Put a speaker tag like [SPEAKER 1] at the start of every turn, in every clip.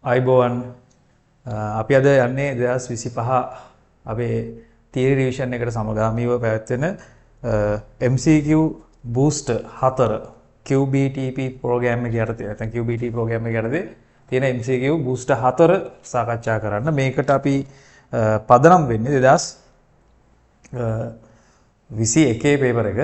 [SPEAKER 1] අයිබෝවන් අපි අද යන්නේ 2025 අපේ තියරි රිවිෂන් එකට සමගාමීව පැවැත්වෙන MCQ බූස්ටර් 4 QBTP ප්‍රෝග්‍රෑම් එක යටතේ නැත්නම් QBT ප්‍රෝග්‍රෑම් එක යටතේ තියෙන MCQ බූස්ටර් 4 සාකච්ඡා කරන්න. මේකට අපි පදනම් වෙන්නේ 2021 පේපර් එක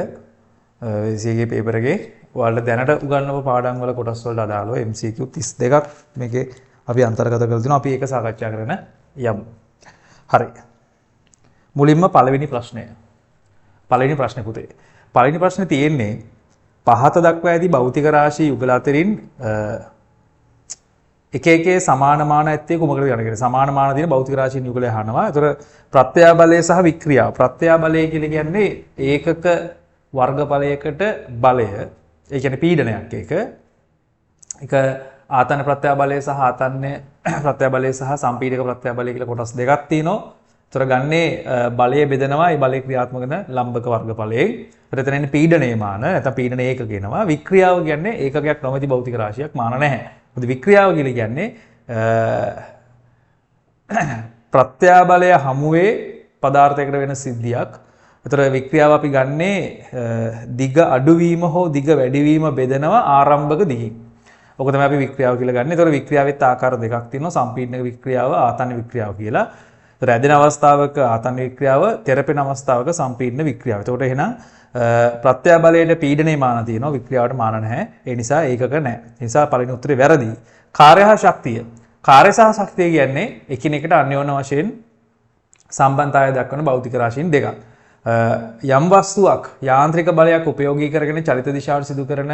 [SPEAKER 1] 21 පේපර් එකේ ඔයාලට දැනට උගන්වපු පාඩම් වල කොටස් වලට අදාළව MCQ 32ක් මේකේ අපි අන්තර්ගත කරලා තිනවා. අපි ඒක සාකච්ඡා කරන යමු. හරි. මුලින්ම පළවෙනි ප්‍රශ්නය. පළවෙනි ප්‍රශ්නේ පුතේ. පළවෙනි ප්‍රශ්නේ තියෙන්නේ පහත දක්වා ඇති භෞතික රාශි යුගල අතරින් එක එකේ සමාන මාන ඇත්තේ කුමකටද යන සමාන මාන තියෙන භෞතික රාශීන් යුගලය අහනවා. ඒතර ප්‍රත්‍යා බලය සහ වික්‍රියාව. ප්‍රත්‍යා බලය කියලා කියන්නේ ඒකක වර්ගඵලයකට බලය. ඒ කියන්නේ පීඩනයක් ඒක. ඒක ආතන ප්‍රත්‍යා බලය සහ ආතන්‍ය ප්‍රත්‍යා බලය සහ සම්පීඩක ප්‍රත්‍යා බලය කියලා කොටස් දෙකක් තියෙනවා. ඒතර ගන්නේ බලය බෙදනවා. ඒ බලය ක්‍රියාත්මක කරන ලම්බක වර්ගඵලයෙන්. ඒතර එතනින් පීඩනයේ මාන නැත්නම් පීඩන ඒකක එනවා. වික්‍රියාව කියන්නේ ඒකකයක් නොමැති භෞතික රාශියක් මාන නැහැ. මොකද වික්‍රියාව කියලා කියන්නේ ප්‍රත්‍යා බලය හමුවේ පදාර්ථයකට වෙන සිද්ධියක්. ඒතර වික්‍රියාව අපි ගන්නේ දිග අඩුවීම හෝ දිග වැඩිවීම බෙදනවා ආරම්භක දිගින්. ඔක තමයි අපි වික්‍රියාව කියලා ගන්න. ඒතර වික්‍රියාවෙත් ආකාර දෙකක් තියෙනවා. සම්පීඩන වික්‍රියාව, ආතන්‍ය වික්‍රියාව කියලා. ඒතර ඇදෙන අවස්ථාවක ආතන්‍ය වික්‍රියාව, තෙරපෙන අවස්ථාවක සම්පීඩන වික්‍රියාව. එතකොට එහෙනම් ප්‍රත්‍යා බලයට පීඩනයේ මාන තියෙනවා, වික්‍රියාවට මාන නැහැ. ඒ නිසා ඒකක නැහැ. ඒ නිසා පළවෙනි උත්තරේ වැරදි. කාර්ය හා ශක්තිය. කාර්ය සහ ශක්තිය කියන්නේ එකිනෙකට අන්‍යෝන්‍ය වශයෙන් සම්බන්ධතාවය දක්වන භෞතික රාශීන් දෙකක්. යම් වස්තුවක් යාන්ත්‍රික බලයක් උපයෝගී කරගෙන චලිත දිශාවට සිදු කරන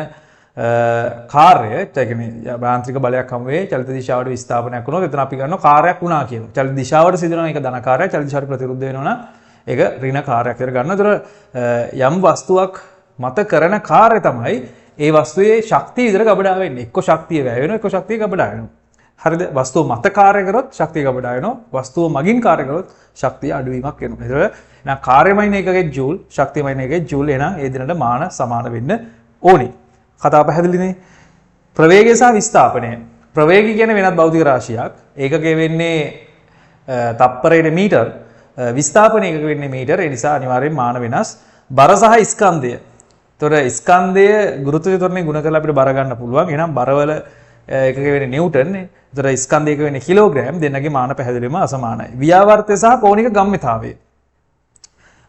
[SPEAKER 1] කාර්ය, ඒ කියන්නේ යාන්ත්‍රික බලයක් හමු වේ චලිත දිශාවට විස්ථාපනයක් වුණොත් එතන අපි ගන්නවා කාර්යයක් වුණා කියලා. චලිත දිශාවට සිදු වෙනවා ඒක ධන කාර්යයක්, චලිත දිශාවට ප්‍රතිවිරුද්ධ වෙනවා නම් ඒක ඍණ කාර්යයක් කියලා ගන්නවා. ඒතර යම් වස්තුවක් මත කරන කාර්ය තමයි ඒ වස්තුවේ ශක්තිය විතර ගබඩා වෙන්නේ. එක්ක ශක්තිය වැය වෙනවා, එක්ක ශක්තිය ගබඩා වෙනවා. හරිද? වස්තුව මත කාර්ය කරොත් ශක්තිය ගබඩා වෙනවා. වස්තුව මගින් කාර්ය කරොත් ශක්තිය අඩුවීමක් වෙනවා. ඒතර එහෙනම් කාර්යමයින් එකකේ ජූල්, ශක්තියමයින් එකකේ ජූල් එහෙනම් ඒ දෙන්නට මාන සමාන වෙන්න ඕනේ. කතාව පැහැදිලිනේ? ප්‍රවේගය සහ විස්ථාපනය. ප්‍රවේගය කියන්නේ වෙනත් භෞතික රාශියක්. ඒකකේ වෙන්නේ තප්පරයට මීටර්. විස්ථාපනය එකක වෙන්නේ මීටර්. ඒ නිසා අනිවාර්යෙන් මාන වෙනස්. බර සහ ස්කන්ධය. ඒතොර ස්කන්ධය ගුරුත්වාකර්ෂණය ත්වරණය ගුණ කරලා අපිට බර ගන්න පුළුවන්. එහෙනම් බරවල එකක වෙන්නේ නිව්ටන්. ඒතොර ස්කන්ධයක වෙන්නේ කිලෝග්‍රෑම්. දෙන්නගේ මාන පැහැදිලිවම අසමානයි. ව්‍යාවර්තය සහ කෝණික ගම්මිතාවය.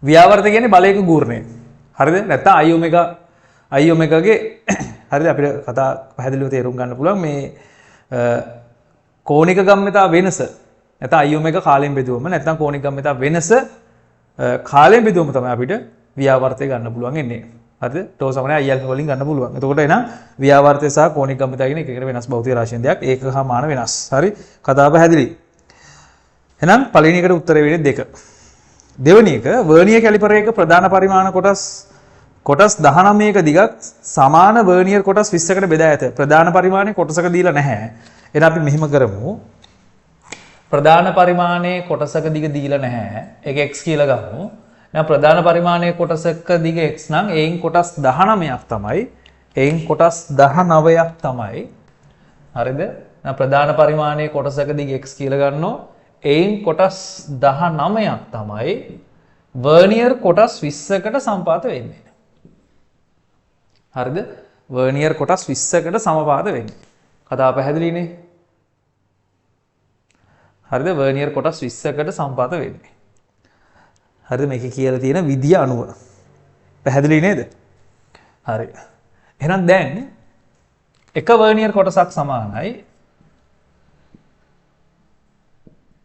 [SPEAKER 1] ව්‍යාවර්තය කියන්නේ බලයක ගූර්ණය. හරිද? නැත්නම් I ඔමෙගාගේ හරිද අපිට කතා පැහැදිලිව තේරුම් ගන්න පුළුවන් මේ කෝණික ගම්මිතා වෙනස. නැත්නම් I ඔමෙගා කාලයෙන් බෙදුවම නැත්නම් කෝණික ගම්මිතා වෙනස කාලයෙන් බෙදුවම තමයි අපිට ව්‍යාවර්තය ගන්න පුළුවන් එන්නේ. හරිද? ටෝ සමනය IL වලින් ගන්න පුළුවන්. එතකොට එහෙනම් ව්‍යාවර්තය සහ කෝණික ගම්මිතා කියන එකකට වෙනස් භෞතික රාශියෙන් දෙයක් ඒකක හා මාන වෙනස්. හරි? කතාව පැහැදිලි. එහෙනම් පළවෙනි එකට උත්තරය වෙන්නේ 2. දෙවෙනි එක වර්නියර් කැලිපරයක ප්‍රධාන පරිමාණ කොටස් 19ක දිගක් සමාන වර්නියර් කොටස් 20කට බෙදා ඇත. ප්‍රධාන පරිමාණයේ කොටසක දීලා නැහැ. එහෙනම් අපි මෙහෙම කරමු. ප්‍රධාන පරිමාණයේ කොටසක දිග දීලා නැහැ. ඒක x කියලා ගමු. එහෙනම් ප්‍රධාන පරිමාණයේ කොටසක දිග x නම් එයින් කොටස් 19ක් තමයි. එයින් කොටස් 19ක් තමයි. හරිද? එහෙනම් ප්‍රධාන පරිමාණයේ කොටසක දිග x කියලා ගන්නෝ. එයින් කොටස් 19ක් තමයි වර්නියර් කොටස් 20කට සම්පාත වෙන්නේ. හරිද? වර්නියර් කොටස් 20කට සමපාත වෙන්නේ. කතාව පැහැදිලිනේ? හරිද? වර්නියර් කොටස් 20කට සම්පාත වෙන්නේ. හරිද? මේකේ කියලා තියෙන විදිය අනුව. පැහැදිලි නේද? හරි. එහෙනම් දැන් එක වර්නියර් කොටසක් සමානයි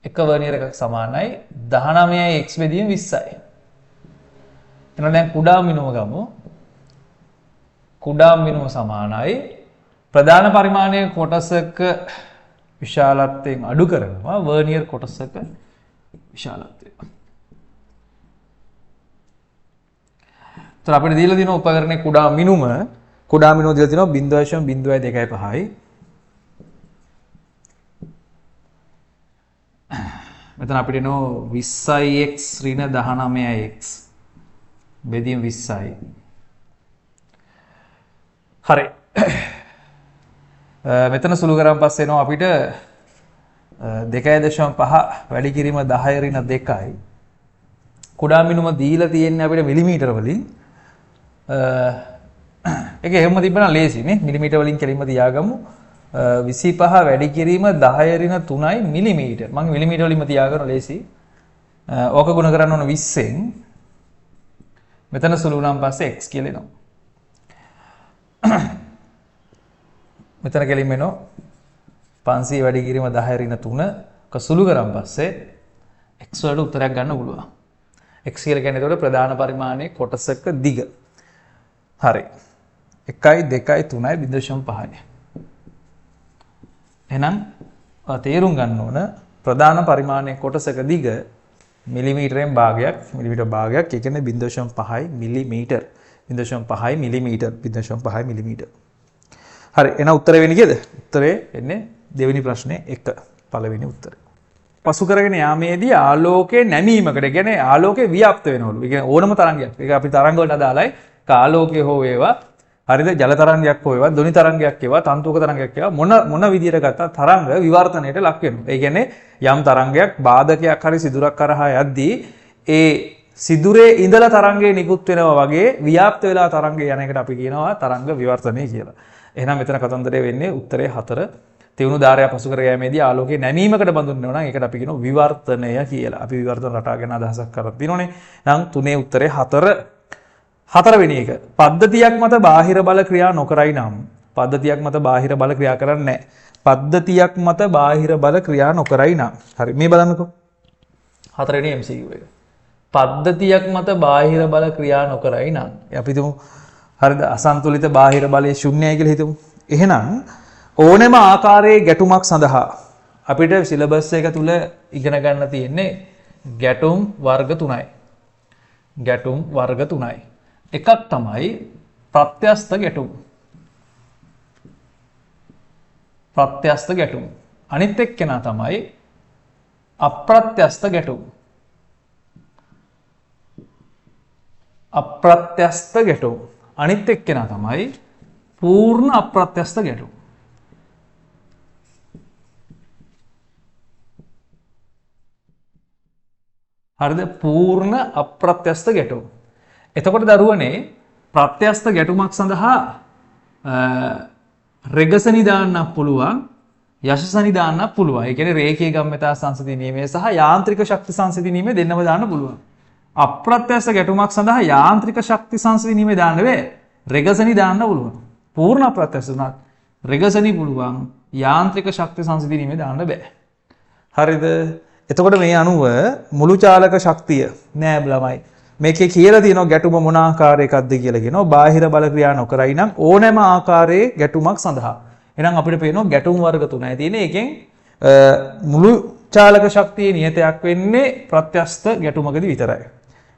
[SPEAKER 1] එක වර්නියර් එකක් සමානයි 19යි x බෙදීම 20යි. එහෙනම් දැන් කුඩා මිනුම ගමු. කුඩා මිනුම සමානයි ප්‍රධාන පරිමාණයේ කොටසක විශාලත්වයෙන් අඩු කරනවා වර්නියර් කොටසක විශාලත්වය. එතකොට අපිට දීලා තියෙන උපකරණේ කුඩා මිනුම දීලා තියෙනවා 0.025යි. මෙතන අපිට එනවා 20x ඍණ 19x බෙදීම 20යි. හරි. මෙතන සුළු කරන් පස්සේ එනවා අපිට 2.5 වැඩි කිරීම 10 ඍණ 2යි. කුඩා මිනුම දීලා තියෙන්නේ අපිට මිලිමීටර වලින්. ඒක එහෙම තිබ්බනම් ලේසි නේ. මිලිමීටර වලින් කෙලින්ම තියාගමු. 25 වැඩි කිරීම 10 ඍණ 3යි මිලිමීටර. මම මිලිමීටර වලින්ම තියාගන්න ලේසි. ඕක ගුණ කරන්න ඕන 20න්. මෙතන සුළු වුණාන් පස්සේ x කියලා එනවා. මෙතන කෙලින්ම එනවා 500 වැඩි කිරීම 10 ඍණ 3ක සුළු කරන් පස්සේ x වලට උත්තරයක් ගන්න පුළුවන්. x කියලා කියන්නේ ඒතකොට ප්‍රධාන පරිමාණයේ කොටසක දිග. හරි. 1යි 2යි 3යි 0.5යි. එහෙනම් තේරුම් ගන්න ඕන ප්‍රධාන පරිමාණයේ කොටසක දිග මිලිමීටරෙන් භාගයක් මිලිමීටර භාගයක් ඒ කියන්නේ 0.5යි මිලිමීටර 0.5යි මිලිමීටර 0.5යි මිලිමීටර. හරි එහෙනම් උත්තරේ වෙන්නේ කීයද? උත්තරේ වෙන්නේ දෙවෙනි ප්‍රශ්නේ 1 පළවෙනි උත්තරේ. පසු කරගෙන යාමේදී ආලෝකයේ නැමීමකට කියන්නේ ආලෝකය ව්‍යාප්ත වෙනවලු. ඒ කියන්නේ ඕනම තරංගයක්. ඒක අපි තරංග වලට අදාළයි. ආලෝකය හෝ වේවා හරිද ජල තරංගයක් හෝ වේවා ධ්වනි තරංගයක් වේවා තන්තුක තරංගයක් වේවා මොන විදියට ගත්තා තරංග විවර්තනයට ලක් වෙනවා. ඒ කියන්නේ යම් තරංගයක් බාධකයක් හරි සිදුරක් කරහා යද්දී ඒ සිදුරේ ඉඳලා තරංගය නිකුත් වෙනවා වගේ ව්‍යාප්ත වෙලා තරංගය යන එකට අපි කියනවා තරංග විවර්තනය කියලා. එහෙනම් මෙතන කතන්දරය වෙන්නේ උත්තරේ 4. තියුණු ධාරය පසු කර යෑමේදී ආලෝකයේ නැමීමකට බඳුන්වනවා නම් ඒකට අපි කියනවා විවර්තනය කියලා. අපි විවර්තන රටා ගැන අදහසක් කරලා තියෙනෝනේ. නම් 3 උත්තරේ 4. හතරවෙනි එක. පද්ධතියක් මත බාහිර බල ක්‍රියා නොකරයි නම් පද්ධතියක් මත බාහිර බල ක්‍රියා කරන්නේ නැහැ. පද්ධතියක් මත බාහිර බල ක්‍රියා නොකරයි නම්. හරි මේ බලන්නකෝ. හතරවෙනි MCQ එක. පද්ධතියක් මත බාහිර බල ක්‍රියා නොකරයි නම්. අපි හිතමු හරිද අසන්තුලිත බාහිර බලය ශුන්‍යයි කියලා හිතමු. එහෙනම් ඕනෑම ආකාරයේ ගැටුමක් සඳහා අපිට සිලබස් එක තුල ඉගෙන ගන්න තියෙන්නේ ගැටුම් වර්ග 3යි. ගැටුම් වර්ග 3යි. එකක් තමයි ප්‍රත්‍යස්ත ගැටුම්. ප්‍රත්‍යස්ත ගැටුම්. අනිත් එක්කෙනා තමයි අප්‍රත්‍යස්ත ගැටුම්. අප්‍රත්‍යස්ත ගැටුම්. අනිත් එක්කෙනා තමයි පූර්ණ අප්‍රත්‍යස්ත ගැටුම්. හරිද? පූර්ණ අප්‍රත්‍යස්ත ගැටුම්. එතකොට දරුවනේ ප්‍රත්‍යස්ත ගැටුමක් සඳහා රෙගසනි දාන්නත් පුළුවන් යශසනි දාන්නත් පුළුවන්. ඒ කියන්නේ රේඛීය ගම්‍යතා සංසිඳී නියමය සහ යාන්ත්‍රික ශක්ති සංසිඳී නියමය දෙන්නම දාන්න පුළුවන්. අප්‍රත්‍යස්ත ගැටුමක් සඳහා යාන්ත්‍රික ශක්ති සංසිඳී නියමය දාන්න බෑ. රෙගසනි දාන්න පුළුවන්. පූර්ණ අප්‍රත්‍යස්ත උනත් රෙගසනි පුළුවන් යාන්ත්‍රික ශක්ති සංසිඳී නියමය දාන්න බෑ. හරිද? එතකොට මේ අනුව මුළු චාලක ශක්තිය නෑ ළමයි. මේකේ කියලා තියෙනවා ගැටුම මොන ආකාරයකක්ද කියලා කියනවා. බාහිර බල ක්‍රියා නොකරයි නම් ඕනෑම ආකාරයේ ගැටුමක් සඳහා. එහෙනම් අපිට පේනවා ගැටුම් වර්ග 3යි තියෙන්නේ. ඒකෙන් මුළු චාලක ශක්තියේ නියතයක් වෙන්නේ ප්‍රත්‍යස්ත ගැටුමකදී විතරයි.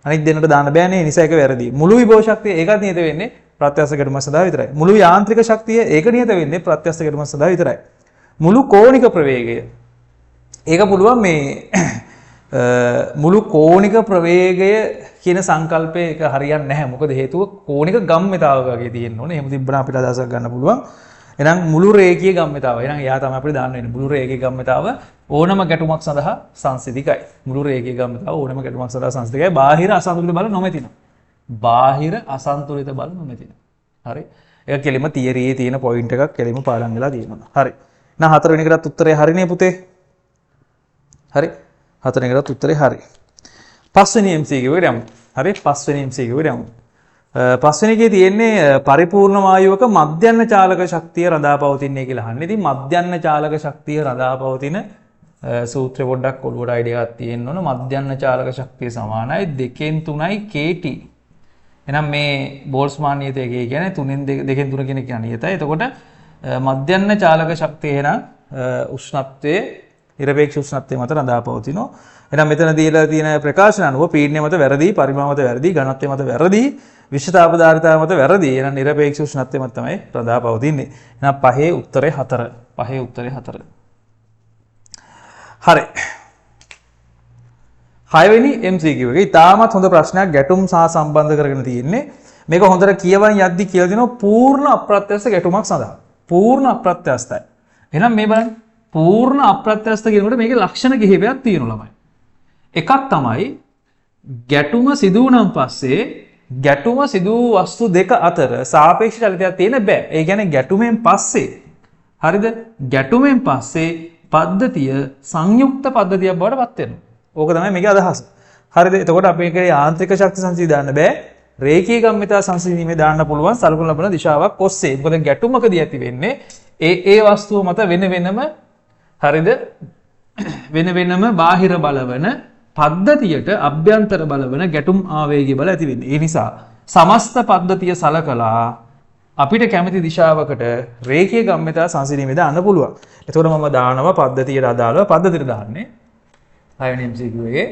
[SPEAKER 1] අනිත් දෙන්නට දාන්න බෑනේ. ඒ නිසා ඒක වැරදි. මුළු විභව ශක්තිය ඒකත් නියත වෙන්නේ ප්‍රත්‍යස්ත ගැටුම සඳහා විතරයි. මුළු යාන්ත්‍රික ශක්තිය ඒක නියත වෙන්නේ ප්‍රත්‍යස්ත ගැටුම සඳහා විතරයි. මුළු කෝණික ප්‍රවේගය ඒක පුළුවන් මේ මුළු කෝණික ප්‍රවේගය කියන සංකල්පය එක හරියන්නේ නැහැ. මොකද හේතුව කෝණික ගම්මිතාව වගේ තියෙන්න ඕනේ. එහෙම තිබ්බනම් අපිට අදහසක් ගන්න පුළුවන්. එහෙනම් මුළු රේඛීය ගම්මිතාව. එහෙනම් එයා තමයි අපිට දාන්න වෙන්නේ. මුළු රේඛීය ගම්මිතාව ඕනම ගැටුමක් සඳහා සංසිඳිකයි. මුළු රේඛීය ගම්මිතාව ඕනම ගැටුමක් සඳහා සංසිඳිකයි. බාහිර අසන්තුලිත බල නොමැතිනම්. බාහිර අසන්තුලිත බල නොමැතිනම්. හරි. ඒක කෙලිම තියරියේ තියෙන පොයින්ට් එකක් කෙලිම පාඩම් වෙලා තියෙනවා. හරි. එහෙනම් හතරවෙනි එකටත් උත්තරේ හරිනේ පුතේ. හරි. හතරවෙනි එකටත් උත්තරේ හරි. පස්වෙනි MCQ එකට යමු. හරි පස්වෙනි MCQ එකට යමු. පස්වෙනි එකේ තියෙන්නේ පරිපූර්ණ වායුවක මධ්‍යන්න චාලක ශක්තිය රඳා පවතින්නේ කියලා අහන්නේ. ඉතින් මධ්‍යන්න චාලක ශක්තිය රඳා පවතින සූත්‍රය පොඩ්ඩක් ඔළුවට අයිඩියා එකක් තියෙන්න ඕන. මධ්‍යන්න චාලක ශක්තිය සමානයි 2න් 3යි KT. එහෙනම් මේ බෝල්ට්ස්මාන් නියතය කියන්නේ 3න් 2න් 3 කියන එක නියතයි. එතකොට මධ්‍යන්න චාලක ශක්තිය එහෙනම් උෂ්ණත්වයේ නිරපේක්ෂ උෂ්ණත්වයේ මත රඳා පවතිනවා. එහෙනම් මෙතන දීලා තියෙන ප්‍රකාශන අනුව පීඩනය මත වැරදි, පරිමාණ මත වැරදි, ඝනත්වය මත වැරදි, විශ්වතාප ධාරිතාව මත වැරදි. එහෙනම් නිරපේක්ෂ උෂ්ණත්වය මත තමයි රඳා පවතින්නේ. එහෙනම් පහේ උත්තරේ 4. පහේ උත්තරේ 4. හරි. 6 වෙනි MCQ එක. ඉතාමත් හොඳ ප්‍රශ්නයක් ගැටුම් සහ සම්බන්ධ කරගෙන තියෙන්නේ. මේක හොඳට කියවන් යද්දි කියලා දෙනවා පූර්ණ අප්‍රත්‍යස්ත ගැටුමක් සඳහා. පූර්ණ අප්‍රත්‍යස්තයි. එහෙනම් මේ බලන්න පූර්ණ අප්‍රත්‍යස්ත කියනකොට මේකේ ලක්ෂණ කිහිපයක් තියෙනවා ළමයි. එකක් තමයි ගැටුම සිදු වුණාන් පස්සේ ගැටුම සිදු වූ වස්තු දෙක අතර සාපේක්ෂ චලිතයක් තියෙන බෑ. ඒ කියන්නේ ගැටුමෙන් පස්සේ හරිද? ගැටුමෙන් පස්සේ පද්ධතිය සංයුක්ත පද්ධතියක් බවට පත් වෙනවා. ඕක තමයි මේකේ අදහස. හරිද? එතකොට අපි මේකේ යාන්ත්‍රික ශක්ති සංසිඳී දාන්න බෑ. රේඛීය ගම්මිතා සංසිඳීමේ දාන්න පුළුවන් සලකුණු ලබන දිශාවක් ඔස්සේ. මොකද ගැටුමකදී ඇති වෙන්නේ ඒ වස්තුව මත වෙන වෙනම හරිද? වෙන වෙනම බාහිර බලවන පද්ධතියට අභ්‍යන්තර බලවන ගැටුම් ආවේගී බල ඇති වෙන්නේ. ඒ නිසා සමස්ත පද්ධතිය සලකලා අපිට කැමති දිශාවකට රේඛීය ගම්මිතා සංසිඳීමේ දාන්න පුළුවන්. එතකොට මම දානවා පද්ධතියට අදාළව පද්ධතියට දාන්නේ. 6 වෙනි MCQ එකේ.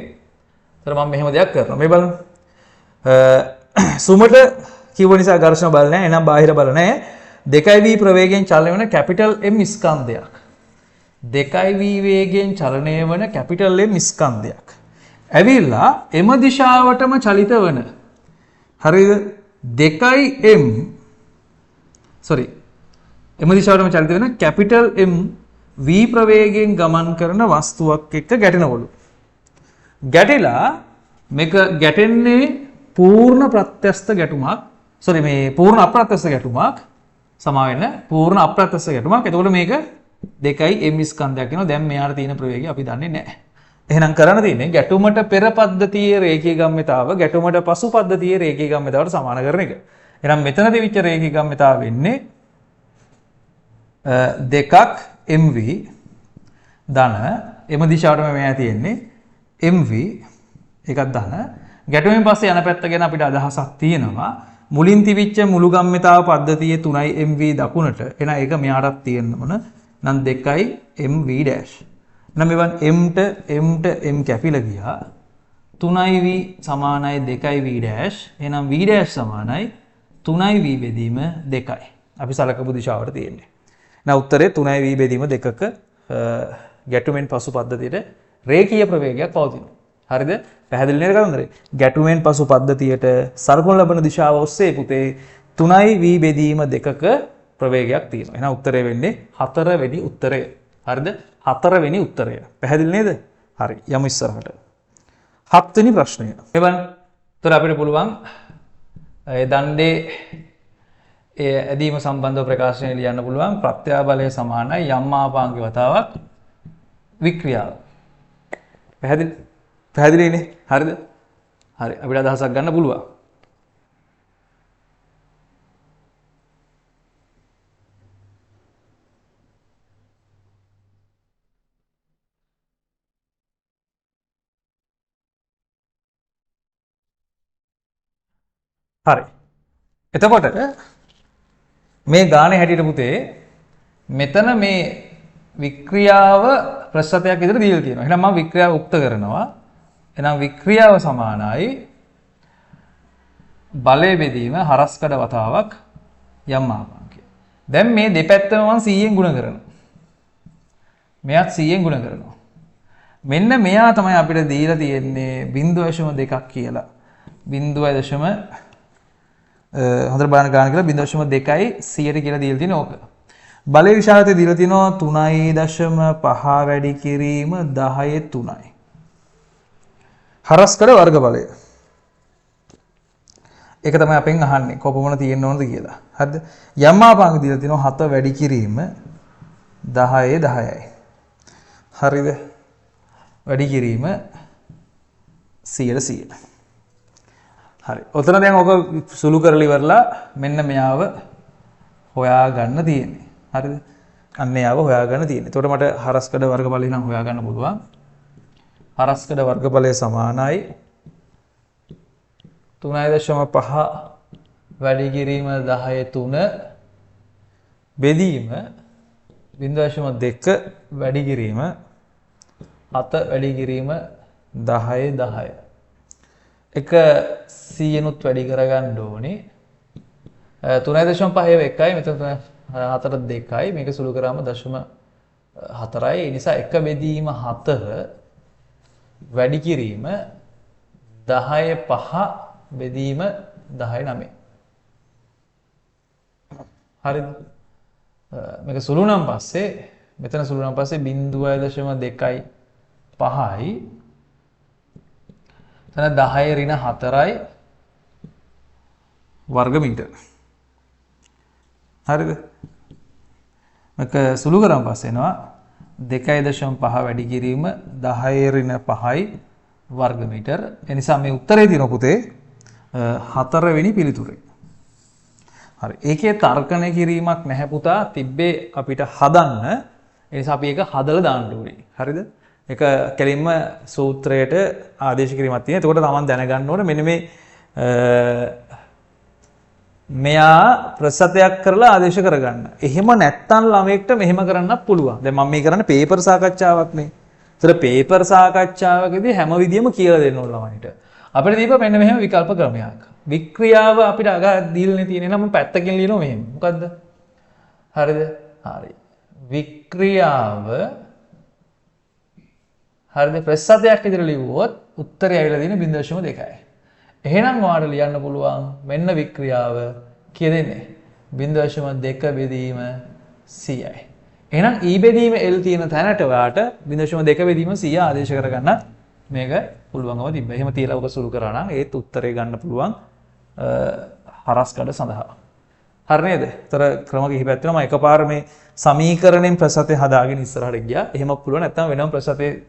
[SPEAKER 1] එතකොට මම මෙහෙම දෙයක් කරනවා. මේ බලන්න. සුමට කිව්ව නිසා ඝර්ෂණ බල නැහැ. එහෙනම් බාහිර බල නැහැ. 2v ප්‍රවේගයෙන් චලනය වන කැපිටල් M ස්කන්ධයක්. 2v වේගයෙන් චලනය වන කැපිටල් M ස්කන්ධයක්. ඇවිල්ලා එම දිශාවටම චලිත වන හරිද 2m එම දිශාවටම චලිත වෙන කැපිටල් M v ප්‍රවේගයෙන් ගමන් කරන වස්තුවක් එක්ක ගැටෙනවලු. ගැටිලා මේක ගැටෙන්නේ පූර්ණ ප්‍රත්‍යස්ත ගැටුමක්. මේ පූර්ණ අප්‍රත්‍යස්ත ගැටුමක්. සමා වෙන්න පූර්ණ අප්‍රත්‍යස්ත ගැටුමක්. එතකොට මේක 2m ස්කන්ධයක් වෙනවා. දැන් මෙයාට තියෙන ප්‍රවේගය අපි දන්නේ නැහැ. එහෙනම් කරන්න තියෙන්නේ ගැටුමට පෙර පද්ධතියේ රේඛීය ගම්මිතාව ගැටුමට පසු පද්ධතියේ රේඛීය ගම්මිතාවට සමාන කරන එක. එහෙනම් මෙතන දෙවිච්ච රේඛීය ගම්මිතාව වෙන්නේ 2ක් mv ධන එම දිශාවටම මෙයා තියෙන්නේ mv එකක් ධන ගැටුමෙන් පස්සේ යන පැත්ත ගැන අපිට අදහසක් තියෙනවා. මුලින් තිබිච්ච මුළු ගම්මිතාව පද්ධතියේ 3යි mv දකුණට එන එක මෙයාටත් තියෙන්න ඕන. නම් 2යි mv dash නම් මෙවන් m m කැපිලා ගියා 3v සමානයි 2v dash එහෙනම් v dash සමානයි 3v බෙදීම 2යි අපි සලකපු දිශාවට තියෙන්නේ. now උත්තරේ 3v බෙදීම 2ක ගැටුමෙන් පසු පද්ධතියට රේඛීය ප්‍රවේගයක් පවතිනවා. හරිද? පැහැදිලි නේද කතන්දරේ? ගැටුමෙන් පසු පද්ධතියට සලකුණු ලබන දිශාව ඔස්සේ පුතේ 3v බෙදීම 2ක ප්‍රවේගයක් තියෙනවා. එහෙනම් උත්තරේ වෙන්නේ 4 වෙනි උත්තරය. හරිද? 4 වෙනි උත්තරය. පැහැදිලි නේද? හරි. යමු ඉස්සරහට. 7 වෙනි ප්‍රශ්නය. එවන්. ତොර අපිට පුළුවන් ඒ දණ්ඩේ ඒ ඇදීම සම්බන්ධව ප්‍රකාශනය ලියන්න පුළුවන්. ප්‍රත්‍යාබලය සමානයි යම් ආපාංගික වතාවක් වික්‍රියාව. පැහැදිලිනේ? හරිද? හරි. අපිට අදහසක් ගන්න පුළුවන්. හරි. එතකොට මේ ගානේ හැටියට පුතේ මෙතන මේ වික්‍රියාව ප්‍රශ්නයක් විදිහට දීලා තියෙනවා. එහෙනම් මම වික්‍රියාව උක්ත කරනවා. එහෙනම් වික්‍රියාව සමානයි බලය බෙදීම හරස්කඩ වතාවක් යම් ආකාරයක. දැන් මේ දෙපැත්තම මම 100ෙන් ගුණ කරනවා. මෙයත් 100ෙන් ගුණ කරනවා. මෙන්න මෙයා තමයි අපිට දීලා තියෙන්නේ 0.2ක් කියලා. 0.2 හොඳට බලන්න ගන්න කියලා 0.2යි 100ට කියලා දීලා තියෙන ඕක. බලයේ විශාලත්වය දීලා තියෙනවා 3.5 වැඩි කිරීම 10/3යි. හරස්කඩ වර්ග බලය. ඒක තමයි අපෙන් අහන්නේ කොපමණ තියෙන්න ඕනද කියලා. හරිද? යම් ආපාංග දීලා තියෙනවා 7 වැඩි කිරීම 10/10යි. හරිද? වැඩි කිරීම 100%. හරි. ඔතන දැන් ඔක සුළු කරලා ඉවරලා මෙන්න මෙයාව හොයා ගන්න තියෙන්නේ. හරිද? අන්න එයාව හොයා ගන්න තියෙන්නේ. එතකොට මට හරස්කඩ වර්ගඵලය නම් හොයා ගන්න පුළුවන්. හරස්කඩ වර්ගඵලය සමානයි 3.5 වැඩි කිරීම 10/3 බෙදීම 0.2 වැඩි කිරීම 7 වැඩි කිරීම 10/10. එක 100නුත් වැඩි කරගන්න ඕනේ. 3.5 එකයි මෙතන 4 2යි මේක සුළු කරාම 0.4යි. ඒ නිසා එක බෙදීම 4 වැඩි කිරීම 10/5 බෙදීම 10/9. හරිද? මේක සුළු නම් පස්සේ මෙතන සුළු වුණාන් පස්සේ 0.2යි 5යි එතන 10 ඍණ 4යි වර්ග මීටර. හරිද? මේක සුළු කරන් පස්සේ එනවා 2.5 වැඩි කිරීම 10 ඍණ 5යි වර්ග මීටර. ඒ නිසා මේ උත්තරේ තියෙන පුතේ 4 වෙනි පිළිතුරේ. හරි. ඒකේ තර්කණය කිරීමක් නැහැ පුතා. තිබ්බේ අපිට හදන්න. ඒ නිසා අපි ඒක හදලා දාන්න ඕනේ. හරිද? ඒක කෙලින්ම සූත්‍රයට ආදේශ කිරීමක් තියෙනවා. එතකොට තමන් දැනගන්න ඕනේ මෙන්න මේ මෙයා ප්‍රසතයක් කරලා ආදේශ කරගන්න. එහෙම නැත්තම් ළමයෙක්ට මෙහෙම කරන්නත් පුළුවන්. දැන් මම මේ කරන්නේ පේපර් සාකච්ඡාවක් නේ. ඒතර පේපර් සාකච්ඡාවකදී හැම විදියෙම කියලා දෙන්න ඕන ළමයිට. අපිට දීප මෙන්න මෙහෙම විකල්ප ක්‍රමයක්. වික්‍රියාව අපිට අග දීලානේ තියෙන්නේ නම් මම පැත්තකින් ලියනවා මෙහෙම. මොකද්ද? හරිද? හරි. වික්‍රියාව හරිද? ප්‍රසතයක් විදිහට ලිව්වොත් උත්තරය ඇවිල්ලා තියෙන්නේ 0.2යි. එහෙනම් ඔයාලට ලියන්න පුළුවන් මෙන්න වික්‍රියාව කිය දෙන්නේ 0.2 බෙදීම 100යි. එහෙනම් E බෙදීම L තියෙන තැනට ඔයාට 0.2 බෙදීම 100 ආදේශ කරගන්න මේක පුළුවන්ව තිබ්බා. එහෙම තියලා ඔක සුළු කරා නම් ඒත් උත්තරේ ගන්න පුළුවන් හරස් කඩ සඳහා. හරි නේද? ඒතර ක්‍රම කිහිපයක් තියෙනවා. මම එකපාර මේ සමීකරණයෙන් ප්‍රසතේ හදාගෙන ඉස්සරහට ගියා. එහෙම පුළුවන් නැත්නම් වෙනම ප්‍රසතේ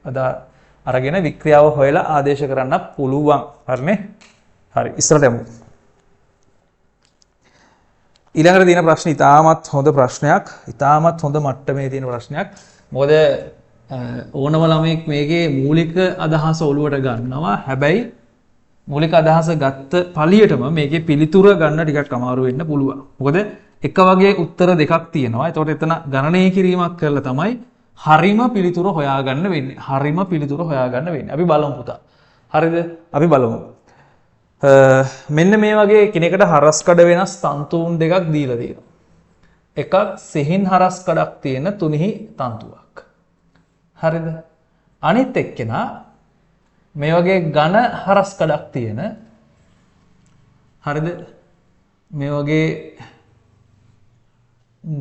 [SPEAKER 1] අරගෙන වික්‍රියාව හොයලා ආදේශ කරන්න පුළුවන්. හරිනේ? හරි ඉස්සරට යමු. ඊළඟට තියෙන ප්‍රශ්න ඉතාමත් හොඳ ප්‍රශ්නයක්. ඉතාමත් හොඳ මට්ටමේ තියෙන ප්‍රශ්නයක්. මොකද ඕනම ළමෙක් මේකේ මූලික අදහස ඔළුවට ගන්නවා. හැබැයි මූලික අදහස ගත්ත පළියටම මේකේ පිළිතුර ගන්න ටිකක් අමාරු වෙන්න පුළුවන්. මොකද එක වගේ උත්තර දෙකක් තියෙනවා. ඒතකොට එතන ගණනය කිරීමක් කරලා තමයි හරිම පිළිතුර හොයාගන්න වෙන්නේ. හරිම පිළිතුර හොයාගන්න වෙන්නේ. අපි බලමු පුතා. හරිද? අපි බලමු. මෙන්න මේ වගේ කෙනෙකුට හරස් කඩ වෙනස් තන්තුන් දෙකක් දීලා තියෙනවා. එකක් සිහින් හරස් කඩක් තියෙන තුනිහි තන්තුවක්. හරිද? අනිත් එක්කෙනා මේ වගේ ඝන හරස් කඩක් තියෙන හරිද? මේ වගේ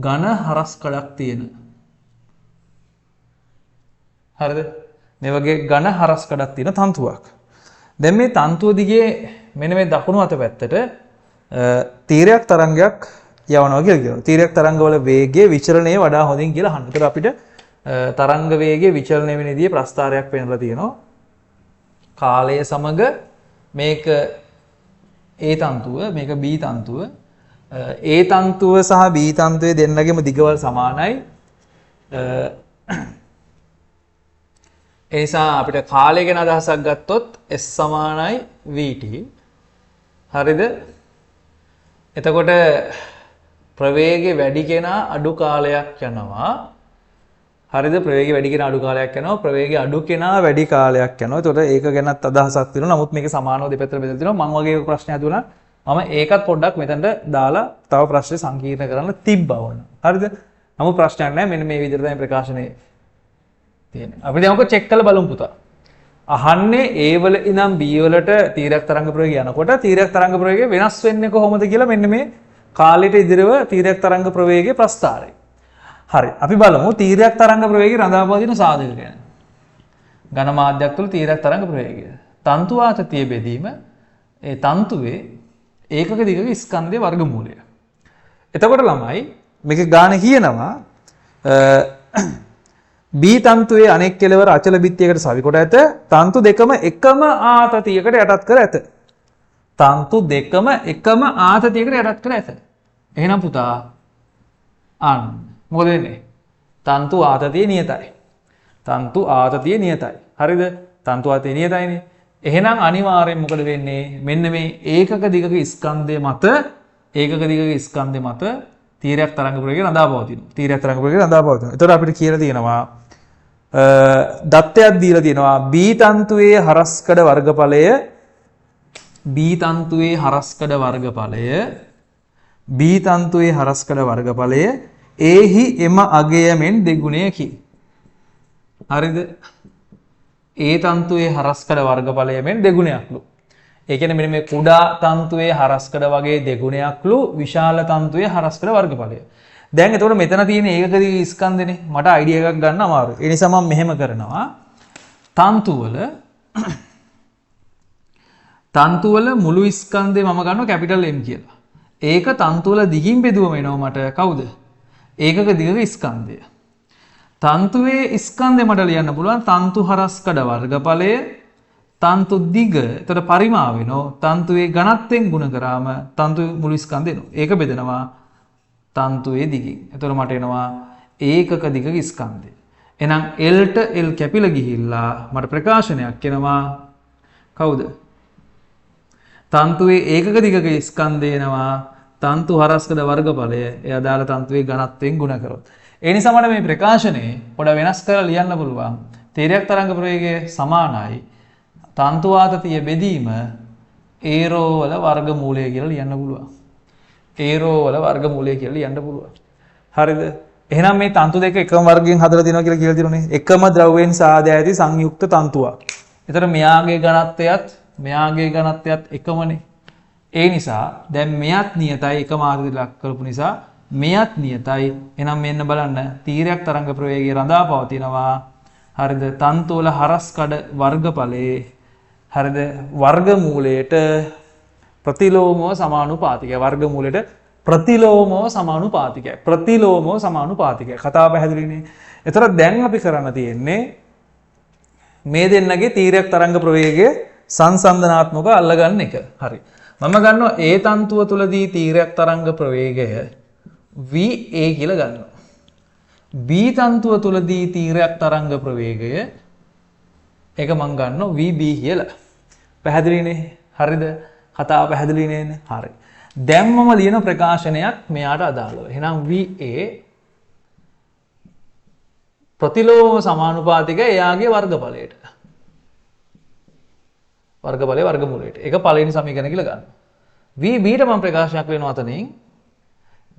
[SPEAKER 1] ඝන හරස් කඩක් තියෙන හරිද? මේ වගේ ඝන හරස් කඩක් තියෙන තන්තුවක්. දැන් මේ තන්තුව දිගේ මෙන්න මේ දකුණු අත පැත්තට තීරයක් තරංගයක් යවනවා කියලා කියනවා. තීරයක් තරංගවල වේගයේ විචලනය වඩා හොඳින් කියලා අහන්න. ඒතර අපිට තරංග වේගයේ විචලනය වෙන විදිහේ ප්‍රස්ථාරයක් පෙන්වලා තියෙනවා. කාලය සමග මේක A තන්තුව, මේක B තන්තුව. A තන්තුව සහ B තන්තුවේ දෙන්නගෙම දිගවල් සමානයි. ඒ නිසා අපිට කාලය ගැන අදහසක් ගත්තොත් S සමානයි VT. හරිද? එතකොට ප්‍රවේගය වැඩි කෙනා අඩු කාලයක් යනවා. හරිද? ප්‍රවේගය වැඩි කෙනා අඩු කාලයක් යනවා. ප්‍රවේගය අඩු කෙනා වැඩි කාලයක් යනවා. එතකොට ඒක ගැනත් අදහසක් තියෙනවා. නමුත් මේක සමානව දෙපැත්තට බෙදලා තියෙනවා. මම වගේ ප්‍රශ්න හදුණා. මම ඒකත් පොඩ්ඩක් මෙතනට දාලා තව ප්‍රශ්න සංකීර්ණ කරන්න තිබ්බා වුණා. හරිද? නමුත් ප්‍රශ්නයක් නැහැ. මෙන්න මේ විදිහට තමයි ප්‍රකාශනය තියෙන්නේ. අපි දැන් ඔක චෙක් කරලා බලමු පුතා. අහන්නේ A වල ඉඳන් B වලට තීරයක් තරංග ප්‍රවේගය යනකොට තීරයක් තරංග ප්‍රවේගය වෙනස් වෙන්නේ කොහොමද කියලා මෙන්න මේ කාලයට ඉදිරියව තීරයක් තරංග ප්‍රවේගයේ ප්‍රස්ථාරය. හරි. අපි බලමු තීරයක් තරංග ප්‍රවේගය රඳාපවතින සාධක ගැන. ඝන මාධ්‍යයක් තුළ තීරයක් තරංග ප්‍රවේගය. තන්තු ආතතිය බෙදීම ඒ තන්තුවේ ඒකක දිගක ස්කන්ධයේ වර්ගමූලය. එතකොට ළමයි මේක ගාන කියනවා B තන්තුවේ අනෙක් කෙළවර අචල බිත්තියකට සවි කොට ඇත. තන්තු දෙකම එකම ආතතියකට යටත් කර ඇත. තන්තු දෙකම එකම ආතතියකට යටත් කර ඇත. එහෙනම් පුතා අන්න මොකද වෙන්නේ? තන්තු ආතතිය නියතයි. තන්තු ආතතිය නියතයි. හරිද? තන්තු ආතතිය නියතයිනේ. එහෙනම් අනිවාර්යෙන් මොකද වෙන්නේ? මෙන්න මේ ඒකක දිගක ස්කන්ධය මත තීරයක් තරංග ප්‍රවේගය රඳාපවතිනවා. තීරයක් තරංග ප්‍රවේගය රඳාපවතිනවා. එතකොට අපිට කියලා තියෙනවා දත්තයක් දීලා තියෙනවා B තන්තුවේ හරස්කඩ වර්ගඵලය එහි එම අගය මෙන් දෙගුණයකි. හරිද? A තන්තුවේ හරස්කඩ වර්ගඵලය මෙන් දෙගුණයක්ලු. ඒ කියන්නේ මෙන්න මේ කුඩා තන්තුවේ හරස්කඩ වගේ දෙගුණයක්ලු විශාල තන්තුවේ හරස්කඩ වර්ගඵලය. දැන් එතකොට මෙතන තියෙන ඒකක දිග ස්කන්ධනේ මට අයිඩියා එකක් ගන්න අමාරුයි. ඒ නිසා මම මෙහෙම කරනවා. තන්තු වල මුළු ස්කන්ධේ මම ගන්නවා කැපිටල් M කියලා. ඒක තන්තු වල දිගින් බෙදුවම එනවා මට කවුද? ඒකක දිගක ස්කන්ධය. තන්තුවේ ස්කන්ධය මට ලියන්න පුළුවන් තන්තු හරස්කඩ වර්ගඵලය තන්තු දිග. එතකොට පරිමාව වෙනවා. තන්තුවේ ඝනත්වයෙන් ගුණ කරාම තන්තු මුළු ස්කන්ධය එනවා. ඒක බෙදනවා තන්තුවේ දිගින්. එතකොට මට එනවා ඒකක දිගක ස්කන්ධය. එහෙනම් L ට L කැපිලා ගිහිල්ලා මට ප්‍රකාශනයක් එනවා කවුද? තන්තුවේ ඒකක දිගක ස්කන්ධය එනවා තන්තු හරස්කඩ වර්ගඵලය. ඒ අදාළ තන්තුවේ ඝනත්වයෙන් ගුණ කරොත්. ඒ නිසා මට මේ ප්‍රකාශනේ පොඩ වෙනස් කරලා ලියන්න පුළුවන්. තීරයක් තරංග ප්‍රවේගය සමානයි තන්තු ආතතිය බෙදීම ඒරෝ වල වර්ගමූලය කියලා ලියන්න පුළුවන්. ඒරෝ වල වර්ගමූලය කියලා ලියන්න පුළුවන්. හරිද? එහෙනම් මේ තන්තු දෙක එකම වර්ගයෙන් හදලා තියෙනවා කියලා තියෙනනේ. එකම ද්‍රව්‍යයෙන් සාදා ඇති සංයුක්ත තන්තුවක්. ඒතර මෙයාගේ ඝනත්වයත් එකමනේ. ඒ නිසා දැන් මෙයත් නියතයි එකම ආතතිය ලක් කරපු නිසා මෙයත් නියතයි. එහෙනම් මෙන්න බලන්න තීරයක් තරංග ප්‍රවේගය රඳා පවතිනවා. හරිද? තන්තු වල හරස්කඩ වර්ගඵලයේ හරිද? වර්ගමූලයට ප්‍රතිලෝමව සමානුපාතිකයි. වර්ගමූලයට ප්‍රතිලෝමව සමානුපාතිකයි. කතාව පැහැදිලිනේ. ඒතර දැන් අපි කරන්න තියෙන්නේ මේ දෙන්නගේ තීරයක් තරංග ප්‍රවේගය සංසන්දනාත්මකව අල්ලගන්න එක. හරි. මම ගන්නවා A තන්තුව තුලදී තීරයක් තරංග ප්‍රවේගය VA කියලා ගන්නවා. B තන්තුව තුලදී තීරයක් තරංග ප්‍රවේගය ඒක මම ගන්නවා VB කියලා. පැහැදිලිනේ? හරිද? කතාව පැහැදිලි නේද? හරි. දැන් මම ලියන ප්‍රකාශනයක් මෙයාට අදාළව. එහෙනම් VA ප්‍රතිලෝම සමානුපාතික එයාගේ වර්ගඵලයට. වර්ගඵලයේ වර්ගමූලයට. ඒක පළවෙනි සමීකරණ කියලා ගන්නවා. VB ට මම ප්‍රකාශනයක් වෙනවා අතනින්.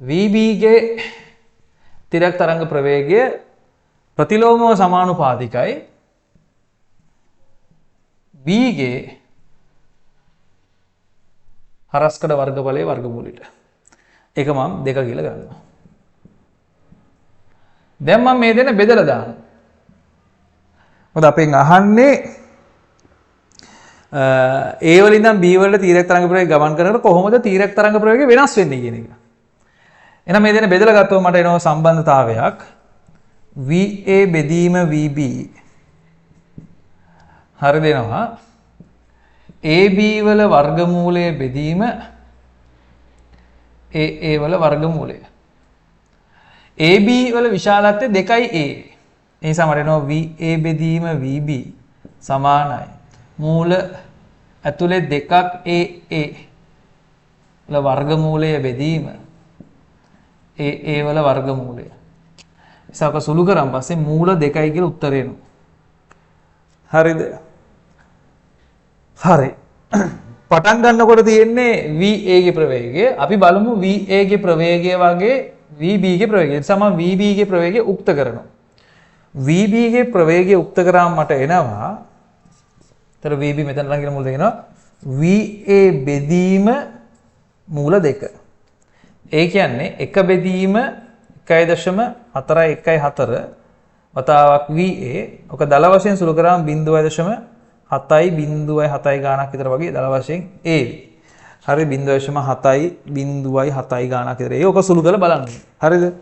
[SPEAKER 1] VB ගේ තිරක් තරංග ප්‍රවේගය ප්‍රතිලෝමව සමානුපාතිකයි B ගේ හරස්කඩ වර්ගඵලයේ වර්ගමූලයට. ඒක මම 2 කියලා ගන්නවා. දැන් මම මේ දෙන බෙදලා දානවා. මොකද අපෙන් අහන්නේ A වල ඉඳන් B වලට තීරක තරංග ප්‍රවේගය ගමන් කරනකොට කොහොමද තීරක තරංග ප්‍රවේගය වෙනස් වෙන්නේ කියන එක. එහෙනම් මේ දෙන බෙදලා ගත්තොත් මට එනවා සම්බන්ධතාවයක් VA බෙදීම VB හරි දෙනවා AB වල වර්ගමූලය බෙදීම AA වල වර්ගමූලය. AB වල විශාලත්වය 2A. ඒ නිසා මට එනවා VA බෙදීම VB සමානයි මූල ඇතුලේ 2ක් AA වල වර්ගමූලය බෙදීම AA වල වර්ගමූලය. ඒසක සුළු කරන් පස්සේ මූල 2යි කියලා උත්තරේ එනවා. හරිද? හරි. පටන් ගන්නකොට තියෙන්නේ VA ගේ ප්‍රවේගය. අපි බලමු VA ගේ ප්‍රවේගය වගේ VB ගේ ප්‍රවේගය. ඒ නිසා මම VB ගේ ප්‍රවේගය උක්ත කරනවා. VB ගේ ප්‍රවේගය උක්ත කරාම මට එනවා. ඒතර VB මෙතන ළඟ කියලා මුල දෙනවා. VA බෙදීම මූල 2. ඒ කියන්නේ එක බෙදීම 1.414 වතාවක් VA. ඔක දල වශයෙන් සුළු කරාම 0.7 ගානක් විතර වගේ දල වශයෙන් AV. හරි 0.7 ගානක් විතර. ඒක ඔක සුළු කරලා බලන්න. හරිද?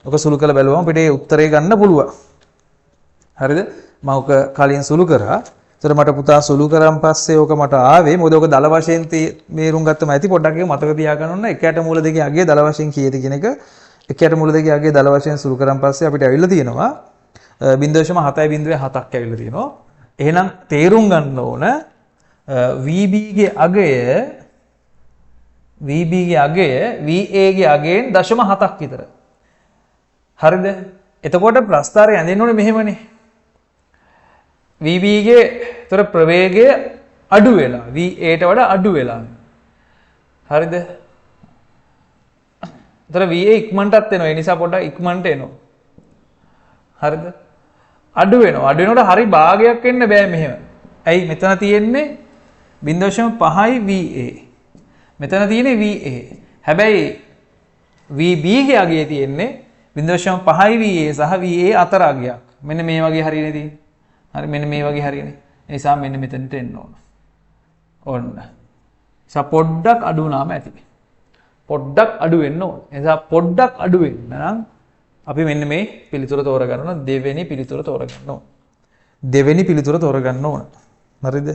[SPEAKER 1] ඔක සුළු කරලා බැලුවම අපිට ඒ උත්තරේ ගන්න පුළුවන්. හරිද? මම ඔක කලින් සුළු කරා. ඒතර මට පුතා සුළු කරන් පස්සේ ඕක මට ආවේ. මොකද ඕක දල වශයෙන් මේරුම් ගත්තම ඇති පොඩ්ඩක් ඒක මතක තියාගන්න ඕන. එකයට මූල දෙකේ අගය දල වශයෙන් කීයද කියන එක. එකයට මූල දෙකේ අගය දල වශයෙන් සුළු කරන් පස්සේ අපිට ඇවිල්ලා තියෙනවා 0.707ක් ඇවිල්ලා තියෙනවා. එහෙනම් තේරුම් ගන්න ඕන VB ගේ අගය VA ගේ අගයෙන් 0.7ක් විතර. හරිද? එතකොට ප්‍රස්ථාරය ඇඳෙන්න ඕනේ මෙහෙමනේ. VB ගේ තොර ප්‍රවේගය අඩු වෙලා VA ට වඩා අඩු වෙලා. හරිද? තොර VA ඉක්මනටත් එනවා. ඒ නිසා පොඩ්ඩක් ඉක්මනට එනවා. හරිද? අඩු වෙනවා. අඩු වෙනකොට හරි භාගයක් වෙන්න බෑ මෙහෙම. ඇයි මෙතන තියෙන්නේ 0.5යි VA. මෙතන තියෙන්නේ VA. හැබැයි VB ගේ අගය තියෙන්නේ 0.5 VA සහ VA අතර අගයක්. මෙන්න මේ වගේ හරියනේ තියෙන්නේ. හරි මෙන්න මේ වගේ හරියනේ. ඒ නිසා මෙන්න මෙතනට එන්න ඕන. ඔන්න. නිසා පොඩ්ඩක් අඩු වුණාම ඇති. පොඩ්ඩක් අඩු වෙන්න ඕන. ඒ නිසා පොඩ්ඩක් අඩු වෙන්න නම් අපි මෙන්න මේ පිළිතුර තෝරගන්න ඕන. දෙවෙනි පිළිතුර තෝරගන්න ඕන. දෙවෙනි පිළිතුර තෝරගන්න ඕන. හරිද?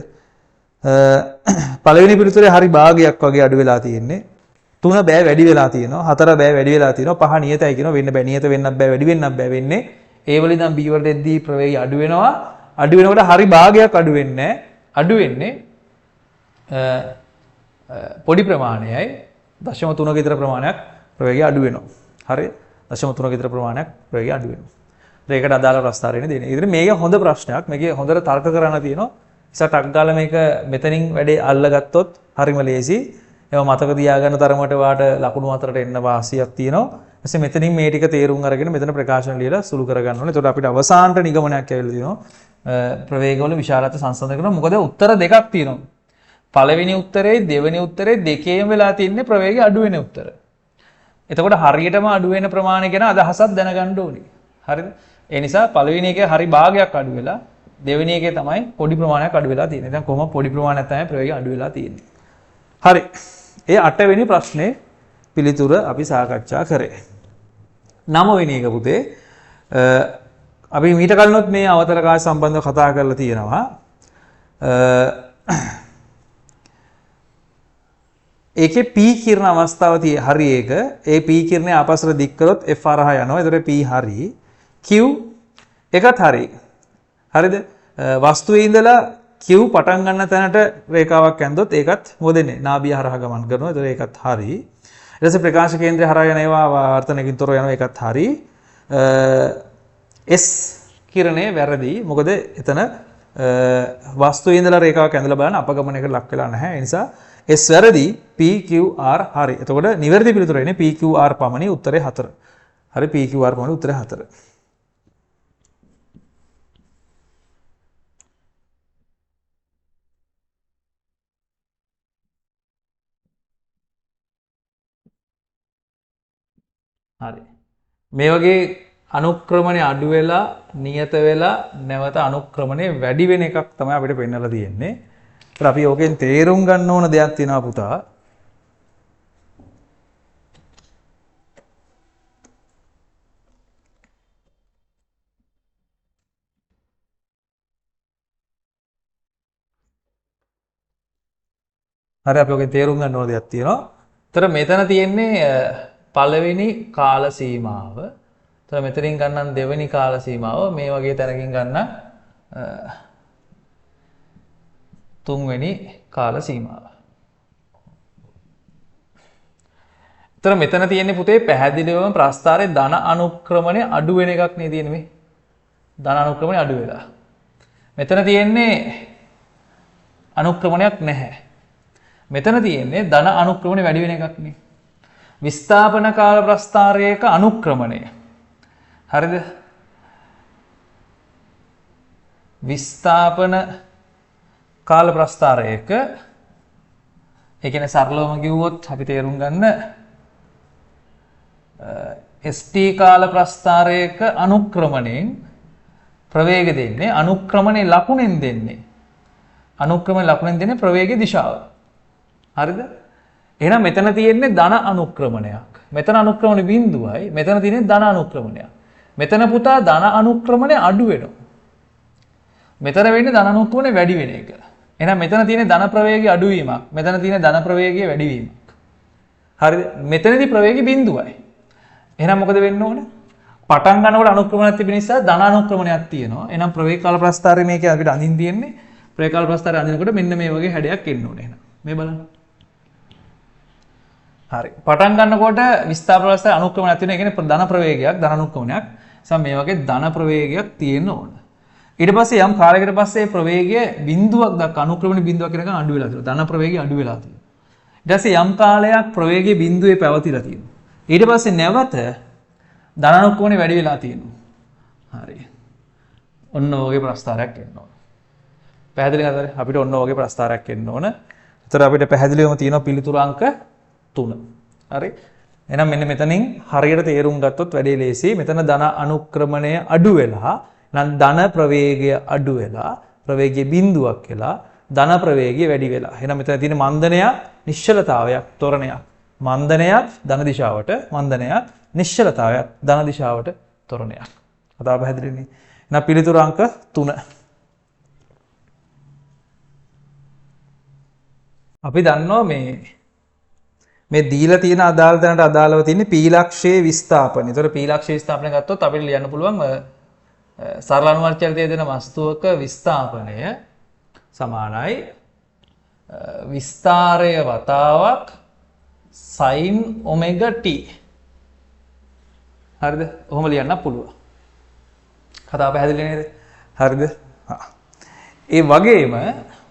[SPEAKER 1] පළවෙනි පිළිතුරේ හරි භාගයක් වගේ අඩු වෙලා තියෙන්නේ. 3 බෑ වැඩි වෙලා තියෙනවා. 4 බෑ වැඩි වෙලා තියෙනවා. 5 නියතයි කියනවා. වෙන්න බෑ. නියත වෙන්නත් බෑ වැඩි වෙන්නත් බෑ වෙන්නේ. ඒ වල ඉඳන් B වලට එද්දී ප්‍රවේගය අඩු වෙනවා. අඩු වෙනකොට හරි භාගයක් අඩු වෙන්නේ නැහැ. අඩු වෙන්නේ පොඩි ප්‍රමාණයයි 0.3 විතර ප්‍රමාණයක් ප්‍රවේගය අඩු වෙනවා. හරි 0.3 විතර ප්‍රමාණයක් ප්‍රවේගය අඩු වෙනවා. ඒකට අදාළ ප්‍රස්තාරයනේ දෙන්නේ. ඉතින් මේක හොඳ ප්‍රශ්නයක්. මේකේ හොඳට තර්ක කරන්න තියෙනවා. ඉතින් ටක් ගාලා මේක මෙතනින් වැඩේ අල්ලගත්තොත් හරිම ලේසි. ඒවා මතක තියාගන්න තරමට වාට ලකුණු අතරට එන්න වාසියක් තියෙනවා. ඊපස්සේ මෙතනින් මේ ටික තේරුම් අරගෙන මෙතන ප්‍රකාශන ලියලා සුළු කරගන්න ඕනේ. එතකොට අපිට අවසානට නිගමනයක් ඇවිල්ලා තියෙනවා. ප්‍රවේගවල විශාලත්ව සංසන්දනය කරනවා. මොකද උත්තර දෙකක් තියෙනවා. පළවෙනි උත්තරේ දෙවෙනි උත්තරේ දෙකේම වෙලා තින්නේ ප්‍රවේගය අඩු වෙන උත්තර. එතකොට හරියටම අඩු වෙන ප්‍රමාණය ගැන අදහසක් දැනගන්න ඕනේ. හරිද? ඒ නිසා පළවෙනි එකේ හරි භාගයක් අඩු වෙලා දෙවෙනි එකේ තමයි පොඩි ප්‍රමාණයක් අඩු වෙලා තියෙන්නේ. දැන් කොහොම පොඩි ප්‍රමාණයක් තමයි ප්‍රවේගය අඩු වෙලා තියෙන්නේ. හරි. ඒ 8 වෙනි ප්‍රශ්නේ පිළිතුර අපි සාකච්ඡා කරේ. 9 වෙනි එක පුතේ අපි මීට කලිනුත් මේ අවතල කාය සම්බන්ධව කතා කරලා තියෙනවා. ඒකේ P කිරණ අවස්ථාව හරි ඒක. ඒ P කිරණය ආපස්සට දික් කරොත් F හරහා යනවා. ඒතකොට P හරි. Q එකත් හරි. හරිද? වස්තුවේ ඉඳලා Q පටන් ගන්න තැනට රේඛාවක් ඇඳොත් ඒකත් මොකද වෙන්නේ? නාභිය හරහා ගමන් කරනවා. ඒතකොට ඒකත් හරි. ඊට පස්සේ ප්‍රකාශ කේන්ද්‍රය හරහා යන ඒවා වර්තනකින් තොරව යනවා. ඒකත් හරි. S කිරණය වැරදි. මොකද එතන වස්තුවේ ඉඳලා රේඛාවක් ඇඳලා බලන අපගමනයකට ලක් වෙලා නැහැ. ඒ නිසා S වැරදි PQR හරි. එතකොට නිවැරදි පිළිතුර එන්නේ PQR පමණි උත්තරේ 4. හරි PQR පමණි උත්තරේ 4. හරි. මේ වගේ අනුක්‍රමණය අඩු වෙලා නියත වෙලා නැවත අනුක්‍රමණය වැඩි වෙන එකක් තමයි අපිට පෙන්වලා තියෙන්නේ. ඒත් අපි ඕකෙන් තේරුම් ගන්න ඕන දෙයක් තියෙනවා පුතා. හරි අපි ඕකෙන් තේරුම් ගන්න ඕන දෙයක් තියෙනවා. ඒතර මෙතන තියෙන්නේ පළවෙනි කාල සීමාව. එතකොට මෙතනින් ගන්නම් දෙවෙනි කාල සීමාව. මේ වගේ තැනකින් ගන්න තුන්වෙනි කාල සීමාව. එතකොට මෙතන තියෙන්නේ පුතේ පැහැදිලිවම ප්‍රස්ථාරයේ ධන අනුක්‍රමණය අඩු වෙන එකක් නේ තියෙන්නේ මේ. ධන අනුක්‍රමණය අඩු වෙලා. මෙතන තියෙන්නේ අනුක්‍රමණයක් නැහැ. මෙතන තියෙන්නේ ධන අනුක්‍රමණය වැඩි වෙන එකක් නේ. විස්ථාපන කාල ප්‍රස්ථාරයක අනුක්‍රමණය. හරිද? විස්ථාපන කාල ප්‍රස්ථාරයක ඒ කියන්නේ සරලවම කිව්වොත් අපි තේරුම් ගන්න ST කාල ප්‍රස්ථාරයක අනුක්‍රමණයෙන් ප්‍රවේග දෙන්නේ අනුක්‍රමණයේ ලකුණෙන් දෙන්නේ. අනුක්‍රමණයේ ලකුණෙන් දෙන්නේ ප්‍රවේගයේ දිශාව. හරිද? එහෙනම් මෙතන තියෙන්නේ ධන අනුක්‍රමණයක්. මෙතන අනුක්‍රමණ බිඳුවයි. මෙතන තියෙන්නේ ධන අනුක්‍රමණයක්. මෙතන පුතා ධන අනුක්‍රමණය අඩු වෙනවා. මෙතන වෙන්නේ ධන අනුක්‍රමණය වැඩි වෙන එක. එහෙනම් මෙතන තියෙන්නේ ධන ප්‍රවේගය අඩු වීමක්. මෙතන තියෙන්නේ ධන ප්‍රවේගය වැඩි වීමක්. හරිද? මෙතනදී ප්‍රවේගය බිඳුවයි. එහෙනම් මොකද වෙන්න ඕන? පටන් ගන්නකොට අනුක්‍රමණයක් තිබෙන නිසා ධන අනුක්‍රමණයක් තියෙනවා. එහෙනම් ප්‍රවේග කාල ප්‍රස්ථාරය මේකේ අපිට අඳින්න තියෙන්නේ. ප්‍රවේග කාල ප්‍රස්ථාරය අඳිනකොට මෙන්න මේ වගේ හැඩයක් එන්න ඕනේ. එහෙනම් මේ බලන්න. හරි. පටන් ගන්නකොට විස්ථාපන ප්‍රස්ථාරය අනුක්‍රමණයක් තියෙනවා. ඒ කියන්නේ ධන ප්‍රවේගයක්, ධන අනුක්‍රමණයක්. සම මේ වගේ ධන ප්‍රවේගයක් තියෙන්න ඕන. ඊට පස්සේ යම් කාලයකට පස්සේ ප්‍රවේගය බිඳුවක් දක්වා අනුක්‍රමණ බිඳුවක් කියනකම් අඩු වෙලා තියෙනවා. ධන ප්‍රවේගය අඩු වෙලා තියෙනවා. ඊට පස්සේ යම් කාලයක් ප්‍රවේගයේ බිඳුවේ පැවතිලා තියෙනවා. ඊට පස්සේ නැවත ධන අනුක්‍රමණය වැඩි වෙලා තියෙනවා. හරි. ඔන්න ඔයගේ ප්‍රස්ථාරයක් එන්න ඕන. පැහැදිලි නේද? අපිට ඔන්න ඔයගේ ප්‍රස්ථාරයක් එන්න ඕන. ඒතර අපිට පැහැදිලිවම තියෙනවා පිළිතුරු අංක 3. හරි. එහෙනම් මෙන්න මෙතනින් හරියට තේරුම් ගත්තොත් වැඩේ ලේසි. මෙතන ධන අනුක්‍රමණය අඩු වෙලා නම් ධන ප්‍රවේගය අඩු වෙලා ප්‍රවේගය බිඳුවක් වෙලා ධන ප්‍රවේගය වැඩි වෙලා. එහෙනම් මෙතන තියෙන මන්දනයක් නිශ්චලතාවයක් ත්වරණයක්. මන්දනයක් ධන දිශාවට මන්දනයක් නිශ්චලතාවයක් ධන දිශාවට ත්වරණයක්. කතාව පැහැදිලිනේ. එහෙනම් පිළිතුරු අංක 3. අපි දන්නවා මේ දීලා තියෙන අදාළ තැනට අදාළව තියෙන පීලක්ෂයේ විස්ථාපනය. ඒතර පීලක්ෂයේ විස්ථාපනය ගත්තොත් අපිට ලියන්න පුළුවන් සරල අනුවර්චකයේ දෙන වස්තුවක විස්ථාපනය සමානයි විස්තාරය වතාවක් sin omega t. හරිද? ඔහොම ලියන්න පුළුවන්. කතාව පැහැදිලි නේද? හරිද? ඒ වගේම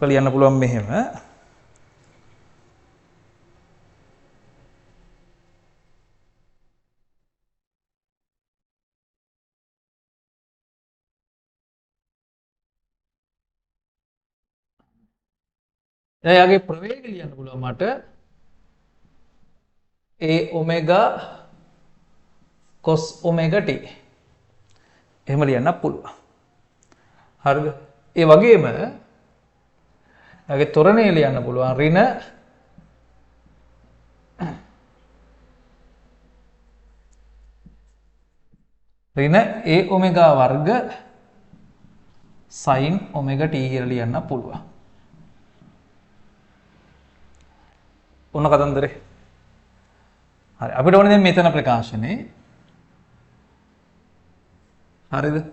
[SPEAKER 1] ලියන්න පුළුවන් මෙහෙම එයාගේ ප්‍රවේගය ලියන්න පුළුවන් මට a omega cos omega t. එහෙම ලියන්න පුළුවන්. හරිද? ඒ වගේම එයාගේ ත්වරණය ලියන්න පුළුවන් ඍණ a omega වර්ග sin omega t කියලා ලියන්න පුළුවන්. ඔන්න කතන්දරේ. හරි අපිට ඕනේ දැන් මෙතන ප්‍රකාශනේ. හරිද?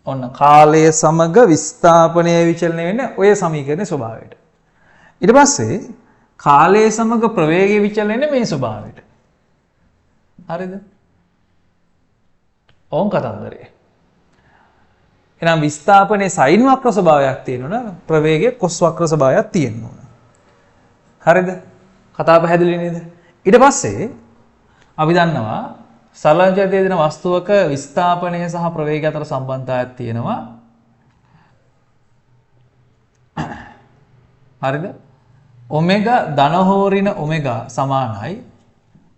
[SPEAKER 1] ඔන්න කාලය සමග විස්ථාපනය විචලනය වෙන්නේ ඔය සමීකරණයේ ස්වභාවයට. ඊට පස්සේ කාලය සමග ප්‍රවේගය විචලනය වෙන්නේ මේ ස්වභාවයට. හරිද? ඕන් කතන්දරේ. එහෙනම් විස්ථාපනයේ සයින් වක්‍ර ස්වභාවයක් තියෙනවනේ ප්‍රවේගයේ කොස් වක්‍ර ස්වභාවයක් තියෙන්න ඕන. හරිද? කතාව පැහැදිලි නේද? ඊට පස්සේ අපි දන්නවා සරලජ්‍යයේ දෙන වස්තුවක විස්ථාපනය සහ ප්‍රවේගය අතර සම්බන්ධතාවයක් තියෙනවා. හරිද? ඔමෙගා ධන හෝ ඍණ ඔමෙගා සමානයි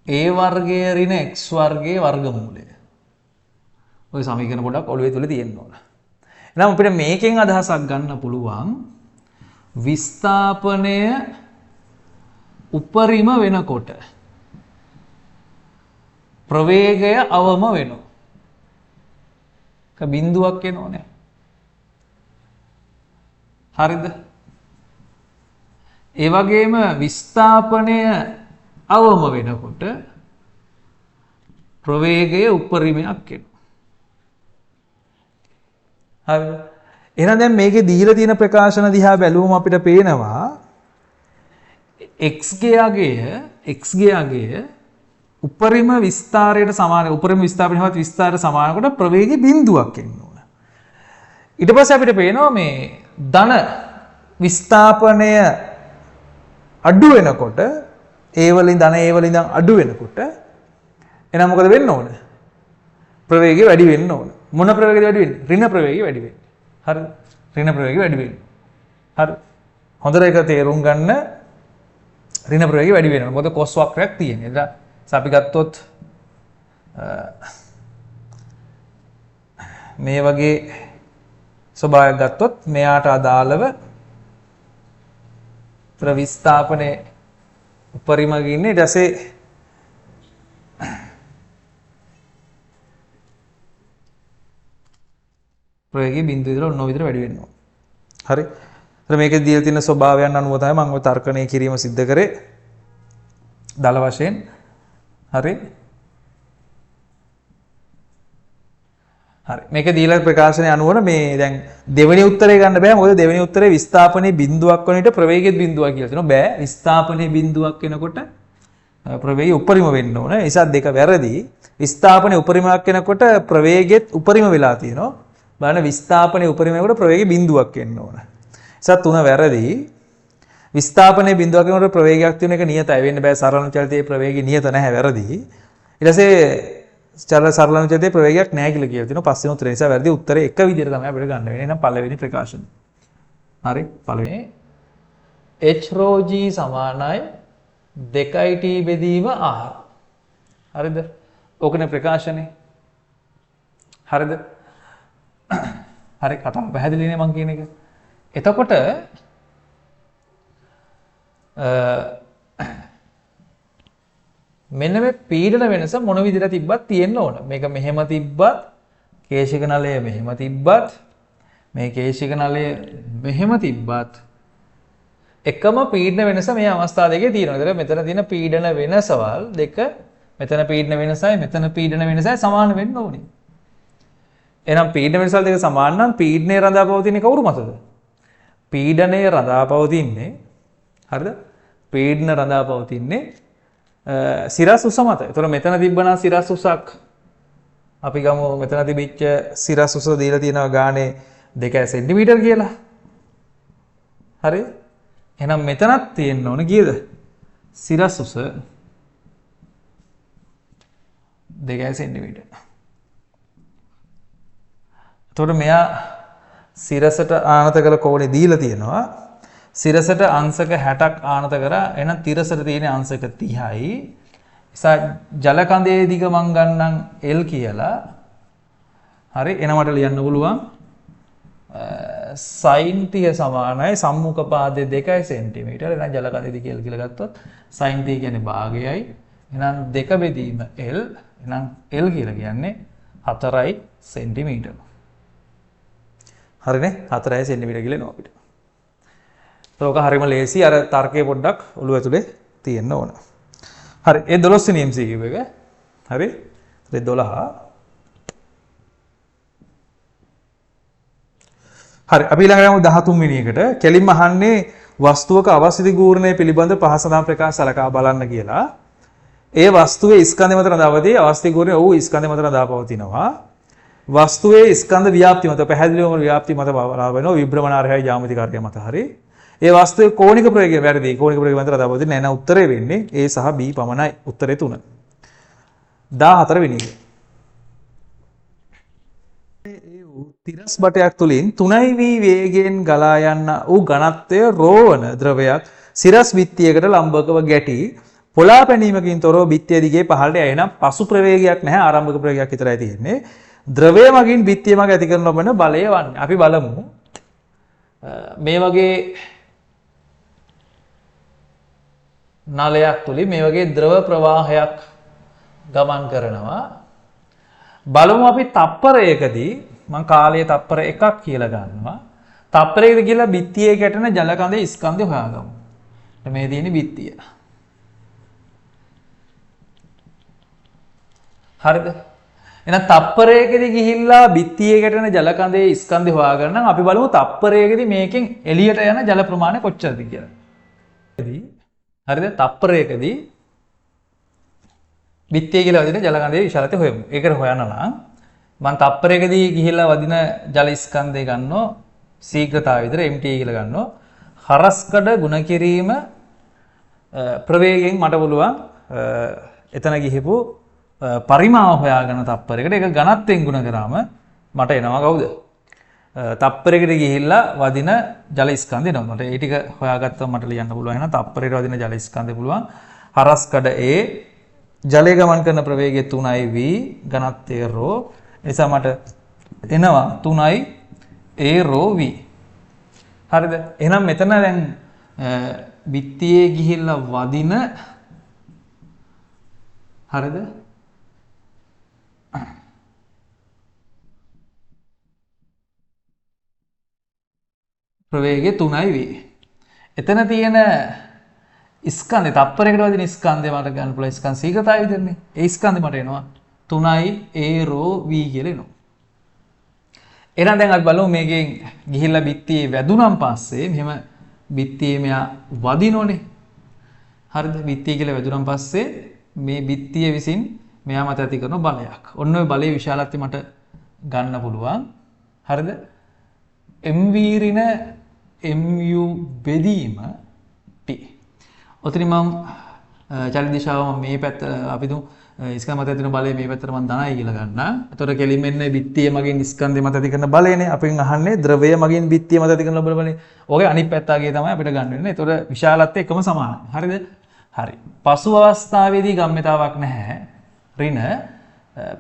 [SPEAKER 1] a වර්ගයේ ඍණ x වර්ගයේ වර්ගමූලය. ඔය සමීකරණ පොඩක් ඔළුවේ තුල තියෙන්න ඕන. එහෙනම් අපිට මේකෙන් අදහසක් ගන්න පුළුවන් විස්ථාපනය උපරිම වෙනකොට ප්‍රවේගය අවම වෙනවා. බිඳුවක් එනෝනේ. හරිද? ඒ වගේම විස්ථාපනය අවම වෙනකොට ප්‍රවේගය උපරිමයක් එනවා. හරිද? එහෙනම් දැන් මේකේ දීලා තියෙන ප්‍රකාශන දිහා බැලුවම අපිට පේනවා x ගේ අගය උපරිම විස්තාරයට සමාන උපරිම විස්ථාපනයවත් විස්තාරයට සමාන කොට ප්‍රවේගය බිඳුවක් එන්න ඕන. ඊට පස්සේ අපිට පේනවා මේ ධන විස්ථාපනය අඩු වෙනකොට a වලින් ධන a වලින් ඉඳන් අඩු වෙනකොට එහෙනම් මොකද වෙන්න ඕන? ප්‍රවේගය වැඩි වෙන්න ඕන. මොන ප්‍රවේගයද වැඩි වෙන්නේ? ඍණ ප්‍රවේගය වැඩි වෙන්නේ. හරිද? ඍණ ප්‍රවේගය වැඩි වෙන්නේ. හරි. හොඳට ඒක තේරුම් ගන්න. ඍණ ප්‍රවේගය වැඩි වෙනවා. මොකද කොස් වක්‍රයක් තියෙන. ඒක අපි ගත්තොත් මේ වගේ ස්වභාවයක් ගත්තොත් මෙයාට අදාළව විස්ථාපනයේ උපරිම ගින්නේ ඊට පස්සේ ප්‍රවේගය බිඳුව විතර ඔන්න ඔය විතර වැඩි වෙනවා. හරි. ඒත් මේකේ දීලා තියෙන ස්වභාවයන් අනුව තමයි මම ඔය තර්කණය කිරීම සිද්ධ කරේ. දල වශයෙන්. හරි. හරි. මේකේ දීලා ප්‍රකාශනය අනුව මේ දැන් දෙවෙනි උත්තරේ ගන්න බෑ. මොකද දෙවෙනි උත්තරේ විස්ථාපනයේ බිඳුවක් වන විට ප්‍රවේගයේ බිඳුවක් කියලා තියෙනවා. බෑ. විස්ථාපනයේ බිඳුවක් වෙනකොට ප්‍රවේගය උපරිම වෙන්න ඕන. ඒ නිසා දෙක වැරදි. විස්ථාපනයේ උපරිමයක් වෙනකොට ප්‍රවේගෙත් උපරිම වෙලා තියෙනවා. බලන්න විස්ථාපනයේ උපරිම වෙනකොට ප්‍රවේගයේ බිඳුවක් එන්න ඕන. නිසා තුන වැරදි. විස්ථාපනයේ බිඳුවක් වෙනකොට ප්‍රවේගයක් තියෙන එක නියතයි වෙන්න බෑ. සරල චලිතයේ ප්‍රවේගය නියත නැහැ වැරදි. ඊට පස්සේ සරල චලිතයේ ප්‍රවේගයක් නැහැ කියලා කියලා තියෙනවා. පස්සේ උත්තරේ නිසා වැරදි. උත්තරේ එක විදිහට තමයි අපිට ගන්න වෙන්නේ. එහෙනම් පළවෙනි ප්‍රකාශන. හරි. පළවෙනි h rho g සමානයි 2t බෙදීම r. හරිද? ඕකනේ ප්‍රකාශනේ. හරිද? හරි කතාව පැහැදිලිනේ මං කියන එක. එතකොට මෙන්න මේ පීඩන වෙනස මොන විදිහට තිබ්බත් තියෙන්න ඕන. මේක මෙහෙම තිබ්බත් කේශික නලය මෙහෙම තිබ්බත් මේ කේශික නලය මෙහෙම තිබ්බත් එකම පීඩන වෙනස මේ අවස්ථා දෙකේ තියෙනවා. ඒතර මෙතන තියෙන පීඩන වෙනසවල් දෙක මෙතන පීඩන වෙනසයි මෙතන පීඩන වෙනසයි සමාන වෙන්න ඕනේ. එහෙනම් පීඩන වෙනසල් දෙක සමාන නම් පීඩනයේ රඳා පවතින්නේ කවුරු මතද? පීඩනයේ රඳා පවතින්නේ හරිද? පීඩන රඳා පවතින්නේ සිරස් උස මත. ඒතර මෙතන තිබ්බනම් සිරස් උසක් අපි ගමු මෙතන තිබිච්ච සිරස් උස දීලා තියෙනවා ගානේ 2 සෙන්ටිමීටර් කියලා. හරි? එහෙනම් මෙතනත් තියෙන්න ඕන කීයද? සිරස් උස 2 සෙන්ටිමීටර්. එතකොට මෙයා සිරසට ආනත කළ කෝණේ දීලා තියෙනවා. සිරසට අංශක 60ක් ආනත කරා. එහෙනම් තිරසට තියෙන අංශක 30යි. නිසා ජල කඳේ දිග මං ගන්නම් L කියලා. හරි එහෙනම් මට ලියන්න පුළුවන් sin 30 සමානයි සම්මුඛ පාදයේ 2 සෙන්ටිමීටර. එහෙනම් ජල කඳේ දිග L කියලා ගත්තොත් sin 30 කියන්නේ භාගයයි. එහෙනම් 2 බෙදීම L. එහෙනම් L කියලා කියන්නේ 4යි සෙන්ටිමීටර. හරිනේ 4යි සෙන්ටිමීටර කියලා එනවා අපිට. ඒක හරියම ලේසි. අර තර්කයේ පොඩ්ඩක් ඔළුව ඇතුලේ තියෙන්න ඕන. හරි. ඒ 12 වෙනි MCQ එක. හරි. ඒ 12. හරි. අපි ඊළඟට යමු 13 වෙනි එකට. කෙලින්ම අහන්නේ වස්තුවක අවස්ථිති ගූර්ණය පිළිබඳ පහසදා ප්‍රකාශ සලකා බලන්න කියලා. ඒ වස්තුවේ ස්කන්ධය මත රඳාවදී අවස්ථිති ගූර්ණය ඔහු ස්කන්ධය මත රඳා පවතිනවා. වස්තුවේ ස්කන්ධ ව්‍යාප්තිය මත පැහැදිලිවම ව්‍යාප්තිය මත බලා වෙනවා විභ්‍රමණාර්හය ජ්‍යාමිති කාර්ය මත හරි. ඒ වස්තුවේ කෝණික ප්‍රවේගය වැරදි. කෝණික ප්‍රවේගය මත රඳාපවතින නැහැ. නෑ උත්තරේ වෙන්නේ A සහ B පමණයි. උත්තරේ 3. 14 වෙනි එක. තිරස් බටයක් තුලින් 3v වේගයෙන් ගලා යන වූ ඝනත්වය රෝවන ද්‍රවයක් සිරස් බිත්තියකට ලම්බකව ගැටි පොලා පැනීමකින් තොරව බිත්තිය දිගේ පහළට යන පසු ප්‍රවේගයක් නැහැ. ආරම්භක ප්‍රවේගයක් විතරයි තියෙන්නේ. ද්‍රවය මගින් බිත්තිය මග ඇති කරන ලබන බලය වන්නේ. අපි බලමු මේ වගේ නලයක් තුලින් මේ වගේ ද්‍රව ප්‍රවාහයක් ගමන් කරනවා. බලමු අපි තප්පරයකදී මම කාලයේ තප්පර 1ක් කියලා ගන්නවා. තප්පරයකදී කියලා බිත්තියේ ගැටෙන ජල කඳේ ස්කන්ධය හොයාගමු. මේ තියෙන්නේ බිත්තිය. හරිද? එහෙනම් තප්පරයකදී ගිහිල්ලා බිත්තියේ ගැටෙන ජල කඳේ ස්කන්ධය හොයාගන්න නම් අපි බලමු තප්පරයකදී මේකෙන් එළියට යන ජල ප්‍රමාණය කොච්චරද කියලා. හරිද? තප්පරයකදී බිත්තියේ කියලා වදින ජල කඳේ විශාලත්වය හොයමු. ඒකට හොයන්න නම් මම තප්පරයකදී ගිහිල්ලා වදින ජල ස්කන්ධය ගන්නවා ශීඝ්‍රතාවය විතර mt කියලා ගන්නවා. හරස්කඩ ගුණ කිරීම ප්‍රවේගයෙන් මට පුළුවන් එතන ගිහිපු පරිමාව හොයාගන්න තප්පරයකට ඒක ඝනත්වයෙන් ගුණ කරාම මට එනවා කවුද? තප්පරයකට ගිහිල්ලා වදින ජල ස්කන්ධය එනවා. මට ඒ ටික හොයාගත්තම මට ලියන්න පුළුවන්. එහෙනම් තප්පරයකට වදින ජල ස්කන්ධය පුළුවන් හරස්කඩ A ජලය ගමන් කරන ප්‍රවේගය 3v ඝනත්වය ρ. නිසා මට එනවා 3i A ρ v. හරිද? එහෙනම් මෙතන දැන් බිත්තියේ ගිහිල්ලා වදින හරිද? ප්‍රවේගය 3v. එතන තියෙන ස්කන්ධය තප්පරයකට වදින ස්කන්ධය මට ගන්න පුළුවන් ස්කන්ධ ශීඝ්‍රතාවය විතරනේ. ඒ ස්කන්ධය මට එනවා 3i A ρ v කියලා එනවා. එහෙනම් දැන් අපි බලමු මේකෙන් ගිහිල්ලා බිත්තියේ වැදුනන් පස්සේ මෙහෙම බිත්තියේ මෙයා වදිනෝනේ. හරිද? බිත්තිය කියලා වැදුනන් පස්සේ මේ බිත්තිය විසින් මෙයා මත ඇති කරන බලයක්. ඔන්න ඔය බලයේ විශාලත්වය මට ගන්න පුළුවන්. හරිද? m වීරින mu බෙදීම t. ඔතන මම චලන දිශාව මම මේ පැත්ත අපි දුමු ස්කන්ධ මත ඇති කරන බලය මේ පැත්තට මම ධනයි කියලා ගන්නවා. එතකොට කෙලින්ම එන්නේ බිත්තිය මගින් ස්කන්ධය මත ඇති කරන බලයනේ. අපෙන් අහන්නේ ද්‍රවය මගින් බිත්තිය මත ඇති කරන බලනේ. ඕකේ අනිත් පැත්තාගේ තමයි අපිට ගන්න වෙන්නේ. එතකොට විශාලත්වය එකම සමානයි. හරිද? හරි. පසු අවස්ථාවේදී ගම්මිතාවක් නැහැ. ඍණ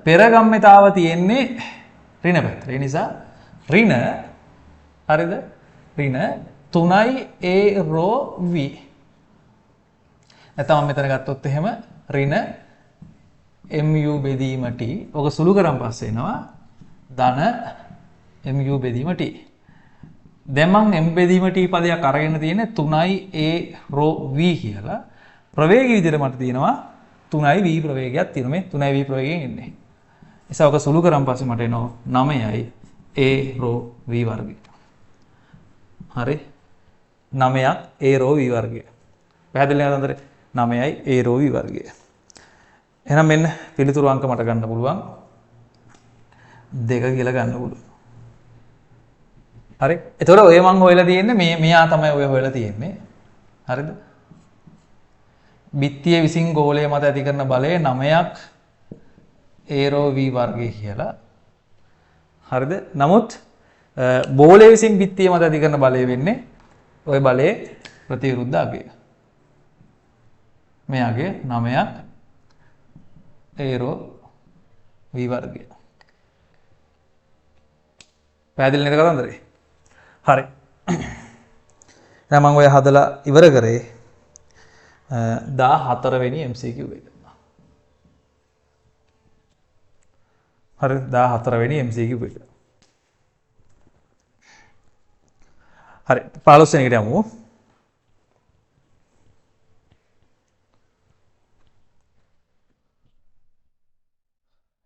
[SPEAKER 1] පෙරගම්මිතාව තියෙන්නේ ඍණ පැත්තට. ඒ නිසා ඍණ හරිද? ඍණ 3a රෝ v. නැත්නම් මම මෙතන ගත්තොත් එහෙම ඍණ mu බෙදීම t. ඔක සුළු කරන් පස්සේ එනවා ධන mu බෙදීම t. දැන් මම m බෙදීම t පදයක් අරගෙන තියෙන්නේ 3a රෝ v කියලා. ප්‍රවේගී විදිහට මට තියෙනවා 3v ප්‍රවේගයක් තියෙනවා. මේ 3v ප්‍රවේගයෙන් එන්නේ. නිසා ඔක සුළු කරන් පස්සේ මට එනවා 9යි a රෝ v වර්ගය. හරි? 9ක් a රෝ v වර්ගය. පැහැදිලි නේද අන්තරේ? 9යි a රෝ v වර්ගය. එහෙනම් මෙන්න පිළිතුරු අංක මට ගන්න පුළුවන් 2 කියලා ගන්න පුළුවන්. හරි? එතකොට ඔය මං හොයලා තියෙන්නේ මෙයා තමයි ඔය හොයලා තියෙන්නේ. හරිද? බිත්තිය විසින් ගෝලය මත ඇති කරන බලය 9ක් a රෝ v වර්ගය කියලා. හරිද? නමුත් බෝලය විසින් බිත්තිය මත ඇති කරන බලය වෙන්නේ ඔය බලයේ ප්‍රතිවිරුද්ධ අගය. මෙයාගේ 9ක් a රෝ v වර්ගය. පැහැදිලි නේද කතන්දරේ? හරි. දැන් මම ඔය හදලා ඉවර කරේ 14 වෙනි MCQ එක. හරි 14 වෙනි MCQ එක. හරි 15 වෙනි එකට යමු.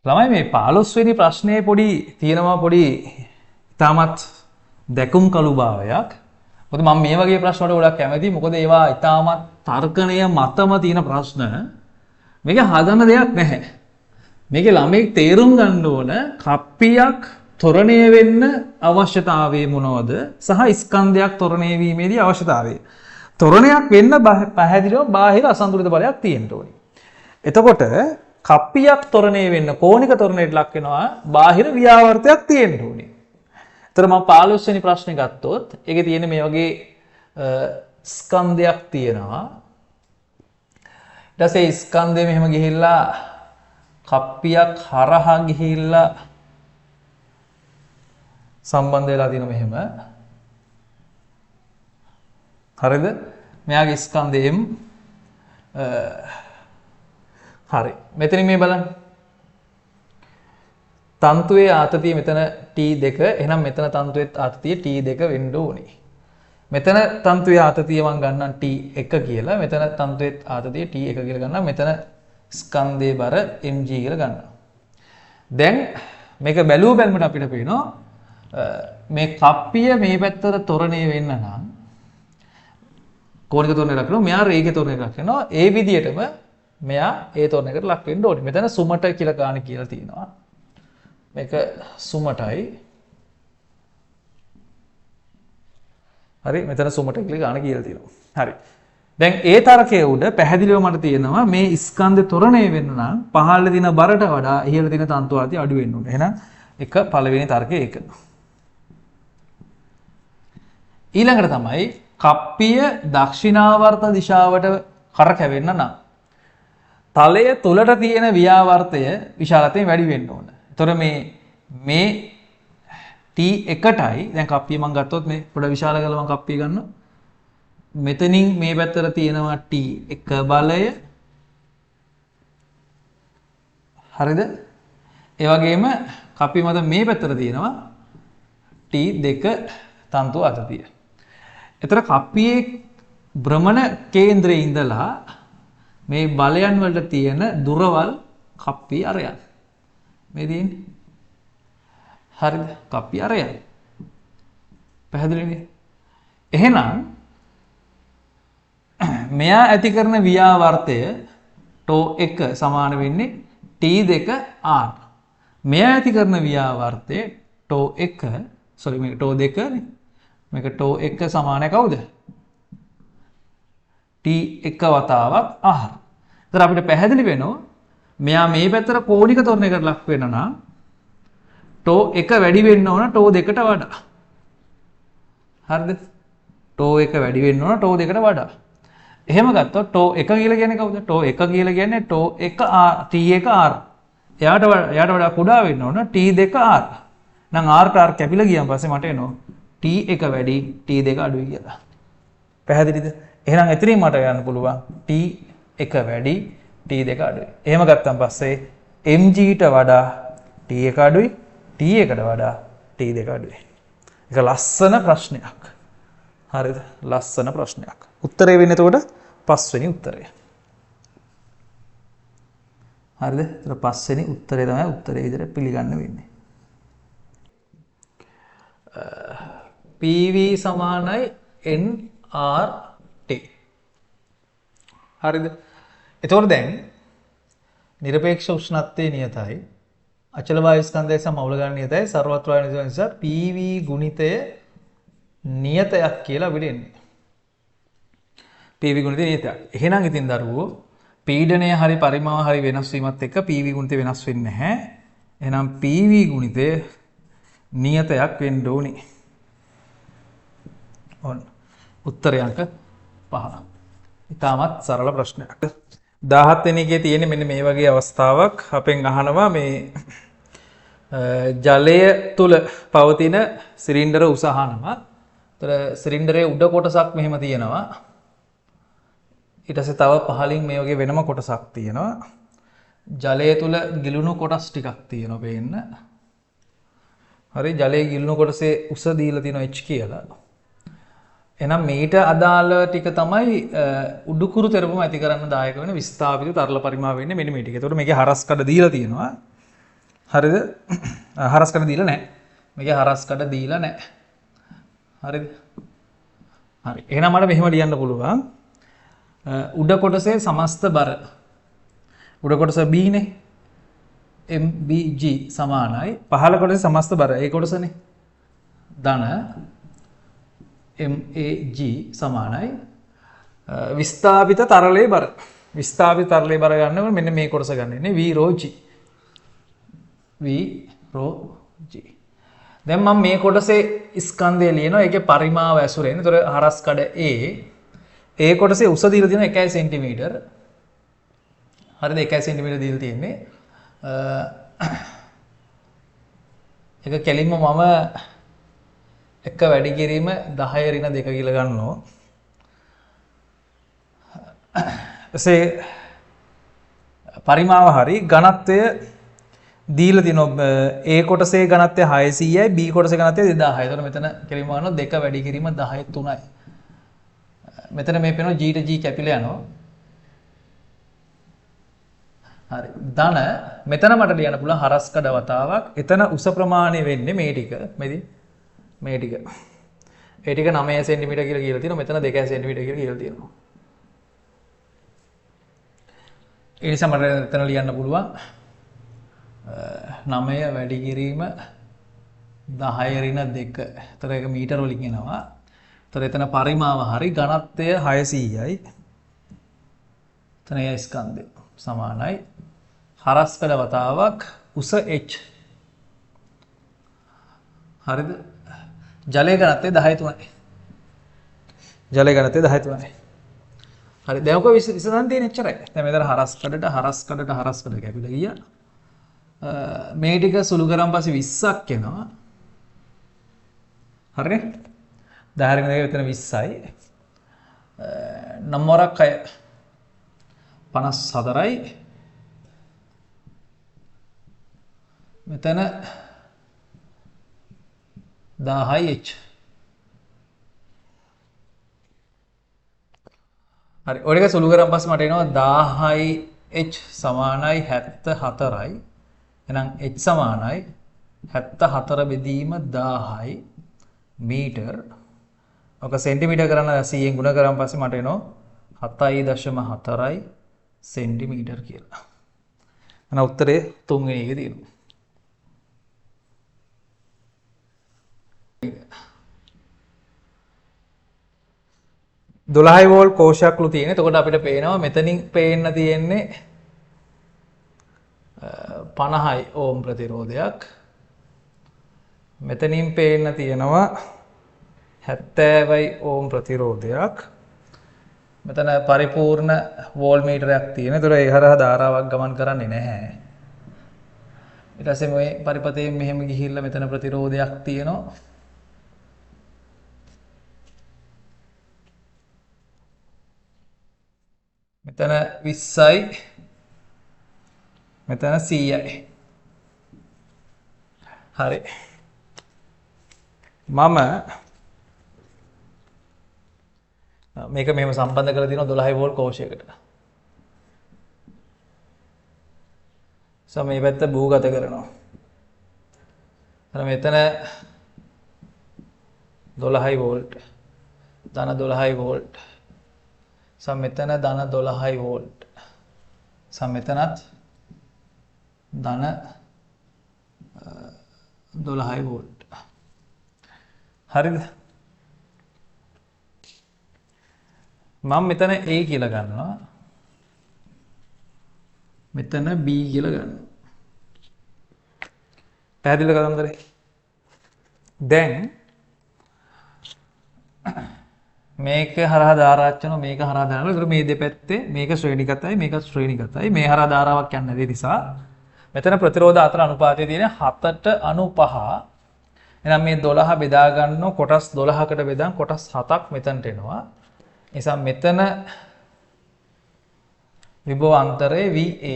[SPEAKER 1] ළමයි මේ 15 වෙනි ප්‍රශ්නේ පොඩි තියෙනවා පොඩි ඉතාමත් දැකුම් කළු භාවයක්. මොකද මම මේ වගේ ප්‍රශ්න වලට ගොඩක් කැමතියි. මොකද ඒවා ඉතාමත් තර්කණය මතම තියෙන ප්‍රශ්න. මේක හදන්න දෙයක් නැහැ. මේකේ ළමෙක් තේරුම් ගන්න ඕන කප්පියක් තොරණය වෙන්න අවශ්‍යතාවය මොනවද සහ ස්කන්ධයක් තොරණය වීමේදී අවශ්‍යතාවය. තොරණයක් වෙන්න පැහැදිලිව බාහිර අසන්තුලිත බලයක් තියෙන්න ඕනේ. එතකොට කප්පියක් තොරණය වෙන්න කෝණික තොරණයට ලක් වෙනවා බාහිර ව්‍යාවර්තයක් තියෙන්න ඕනේ. එතන මම 15 වෙනි ප්‍රශ්නේ ගත්තොත් ඒකේ තියෙන මේ වගේ ස්කන්ධයක් තියෙනවා. ඊට පස්සේ ස්කන්ධය මෙහෙම ගිහිල්ලා කප්පියක් හරහා ගිහිල්ලා සම්බන්ධ වෙලා තියෙනවා මෙහෙම. හරිද? මෙයාගේ ස්කන්ධය m හරි. මෙතනින් මේ බලන්න. තන්තුවේ ආතතිය මෙතන T2 එහෙනම් මෙතන තන්තුවේ ආතතිය T2 වෙන්න ඕනේ. මෙතන තන්තුවේ ආතතිය මම ගන්නම් T1 කියලා. මෙතන තන්තුවේ ආතතිය T1 කියලා ගන්නම්. මෙතන ස්කන්ධයේ බර mg කියලා ගන්නවා. දැන් මේක බැලුව බැලමට අපිට පේනවා මේ කප්පිය මේ පැත්තට තොරණය වෙන්න නම් කෝණික තොරණය ලක්නවා. මෙයා රේඛ තොරණය ලක්නවා. ඒ විදිහටම මෙයා ඒ තොරණයකට ලක් වෙන්න ඕනේ. මෙතන සුමට කියලා ගාන කියලා තියෙනවා. මේක සුමටයි. හරි මෙතන සුමට කියලා ගාන කියලා තියෙනවා. හරි. දැන් ඒ තරකයේ උඩ පැහැදිලිව මට තියෙනවා මේ ස්කන්ධ තොරණය වෙන්න නම් පහළ දින බරට වඩා ඉහළ දින තන්තු ආදී අඩු වෙන්න ඕනේ. එහෙනම් එක පළවෙනි තර්කය ඒක. ඊළඟට තමයි කප්පිය දක්ෂිනාවර්ත දිශාවට කරකැවෙන්න නම් තලය තුලට තියෙන ව්‍යාවර්තය විශාලත්වයෙන් වැඩි වෙන්න ඕන. එතකොට මේ T1ටයි දැන් කප්පිය මම ගත්තොත් මේ පොඩ විශාල කරලා මම කප්පිය ගන්නවා. මෙතනින් මේ පැත්තට තියෙනවා T1 බලය. හරිද? ඒ වගේම කප්පිය මත මේ පැත්තට තියෙනවා T2 තන්තු ආතතිය. එතන කප්පියේ භ්‍රමණ කේන්ද්‍රයේ ඉඳලා මේ බලයන් වලට තියෙන දුරවල් කප්පිය අරයන්. මේ තියෙන්නේ. හරිද? කප්පිය අරයන්. පැහැදිලිනේ? එහෙනම් මෙයා ඇති කරන ව්‍යාවර්තය τ1 සමාන වෙන්නේ T2 R. මෙයා ඇති කරන ව්‍යාවර්තය τ1 මේක τ2 නේ. මේක τ1 සමානයි කවුද? T1 වතාවක් R. ඒතර අපිට පැහැදිලි වෙනවා මෙයා මේ පැත්තට කෝණික තොරණයකට ලක් වෙන නම් τ1 වැඩි වෙන්න ඕන τ2ට වඩා. හරිද? τ1 වැඩි වෙන්න ඕන τ2ට වඩා. එහෙම ගත්තොත් ටෝ 1 කියලා කියන්නේ කවුද? ටෝ 1 කියලා කියන්නේ ටෝ 1 R T1 R. එයාට වඩා කුඩා වෙන්න ඕන T2 R. නම් R R කැපිලා ගියන් පස්සේ මට එනවා T1 වැඩි T2 අඩුයි කියලා. පැහැදිලිද? එහෙනම් එතනින් මට යන්න පුළුවන් T1 වැඩි T2 අඩුයි. එහෙම ගත්තන් පස්සේ mg ට වඩා T1 අඩුයි T1ට වඩා T2 අඩුයි. ඒක ලස්සන ප්‍රශ්නයක්. හරිද? ලස්සන ප්‍රශ්නයක්. උත්තරේ වෙන්නේ එතකොට පස්වෙනි උත්තරය. හරිද? ඒතර පස්වෙනි උත්තරේ තමයි උත්තරේ විදිහට පිළිගන්න වෙන්නේ. PV සමානයි nRT. හරිද? එතකොට දැන් නිරපේක්ෂ උෂ්ණත්වයේ නියතයි. අචල වායු ස්කන්ධය සහ මවුල ගන්න නියතයි. සර්වත්‍ර වායු නිසා PV ගුණිතය නියතයක් කියලා අපිට එන්නේ. PV ගුණිතය නියතයක්. එහෙනම් ඉතින් දරුවෝ පීඩනය හරි පරිමාව හරි වෙනස් වීමත් එක්ක PV ගුණිතය වෙනස් වෙන්නේ නැහැ. එහෙනම් PV ගුණිතය නියතයක් වෙන්න ඕනේ. ඔන්න උත්තරය අංක 5. ඉතාමත් සරල ප්‍රශ්නයක්. 17 වෙනි එකේ තියෙන්නේ මෙන්න මේ වගේ අවස්ථාවක්. අපෙන් අහනවා මේ ජලය තුල පවතින සිලින්ඩර උස අහනවා. ඒතර සිලින්ඩරයේ උඩ කොටසක් මෙහෙම තියෙනවා. ඊට පස්සේ තව පහලින් මේ වගේ වෙනම කොටසක් තියෙනවා. ජලය තුල ගිලුණු කොටස් ටිකක් තියෙනවා පේන්න. හරි ජලයේ ගිලුණු කොටසේ උස දීලා තියෙනවා h කියලා. එහෙනම් මේට අදාළ ටික තමයි උඩුකුරු තෙරපුම ඇති කරන්න දායක වෙන විස්ථාපිත තරල පරිමාව වෙන්නේ මෙන්න මේ ටික. ඒතකොට මේකේ හරස් කඩ දීලා තියෙනවා. හරිද? හරස් කඩ දීලා නැහැ. මේකේ හරස් කඩ දීලා නැහැ. හරිද? හරි. එහෙනම් මට මෙහෙම ලියන්න පුළුවන්. උඩ කොටසේ සමස්ත බර. උඩ කොටස B නේ. MBG සමානයි. පහළ කොටසේ සමස්ත බර. ඒ කොටසනේ. ධන MAG සමානයි විස්ථාපිත තරලයේ බර. විස්ථාපිත තරලයේ බර ගන්නකොට මෙන්න මේ කොටස ගන්න ඉන්නේ V rho G. V rho G. දැන් මම මේ කොටසේ ස්කන්ධය ලියනවා. ඒකේ පරිමාව ඇසුරෙන්. ඒතර හරස් කඩ A. ඒ කොටසේ උස දීලා තියෙන 1 cm. හරිද? 1 cm දීලා තියෙන්නේ. ඒක කෙලින්ම මම එක වැඩි කිරීම 10 ඍණ 2 කියලා ගන්නවා. එසේ පරිමාව හරි ඝනත්වය දීලා තිනවා. A කොටසේ ඝනත්වය 600යි B කොටසේ ඝනත්වය 2000යි. එතකොට මෙතන කෙලින්ම ගන්නවා 2 වැඩි කිරීම 10 3යි. මෙතන මේ පේනවා G ට G කැපිලා යනවා. හරි. ධන මෙතන මට ලියන්න පුළුවන් හරස් කඩ වතාවක්. එතන උස ප්‍රමාණය වෙන්නේ මේ ටික. මේ ටික. ඒ ටික 9 cm කියලා කියලා තියෙනවා. මෙතන 2 cm කියලා කියලා තියෙනවා. ඒ නිසා මට එතන ලියන්න පුළුවන් 9 වැඩි කිරීම 10 ඍණ 2. ඒතර ඒක මීටර වලින් එනවා. ඒතර එතන පරිමාව හරි ඝනත්වය 600යි. එතන ඒ ස්කන්ධය සමානයි හරස් කඩ වතාවක් උස h. හරිද? ජලයේ ඝනත්වය 13යි. ජලයේ ඝනත්වය 13යි. හරි දැන් ඔක විසඳන් තියෙන එච්චරයි. දැන් මෙතන හරස් කඩට කැපිලා ගියා. මේ ටික සුළු කරන් පස්සේ 20ක් එනවා. හරිනේ? 10 රින් දෙක මෙතන 20යි. නම්වරක් 6 54යි. මෙතන 10යි h. හරි ඔය ටික සුළු කරන් පස්සේ මට එනවා 10යි h සමානයි 74යි. එහෙනම් h සමානයි 74 බෙදීම 1000යි මීටර්. ඔක සෙන්ටිමීටර් කරන්න 100ෙන් ගුණ කරන් පස්සේ මට එනවා 7.4යි සෙන්ටිමීටර් කියලා. එහෙනම් උත්තරේ 3 වෙනි එකේ තියෙනවා. 12 වෝල්ට් කෝෂයක්ලු තියෙන. එතකොට අපිට පේනවා මෙතනින් පේන්න තියෙන්නේ 50යි ඕම් ප්‍රතිරෝධයක්. මෙතනින් පේන්න තියෙනවා 70යි ඕම් ප්‍රතිරෝධයක්. මෙතන පරිපූර්ණ වෝල්ට්මීටරයක් තියෙන. ඒතර ඒ හරහා ධාරාවක් ගමන් කරන්නේ නැහැ. ඊට පස්සේ මේ පරිපතයෙන් මෙහෙම ගිහිල්ලා මෙතන ප්‍රතිරෝධයක් තියෙනවා. මෙතන 20යි මෙතන 100යි. හරි. මම මේක මෙහෙම සම්බන්ධ කරලා තියෙනවා 12 වෝල්ට් කෝෂයකට. මේ පැත්ත භූගත කරනවා. මෙතන 12 වෝල්ට් ධන 12 වෝල්ට් මෙතන ධන 12 වෝල්ට් මෙතනත් ධන 12 වෝල්ට්. හරිද? මම මෙතන A කියලා ගන්නවා. මෙතන B කියලා ගන්නවා. පැහැදිලිද කතන්දරේ? දැන් මේක හරහා ධාරාච්චන මේක හරහා ධාරාව. ඒතර මේ දෙපැත්තේ මේක ශ්‍රේණිගතයි මේක ශ්‍රේණිගතයි. මේ හරහා ධාරාවක් යන්නේ නැති නිසා මෙතන ප්‍රතිරෝධ අතර අනුපාතය තියෙන 7:9. එහෙනම් මේ 12 බෙදා ගන්නව කොටස් 12කට බෙදන් කොටස් 7ක් මෙතනට එනවා. නිසා මෙතන විභව අන්තරය VA.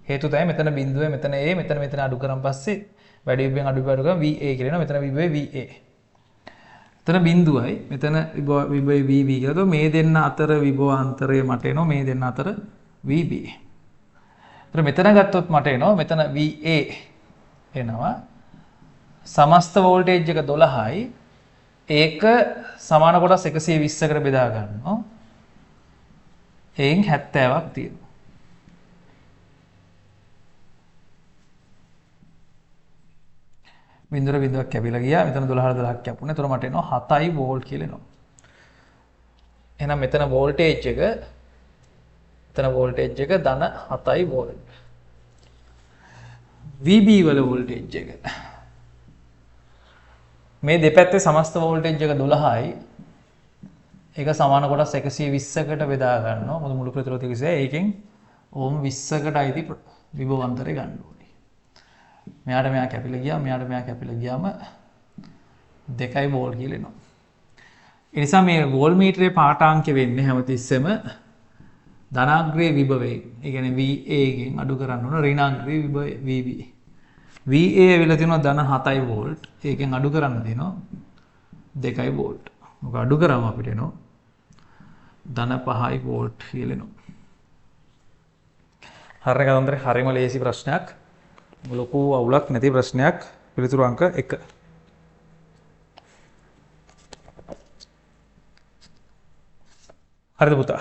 [SPEAKER 1] හේතුව තමයි මෙතන බිඳුවේ මෙතන A මෙතන අඩු කරන් පස්සේ වැඩි විභවයෙන් අඩු කරගම VA කියලා එනවා. මෙතන විභවය VA. මෙතන බිඳුවයි මෙතන විභවය VB කියලා. તો මේ දෙන්න අතර විභව අන්තරය මට එනවා මේ දෙන්න අතර VB. ඒතර මෙතන ගත්තොත් මට එනවා මෙතන VA එනවා. සමස්ත වෝල්ටේජ් එක 12යි. ඒක සමාන කොටස් 120කට බෙදා ගන්නවා. එයින් 70ක් තියෙනවා. බිඳුවක් කැපිලා ගියා. මෙතන 12ක් කැපුණා. ඒතර මට එනවා 7යි වෝල්ට් කියලා එනවා. එහෙනම් මෙතන වෝල්ටේජ් එක ධන 7යි වෝල්ට්. VB වල වෝල්ටේජ් එක මේ දෙපැත්තේ සමස්ත වෝල්ටේජ් එක 12යි. ඒක සමාන කොටස් 120කට බෙදා ගන්නවා. මොකද මුළු ප්‍රතිරෝධය 20. ඒකෙන් ඕම් 20කට අයිති විභව අන්තරය ගන්න ඕනේ. මෙයාට මෙයා කැපිලා ගියා. මෙයාට මෙයා කැපිලා ගියාම 2යි වෝල්ට් කියලා එනවා. ඒ නිසා මේ වෝල්ට් මීටරේ පාඨාංක වෙන්නේ හැමතිස්සෙම ධනාග්‍රේ විභවයෙන්. ඒ කියන්නේ VA ගෙන් අඩු කරන්න ඕන ඍණාග්‍රේ විභවය VB. VA ඇවිල්ලා තියෙනවා ධන 7යි වෝල්ට්. ඒකෙන් අඩු කරන්න දෙනවා 2යි වෝල්ට්. මොක අඩු කරාම අපිට එනවා ධන 5යි වෝල්ට් කියලා එනවා. හරියට කතන්දරේ හරියම ලේසි ප්‍රශ්නයක්. ලොකු අවුලක් නැති ප්‍රශ්නයක්. පිළිතුරු අංක 1. හරිද පුතා?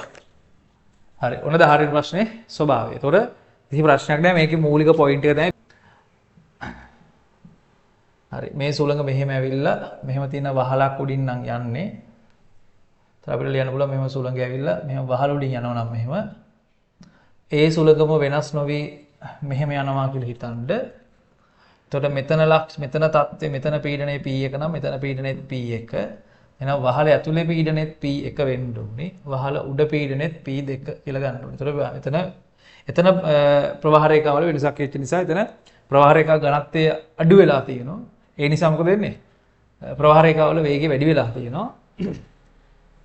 [SPEAKER 1] හරි. ඔන්නද හරියට ප්‍රශ්නේ ස්වභාවය. ඒතකොට කිසි ප්‍රශ්නයක් නැහැ. මේකේ මූලික පොයින්ට් එක තමයි හරි මේ සුළඟ මෙහෙම ඇවිල්ලා මෙහෙම තියෙන වහලක් උඩින් නම් යන්නේ. ඒතර අපිට ලියන්න පුළුවන් මෙහෙම සුළඟ ඇවිල්ලා මෙහෙම වහල උඩින් යනවා නම් මෙහෙම ඒ සුළඟම වෙනස් නොවි මෙහෙම යනවා කියලා හිතනද. එතකොට මෙතන තත්ත්වය මෙතන පීඩනයේ P1 නම් මෙතන පීඩනයේ P1. එහෙනම් වහල ඇතුලේ පීඩනෙත් P1 වෙන්න ඕනේ. වහල උඩ පීඩනෙත් P2 කියලා ගන්න ඕනේ. එතන ප්‍රවාහ රේඛාවල වෙනසක් වෙච්ච නිසා එතන ප්‍රවාහ රේඛා ඝනත්වය අඩු වෙලා තියෙනවා. ඒ නිසා මොකද වෙන්නේ? ප්‍රවාහ රේඛාවල වේගය වැඩි වෙලා තියෙනවා.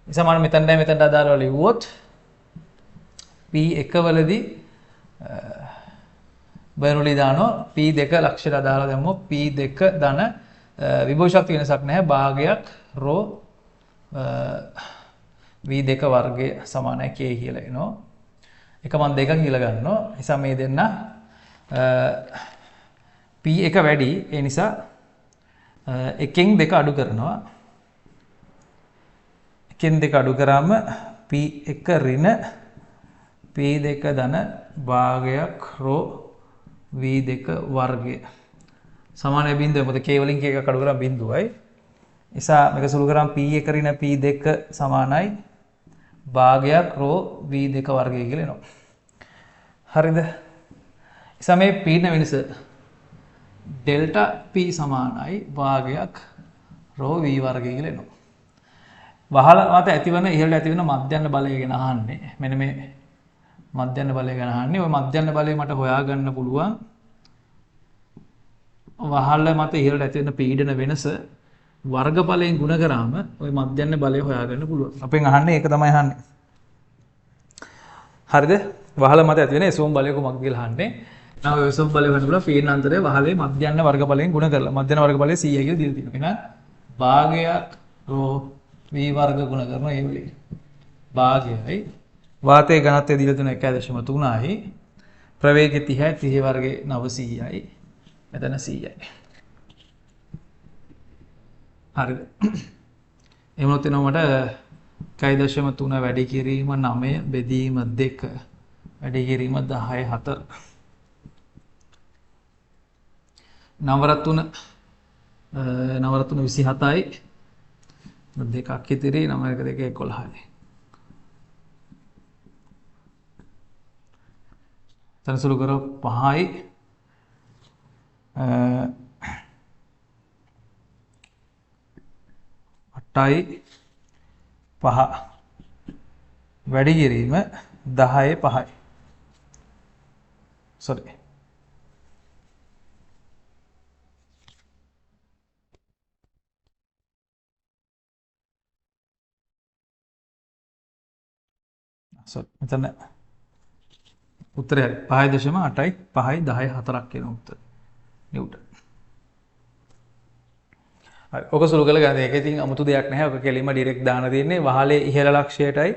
[SPEAKER 1] නිසා මම මෙතනට අදාළව ලිව්වොත් P1 වලදී බර්නෝලි දානවා P2 ලක්ෂයට අදාළව දැම්මොත් P2 ධන විභව ශක්තිය වෙනසක් නැහැ. භාගයක් ρ V2 වර්ගය සමානයි K කියලා එනවා. එක මම 2 කියලා ගන්නවා. නිසා මේ දෙන්න P1 වැඩි. ඒ නිසා එකෙන් 2 අඩු කරනවා. එකෙන් 2 අඩු කරාම P1 ඍණ P2 ධන භාගයක් ρ V2 වර්ගය සමානයි බිඳුව. මොකද K වලින් K එකක් අඩු කරාම බිඳුවයි. නිසා මේක සුළු කරාම P1 ඍණ P2 සමානයි භාගයක් ρ V2 වර්ගය කියලා එනවා. හරිද? නිසා මේ පීඩන වෙනස ඩෙල්ටා P සමානයි භාගයක් ρ V වර්ගය කියලා එනවා. වහල මත ඇතිවන ඉහළට ඇතිවන මධ්‍යන්න බලය ගැන අහන්නේ. මෙන්න මේ මධ්‍යන්න බලය ගැන අහන්නේ. ওই මධ්‍යන්න බලය මට හොයාගන්න පුළුවන්. වහල මත ඉහළට ඇතිවෙන පීඩන වෙනස වර්ගඵලයෙන් ගුණ කරාම ওই මධ්‍යන්න බලය හොයාගන්න පුළුවන්. අපෙන් අහන්නේ ඒක තමයි අහන්නේ. හරිද? වහල මත ඇතිවෙන එසෝම් බලය කොහොමද කියලා අහන්නේ. නම් ඔය එසෝම් බලය හොයන්න පුළුවන් පීඩන අන්තරය වහලේ මධ්‍යන්න වර්ගඵලයෙන් ගුණ කරලා. මධ්‍යන්න වර්ගඵලය 100 කියලා දීලා තියෙනවා. එහෙනම් භාගයක් රෝ v වර්ග ගුණ කරනවා ඒ වලින්. භාගයයි වාතයේ ඝනත්වය දීලා තියෙන 1.3යි. ප්‍රවේගය 30යි 30 වර්ගේ 900යි. මෙතන 100යි. හරිද? එහෙමනොත් එනවා මට 1.3 වැඩි කිරීම 9 බෙදීම 2 වැඩි කිරීම 10 4 නවරතුන 27යි දෙකක් ඉතිරි 9 1 2 11යි. තනසුළු කර 5යි 8යි 5 වැඩි කිරීම 10 5යි. sorry මෙතන උත්තරය 5.8යි 5යි 10 4ක් කියන උත්තර නිව්ටන්. හරි ඔක සුළු කරලා ගන්න. ඒක ඉතින් 아무තු දෙයක් නැහැ. ඔක කෙලින්ම ඩිරෙක්ට් දාන තියෙන්නේ වහලේ ඉහළ ලක්ෂයටයි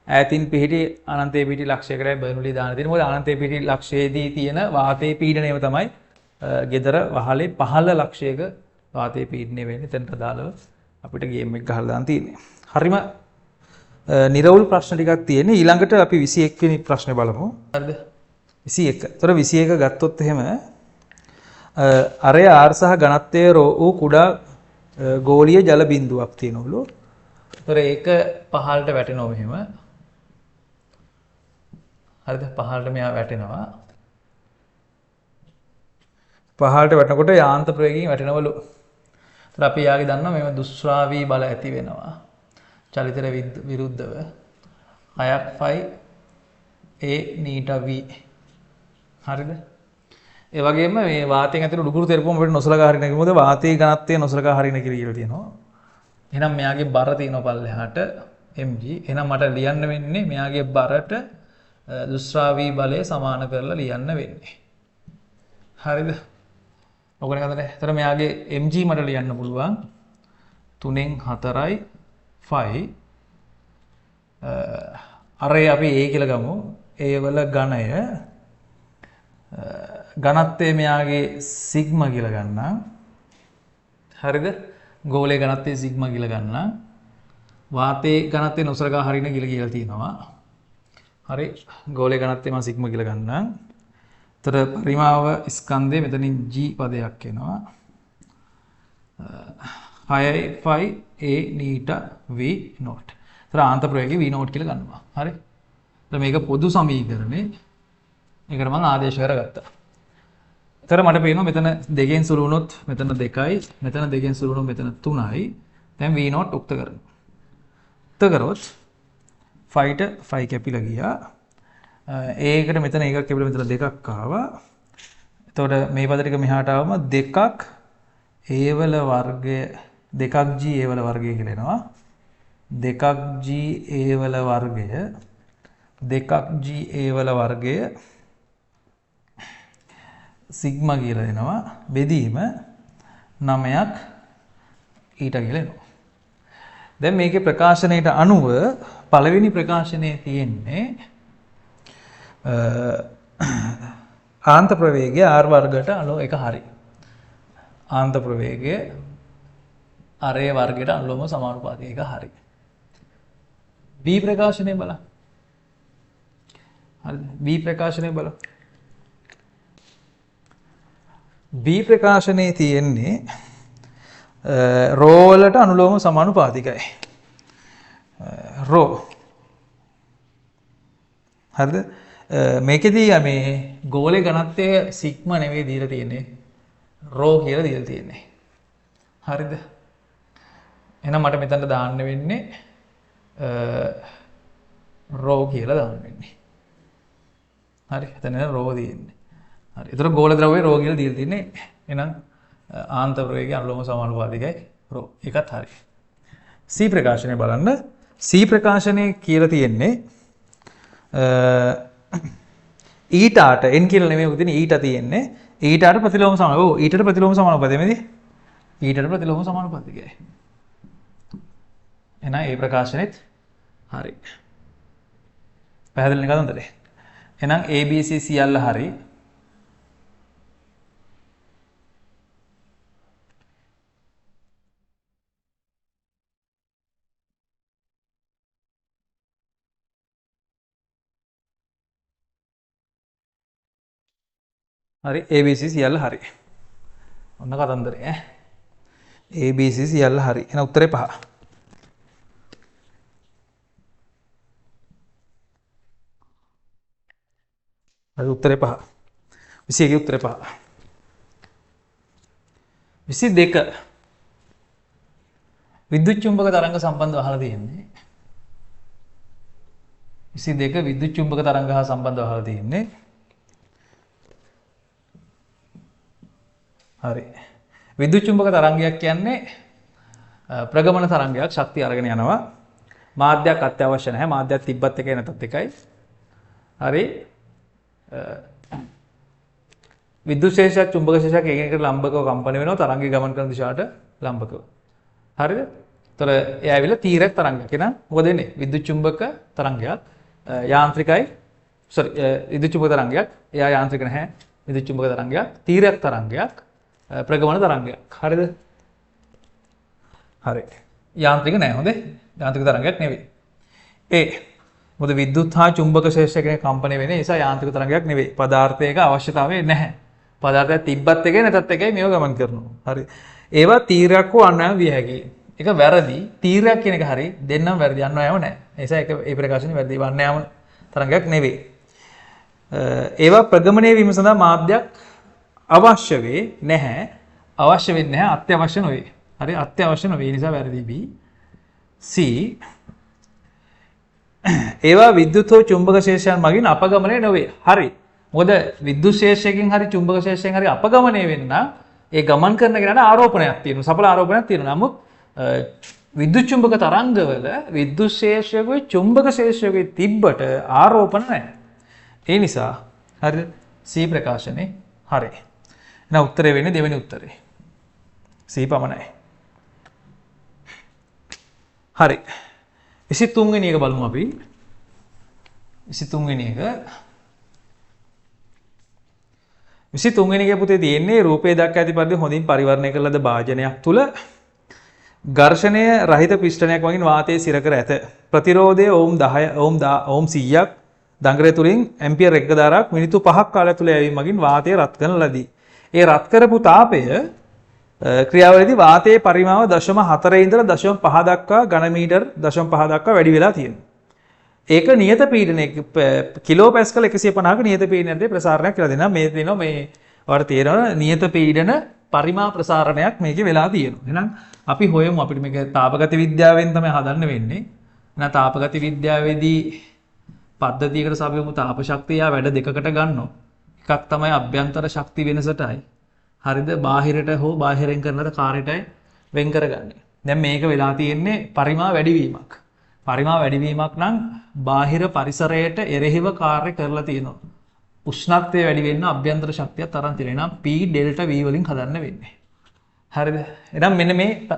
[SPEAKER 1] ඈතින් පිහිටි අනන්තයේ පිහිටි ලක්ෂයකටයි බර්නුලි දාන තියෙන්නේ. මොකද අනන්තයේ පිහිටි ලක්ෂයේදී තියෙන වාතයේ පීඩනයම තමයි gedara වහලේ පහළ ලක්ෂයක වාතයේ පීඩනය වෙන්නේ. එතනට අදාළව අපිට ගේම් එක ගහලා දාන්න තියෙන්නේ. හරිම නිරවුල් ප්‍රශ්න ටිකක් තියෙන්නේ. ඊළඟට අපි 21 වෙනි ප්‍රශ්නේ බලමු. හරිද? 21. ඒතර 21 ගත්තොත් එහෙම අරය R සහ ඝනත්වයේ ρ වූ කුඩා ගෝලීය ජල බිඳුවක් තියෙනවලු. ඒතර ඒක පහළට වැටෙනවා මෙහෙම. හරිද? පහළට මෙයා වැටෙනවා. පහළට වැටෙනකොට යාන්ත්‍ර ප්‍රවේගයෙන් වැටෙනවලු. ඒතර අපි යාගේ දන්නවා මේව දුෂ්‍රාවී බල ඇති වෙනවා. චලිතර විරුද්ධව 6ක් ෆයි a නීට v. හරිද? ඒ වගේම මේ වාතයෙන් ඇතුළේ උඩුකුරු තෙරපුම අපිට නොසලකා හරින කිව්වොත් වාතයේ ඝනත්වය නොසලකා හරින කියලා තියෙනවා. එහෙනම් මෙයාගේ බර තියෙනවා පල්ලෙහාට mg. එහෙනම් මට ලියන්න වෙන්නේ මෙයාගේ බරට දුෂ්‍රාවී බලය සමාන කරලා ලියන්න වෙන්නේ. හරිද? ඔකනේ හදන්නේ. ඒතර මෙයාගේ mg මට ලියන්න පුළුවන් 3න් 4යි 5 අරේ අපි a කියලා ගමු. a වල ඝනය ඝනත්වයේ මෙයාගේ සිග්මා කියලා ගන්නම්. හරිද? ගෝලයේ ඝනත්වයේ සිග්මා කියලා ගන්නම්. වාතයේ ඝනත්වයේ නොසලකා හරින කියලා තියෙනවා. හරි. ගෝලයේ ඝනත්වයේ මම සිග්මා කියලා ගන්නම්. ඒතර පරිමාව ස්කන්ධය මෙතනින් g පදයක් එනවා. 6යි 5 a නීට v නෝට්. ඒතර ආන්ත ප්‍රවේගය v නෝට් කියලා ගන්නවා. හරි. ඒතර මේක පොදු සමීකරණේ. ඒකට මම ආදේශ කරගත්තා. ඒතර මට පේනවා මෙතන 2කින් සුළු වුණොත් මෙතන 2යි, මෙතන 2කින් සුළු වුණොත් මෙතන 3යි. දැන් v නෝට් උක්ත කරනවා. උක්ත කරොත් 5ට 5 කැපිලා ගියා. ඒකට මෙතන එකක් කැපිලා මෙතන දෙකක් ආවා. එතකොට මේ පද ටික මෙහාට ආවම දෙකක් a වල වර්ගය දෙකක් g a වල වර්ගය කියලා එනවා. දෙකක් g a වල වර්ගය දෙකක් g a වල වර්ගය සිග්මා කියලා එනවා. බෙදීම 9ක් ඊට කියලා එනවා. දැන් මේකේ ප්‍රකාශනයට අනුව පළවෙනි ප්‍රකාශනයේ තියෙන්නේ ආන්ත ප්‍රවේගය r වර්ගයට අනුව එක හරි. ආන්ත ප්‍රවේගය අරේ වර්ගයට අනුලෝම සමානුපාතික එක හරි. B ප්‍රකාශනය බලන්න. හරිද? B ප්‍රකාශනය බලන්න. B ප්‍රකාශනයේ තියෙන්නේ ρ වලට අනුලෝම සමානුපාතිකයි. ρ. හරිද? මේකෙදී මේ ගෝලයේ ඝනත්වය සිග්මා නෙවෙයි දීලා තියෙන්නේ. ρ කියලා දීලා තියෙන්නේ. හරිද? එහෙනම් මට මෙතනට දාන්න වෙන්නේ රෝ කියලා දාන්න වෙන්නේ. හරි. එතන රෝ තියෙන්නේ. හරි. ඒතර ගෝල ද්‍රව්‍යයේ රෝ කියලා දීලා තින්නේ. එහෙනම් ආන්තර ප්‍රවේගයේ අනුලෝම සමානුපාතිකයි රෝ. ඒකත් හරි. C ප්‍රකාශනය බලන්න. C ප්‍රකාශනයේ කියලා තියෙන්නේ ඊටාට n කියලා නෙමෙයි උදින ඊට තියෙන්නේ. ඊටාට ප්‍රතිලෝම සමාන. ඔව් ඊටට ප්‍රතිලෝම සමානුපාතය මේදී. ඊටට ප්‍රතිලෝම සමානුපාතිකයි. එහෙනම් ඒ ප්‍රකාශනෙත් හරි. පැහැදිලි නේද අන්තරේ? එහෙනම් ABC සියල්ල හරි. හරි ABC සියල්ල හරි. ඔන්න කතන්දරේ ඈ. ABC සියල්ල හරි. එහෙනම් උත්තරේ 5. හරි උත්තරේ 5. 21 උත්තරේ 5. 22 විද්‍යුත් චුම්බක තරංග සම්බන්ධව අහලා තියෙන්නේ. 22 විද්‍යුත් චුම්බක තරංග හා සම්බන්ධව අහලා තියෙන්නේ. හරි. විද්‍යුත් චුම්බක තරංගයක් කියන්නේ ප්‍රගමන තරංගයක් ශක්තිය අරගෙන යනවා. මාධ්‍යයක් අත්‍යවශ්‍ය නැහැ. මාධ්‍යයක් තිබ්බත් එකයි නැතත් එකයි. හරි. විද්‍යුත් ශේෂයක් චුම්බක ශේෂයක් එකිනෙකට ලම්බකව කම්පන වෙනවා තරංගය ගමන් කරන දිශාවට ලම්බකව. හරිද? ඒතර ඒ ඇවිල්ලා තීරක තරංගයක්. එහෙනම් මොකද වෙන්නේ? විද්‍යුත් චුම්බක තරංගයක් යාන්ත්‍රිකයි විද්‍යුත් චුම්බක තරංගයක්. එයා යාන්ත්‍රික නැහැ. විද්‍යුත් චුම්බක තරංගයක් තීරක තරංගයක් ප්‍රගමන තරංගයක්. හරිද? හරි. යාන්ත්‍රික නෑ හොඳේ. යාන්ත්‍රික තරංගයක් නෙවෙයි. මොකද විද්‍යුත් හා චුම්බක ශේෂයක කම්පණය වෙන්නේ නිසා යාන්ත්‍රික තරංගයක් නෙවෙයි. පදාර්ථයක අවශ්‍යතාවය නැහැ. පදාර්ථයක් තිබ්බත් එකයි නැතත් එකයි මේව ගමන් කරනවා. හරි. ඒවා තීරයක් හෝ අන්වයම විය හැකියි. ඒක වැරදි. තීරයක් කියන එක හරි. දෙන්නම වැරදි. අන්වයම නැහැ. ඒ නිසා ඒක ඒ ප්‍රකාශනේ වැරදි. අන්වයම තරංගයක් නෙවෙයි. ඒවා ප්‍රගමණය වීම සඳහා මාධ්‍යයක් අවශ්‍ය වේ නැහැ. අවශ්‍ය වෙන්නේ නැහැ. අත්‍යවශ්‍ය නොවේ. හරි අත්‍යවශ්‍ය නොවේ. ඒ නිසා වැරදි B. C ඒවා විද්‍යුත් හෝ චුම්බක ශේෂයන් මගින් අපගමනය නොවේ. හරි. මොකද විද්‍යුත් ශේෂයකින් හරි චුම්බක ශේෂයෙන් හරි අපගමනය වෙන්න ඒ ගමන් කරන කෙනාට ආරෝපණයක් තියෙනවා. සඵල ආරෝපණයක් තියෙනවා. නමුත් විද්‍යුත් චුම්බක තරංගවල විද්‍යුත් ශේෂයකේ චුම්බක ශේෂයකේ තිබ්බට ආරෝපණ නැහැ. ඒ නිසා හරි C ප්‍රකාශනේ හරි. එහෙනම් උත්තරේ වෙන්නේ දෙවෙනි උත්තරේ. C පමණයි. හරි. 23 වෙනි එක බලමු අපි. 23 වෙනි එක 23 වෙනි එකේ පුතේ තියෙන්නේ රූපේ දක්වා ඇති පරිදි හොඳින් පරිවර්ණය කළ ලද භාජනයක් තුල ඝර්ෂණය රහිත පිස්ටනයක් වගින් වාතයේ සිර කර ඇත. ප්‍රතිරෝධය ඕම් 10 ඕම් 100ක් දඟරය තුලින් ඇම්පියර් 1 ධාරාවක් මිනිත්තු 5ක් කාලය තුල යැවීම මගින් වාතය රත් කරන ලදී. ඒ රත් කරපු තාපය ක්‍රියාවලියේදී වාතයේ පරිමාව 0.4 ඉඳලා 0.5 දක්වා ඝන මීටර් 0.5 දක්වා වැඩි වෙලා තියෙනවා. ඒක නියත පීඩනයක කිලෝ පැස්කල් 150ක නියත පීඩනයේ ප්‍රසාරණයක් කියලා දෙනවා. මේ දෙනවා මේ වල තියෙනවා නියත පීඩන පරිමා ප්‍රසාරණයක් මේකේ වෙලා තියෙනවා. එහෙනම් අපි හොයමු අපිට මේක තාපගති විද්‍යාවෙන් තමයි හදන්න වෙන්නේ. එහෙනම් තාපගති විද්‍යාවේදී පද්ධතියකට සාපේක්ෂව තාප ශක්තිය වැඩ දෙකකට ගන්නවා. එකක් තමයි අභ්‍යන්තර ශක්ති වෙනසටයි. හරිද? බාහිරට හෝ බාහිරෙන් කරන කාර්යයටයි වෙන් කරගන්නේ. දැන් මේක වෙලා තියෙන්නේ පරිමා වැඩිවීමක්. පරිමා වැඩිවීමක් නම් බාහිර පරිසරයට එරෙහිව කාර්ය කරලා තියෙනවා. උෂ්ණත්වය වැඩි වෙන්න අභ්‍යන්තර ශක්තියක් තරම් තියෙනවා. P ඩෙල්ටා V වලින් හදන්න වෙන්නේ. හරිද? එහෙනම් මෙන්න මේ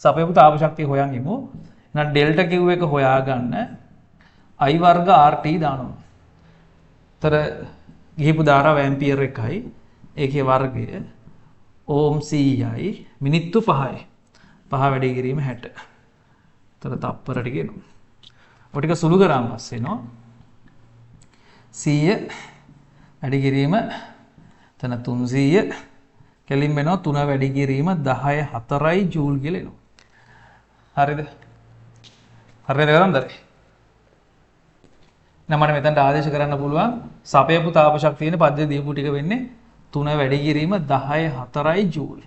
[SPEAKER 1] සපයපු තාප ශක්තිය හොයන් ඉමු. එහෙනම් ඩෙල්ටා Q එක හොයාගන්න I වර්ග RT දානවා. තර ගිහිපු ධාරාව ඇම්පියර් 1යි. ඒකේ වර්ගය ඕම් 100යි මිනිත්තු 5යි. 5 වැඩි කිරීම 60. තර තප්පරට කියනවා. ඔය ටික සුළු කරාම පස්සේ එනවා 100 වැඩි කිරීම තන 300 කෙලින් වෙනවා 3 වැඩි කිරීම 10 4යි ජූල් කියලා එනවා. හරිද? හරිද කරන්දරේ? නමන මෙතනට ආදේශ කරන්න පුළුවන් සපයපු තාප ශක්තියනේ පද්ධතිය දීපු ටික වෙන්නේ 3 වැඩි කිරීම 10 4යි ජූල්.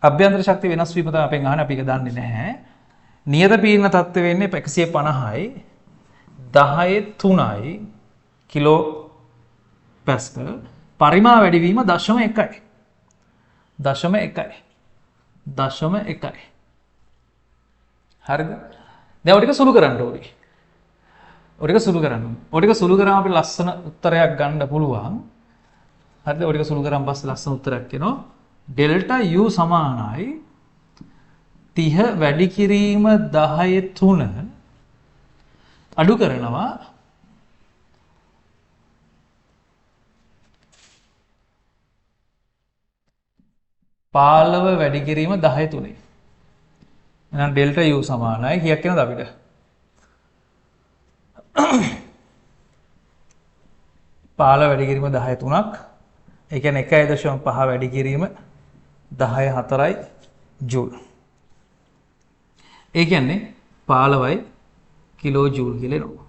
[SPEAKER 1] අභ්‍යන්තර ශක්තිය වෙනස් වීම තමයි අපෙන් අහන්නේ අපි ඒක දන්නේ නැහැ. නියත පීඩන තත්ත්වය වෙන්නේ 150යි 10/3යි කිලෝ පැස්කල්. පරිමා වැඩිවීම 0.1යි. 0.1යි. 0.1යි. හරිද? දැන් ඔය ටික සුළු කරන්න ඕනේ. ඔය ටික සුළු කරන්න. ඔය ටික සුළු කරාම අපිට ලස්සන උත්තරයක් ගන්න පුළුවන්. හරිද? ඔය ටික සුළු කරාම පස්සේ ලස්සන උත්තරයක් එනවා. ඩෙල්ටා U සමානයි 30 වැඩි කිරීම 10/3 අඩු කරනවා 15 වැඩි කිරීම 10/3. එහෙනම් ඩෙල්ටා U සමානයි කීයක් එනවද අපිට? 15 වැඩි කිරීම 10/3ක්. ඒ කියන්නේ 1.5 වැඩි කිරීම 10/4යි ජූල්. ඒ කියන්නේ 15යි කිලෝ ජූල් කියලා එනවා.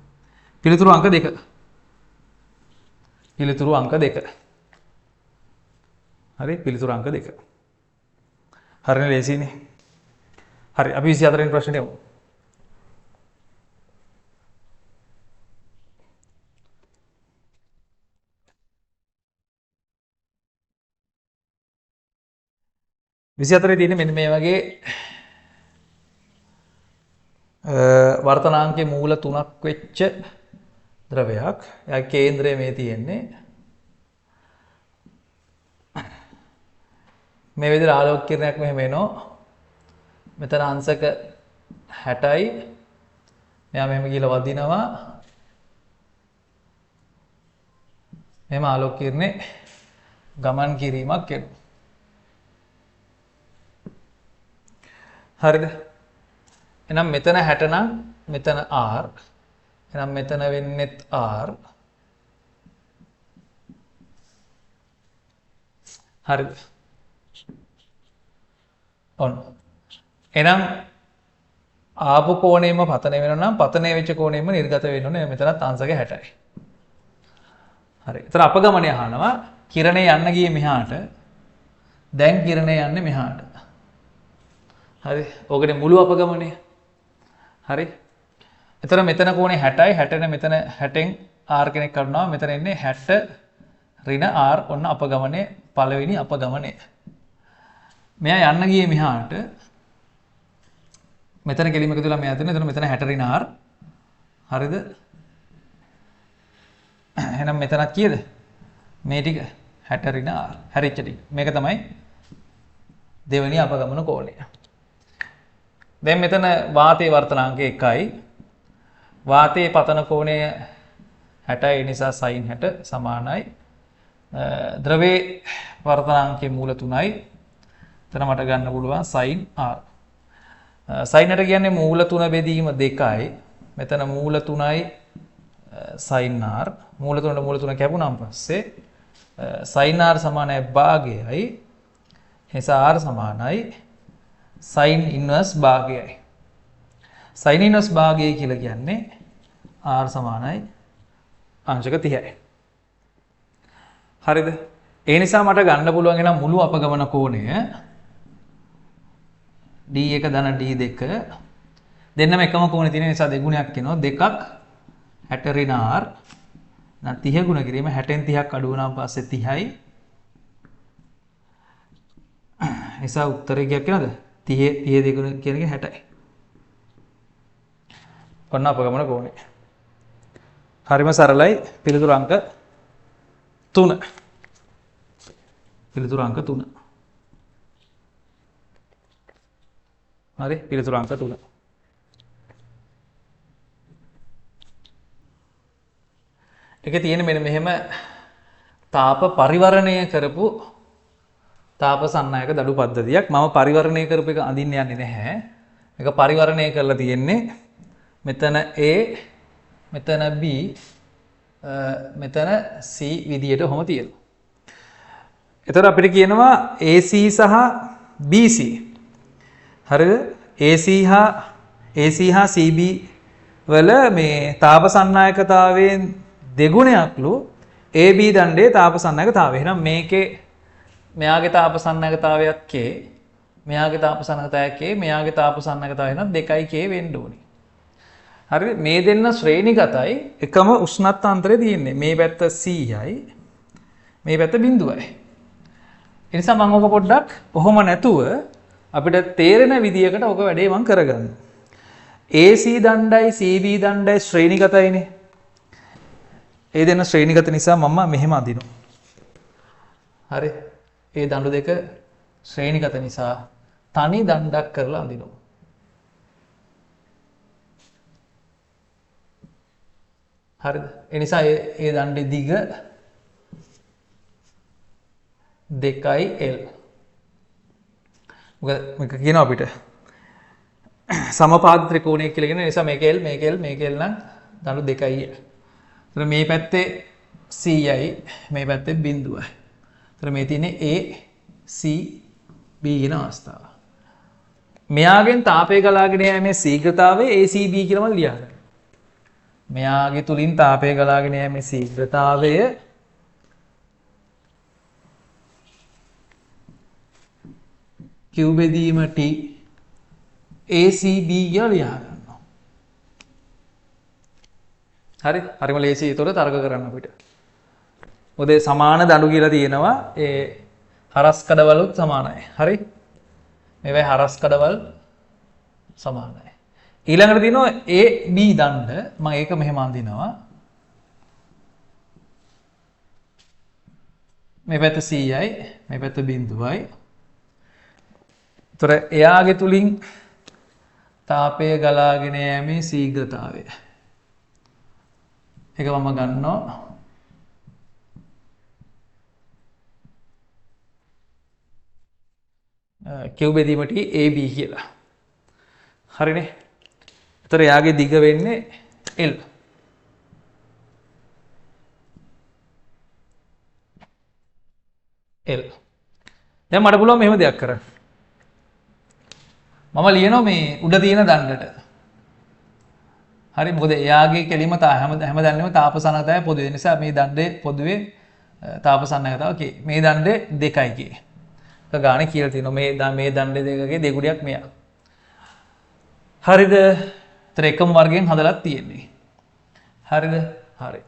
[SPEAKER 1] පිළිතුරු අංක 2. පිළිතුරු අංක 2. හරි පිළිතුරු අංක 2. හරිනේ ලේසියිනේ. හරි අපි 24 වෙනි ප්‍රශ්නෙට යමු. විසිහතරේ තියෙන මෙන්න මේ වගේ වර්තනාංකයේ මූල 3ක් වෙච්ච ද්‍රවයක්. එයා කේන්ද්‍රය මේ තියෙන්නේ. මේ විදිහට ආලෝක කිරණයක් මෙහෙම එනවා. මෙතන අංශක 60යි. මෙයා මෙහෙම ගිහලා වදිනවා. මෙහෙම ආලෝක කිරණේ ගමන් කිරීමක් වෙනවා. හරිද? එහෙනම් මෙතන 60 නම් මෙතන R. එහෙනම් මෙතන වෙන්නේත් R. හරිද? ඔන්න. එහෙනම් ආපු කෝණයෙම පතන වෙනවා නම් පතනය වෙච්ච කෝණයෙම නිර්ගත වෙන්න ඕනේ. මෙතනත් අංශක 60යි. හරි. ඒතර අපගමනය අහනවා කිරණේ යන්න ගියේ මෙහාට. දැන් කිරණේ යන්නේ මෙහාට. හරි. ඕකනේ මුළු අපගමනය. හරි. එතන මෙතන කෝණේ 60යි 60න මෙතන 60න් R කෙනෙක් කරනවා මෙතන එන්නේ 60 ඍණ R ඔන්න අපගමනයේ පළවෙනි අපගමනය. මෙයා යන්න ගියේ මෙහාට මෙතන කෙලිම එකතුලා මෙයා දෙන එතන මෙතන 60 ඍණ R හරිද? එහෙනම් මෙතනත් කීයද? මේ ටික 60 ඍණ R හැරිච්ච ටික. මේක තමයි දෙවෙනි අපගමන කෝණය. දැන් මෙතන වාතයේ වර්තනාංකය 1යි. වාතයේ පතන කෝණය 60යි නිසා sin 60 සමානයි. ද්‍රවයේ වර්තනාංකයේ මූල 3යි. එතන මට ගන්න පුළුවන් sin r. sin r කියන්නේ මූල 3 බෙදීම 2යි. මෙතන මූල 3යි sin r. මූල 3ට මූල 3 කැපුණාන් පස්සේ sin r සමානයි භාගයයි. නිසා r සමානයි sin inverse භාගයයි. sin inverse භාගය කියලා කියන්නේ r සමානයි අංශක 30යි. හරිද? ඒ නිසා මට ගන්න පුළුවන් එනම් මුළු අපගමන කෝණය d1 ධන d2 දෙන්නම එකම කෝණේ තියෙන නිසා දෙගුණයක් එනවා. දෙකක් 60 ඍණ r. නැත්නම් 30 ගුණ කිරීම 60න් 30ක් අඩු වුණාන් පස්සේ 30යි. නිසා උත්තරේ කීයක් එනවද? 30 දෙගුණ කියන එක 60යි. ඔන්න අපගමන කෝණය. හරිම සරලයි. පිළිතුරු අංක 3. පිළිතුරු අංක 3. හරි පිළිතුරු අංක 3. ඒකේ තියෙන මෙන්න මෙහෙම තාප පරිවර්ණය කරපු තාප සන්නායක දඩු පද්ධතියක්. මම පරිවර්ණය කරපු එක අඳින්න යන්නේ නැහැ. මේක පරිවර්ණය කරලා තියෙන්නේ මෙතන A මෙතන B මෙතන C විදියට ඔහොම තියෙනවා. එතකොට අපිට කියනවා AC සහ BC. හරිද? AC හා CB වල මේ තාප සන්නායකතාවයෙන් දෙගුණයක්ලු AB දණ්ඩේ තාප සන්නායකතාවය. එහෙනම් මේකේ මෙයාගේ තාප සන්නායකතාවයක් K මෙයාගේ තාපසන්නකතාවය k මෙයාගේ තාපසන්නකතාවය නම් 2k වෙන්න ඕනේ. හරිද? මේ දෙන්න ශ්‍රේණිගතයි එකම උෂ්ණත්වන්තරය තියෙන්නේ. මේ පැත්ත c යි මේ පැත්ත බිඳුවයි. ඒ නිසා මම ඔක පොඩ්ඩක් කොහොම නැතුව අපිට තේරෙන විදියකට ඔක වැඩේ මම කරගන්න. AC දණ්ඩයි CB දණ්ඩයි ශ්‍රේණිගතයිනේ. ඒ දෙන්න ශ්‍රේණිගත නිසා මම මෙහෙම අදිනවා. හරි. ඒ දඬු දෙක ශ්‍රේණිගත නිසා තනි දණ්ඩක් කරලා අඳිනවා. හරිද? ඒ නිසා ඒ දණ්ඩේ දිග 2l. මොකද මේක කියනවා අපිට සමපාද ත්‍රිකෝණය කියලා කියන නිසා මේක l මේක l මේක l නම් දණු 2යි. ඒතර මේ පැත්තේ c යි මේ පැත්තේ බිඳුවයි. ඒතර මේ තියෙන්නේ a c b කියන අවස්ථාව. මෙයාගෙන් තාපය ගලාගෙන යෑමේ ශීඝ්‍රතාවය ACB කියලා මම ලියා ගන්නවා. මෙයාගේ තුලින් තාපය ගලාගෙන යෑමේ ශීඝ්‍රතාවය q බෙදීම t ACB කියලා ලියා ගන්නවා. හරි? හරිම ලේසියි ඒතොර තර්ක කරන්න අපිට. මොකද සමාන දඬු කියලා තියෙනවා ඒ හරස් කඩවලුත් සමානයි. හරි? මේවයි හරස් කඩවල් සමානයි. ඊළඟට තියෙනවා AB දණ්ඩ. මම ඒක මෙහෙම අඳිනවා. මේ පැත්ත C යි මේ පැත්ත බිඳුවයි. ඒතර එයාගේ තුලින් තාපය ගලාගෙන යෑමේ ශීඝ්‍රතාවය. ඒක මම ගන්නවා q බෙදීමට AB කියලා. හරිනේ. ඒතර එයාගේ දිග වෙන්නේ L. L. දැන් මට පුළුවන් මෙහෙම දෙයක් කරන්න. මම ලියනවා මේ උඩ තියෙන දණ්ඩට. හරි මොකද එයාගේ කෙලිම හැමදැන්නෙම තාපසන්නකතාවය පොදුවේ නිසා මේ දණ්ඩේ පොදුවේ තාපසන්නකතාව k. මේ දණ්ඩේ 2යි k. එක ගානේ කියලා තියෙනවා මේ දණ්ඩේ දෙකගේ දෙගුඩයක් මෙයා. හරිද? ඒතර එකම වර්ගයෙන් හදලා තියෙන්නේ. හරිද? හරි.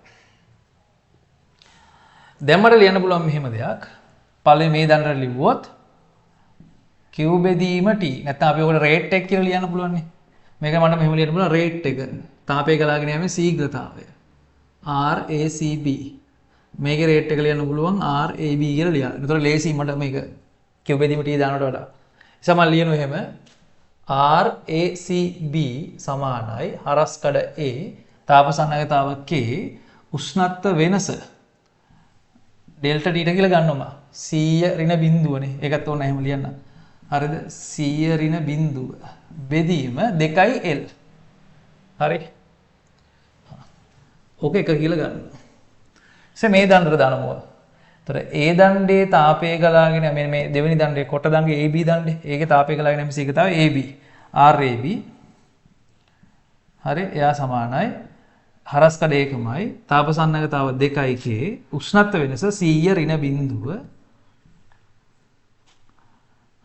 [SPEAKER 1] දැන් මට ලියන්න පුළුවන් මෙහෙම දෙයක්. පළවෙනි මේ දණ්ඩට ලිව්වොත් q බෙදීම t. නැත්නම් අපි ඔකට රේට් එක කියලා ලියන්න පුළුවන් නේ. මේක මට මෙහෙම ලියන්න පුළුවන් රේට් එක. තාපය ගලාගෙන යෑමේ ශීඝ්‍රතාවය. RACB. මේකේ රේට් එක ලියන්න පුළුවන් RAB කියලා ලියන්න. ඒතර ලේසි මට මේක q බෙදීම t දානට වඩා. ඉතින් මම ලියනවා එහෙම RACB සමානයි හරස් කඩ A තාපසන්නකතාව k උෂ්ණත්ව වෙනස ඩෙල්ටා t කියලා ගන්නවා. 100 ඍණ බිඳුවනේ. ඒකත් ඕන එහෙම ලියන්න. හරිද? 100 ඍණ බිඳුව බෙදීම 2l. හරි? ඕක එක කියලා ගන්නවා. ඉතින් මේ දණ්ඩට දානමු. ඒතර ඒ දණ්ඩේ තාපය ගලාගෙන මේ දෙවෙනි දණ්ඩේ කොට දණ්ඩේ AB දණ්ඩේ. ඒකේ තාපය ගලාගෙන යන ශීඝ්‍රතාවය AB. RAB. හරි? එයා සමානයි හරස් කඩ ඒකමයි තාපසන්නකතාව 2k උෂ්ණත්ව වෙනස 100 ඍණ බිඳුව.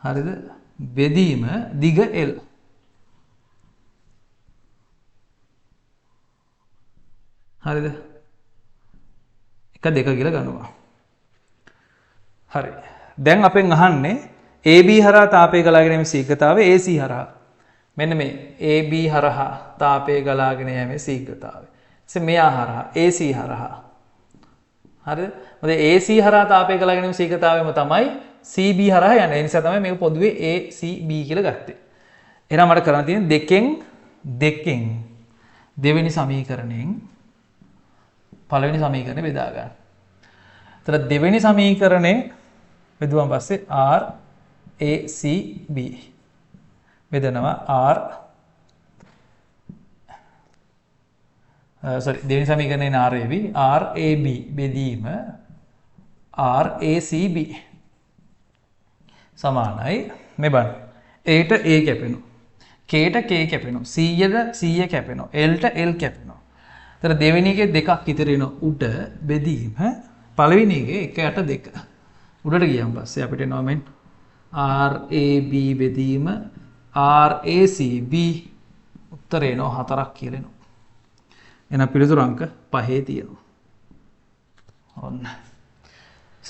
[SPEAKER 1] හරිද? බෙදීම දිග L. හරිද? එක දෙක කියලා ගන්නවා. හරි. දැන් අපෙන් අහන්නේ AB හරහා තාපය ගලාගෙන යෑමේ ශීඝ්‍රතාවය AC හරහා. මෙන්න මේ AB හරහා තාපය ගලාගෙන යෑමේ ශීඝ්‍රතාවය. ඉතින් මෙයා හරහා AC හරහා. හරිද? මොකද AC හරහා තාපය ගලාගෙන යෑමේ ශීඝ්‍රතාවයම තමයි CB හරහා යන්නේ. ඒ නිසා තමයි මේක පොදුවේ ACB කියලා ගත්තේ. එහෙනම් මට කරන්න තියෙන්නේ දෙකෙන් දෙවෙනි සමීකරණයෙන් පළවෙනි සමීකරණය බෙදා ගන්න. ඒතර දෙවෙනි සමීකරණය බෙදුවාන් පස්සේ RACB බෙදනවා දෙවෙනි සමීකරණයෙන් RAB බෙදීම RACB සමානයි මේ බලන්න. Aට A කැපෙනවා. Kට K කැපෙනවා. Cයට C කැපෙනවා. Lට L කැපෙනවා. ඒතර දෙවෙනි එකේ දෙකක් ඉතිරි වෙන උඩ බෙදීම පළවෙනි එකේ 1 යට 2. උඩට ගියන් පස්සේ අපිට එනවා මෙන්න RAB බෙදීම RACB උත්තරේ නෝ 4ක් කියලා එනවා. එහෙනම් පිළිතුරු අංක 5 තියෙනවා. ඔන්න.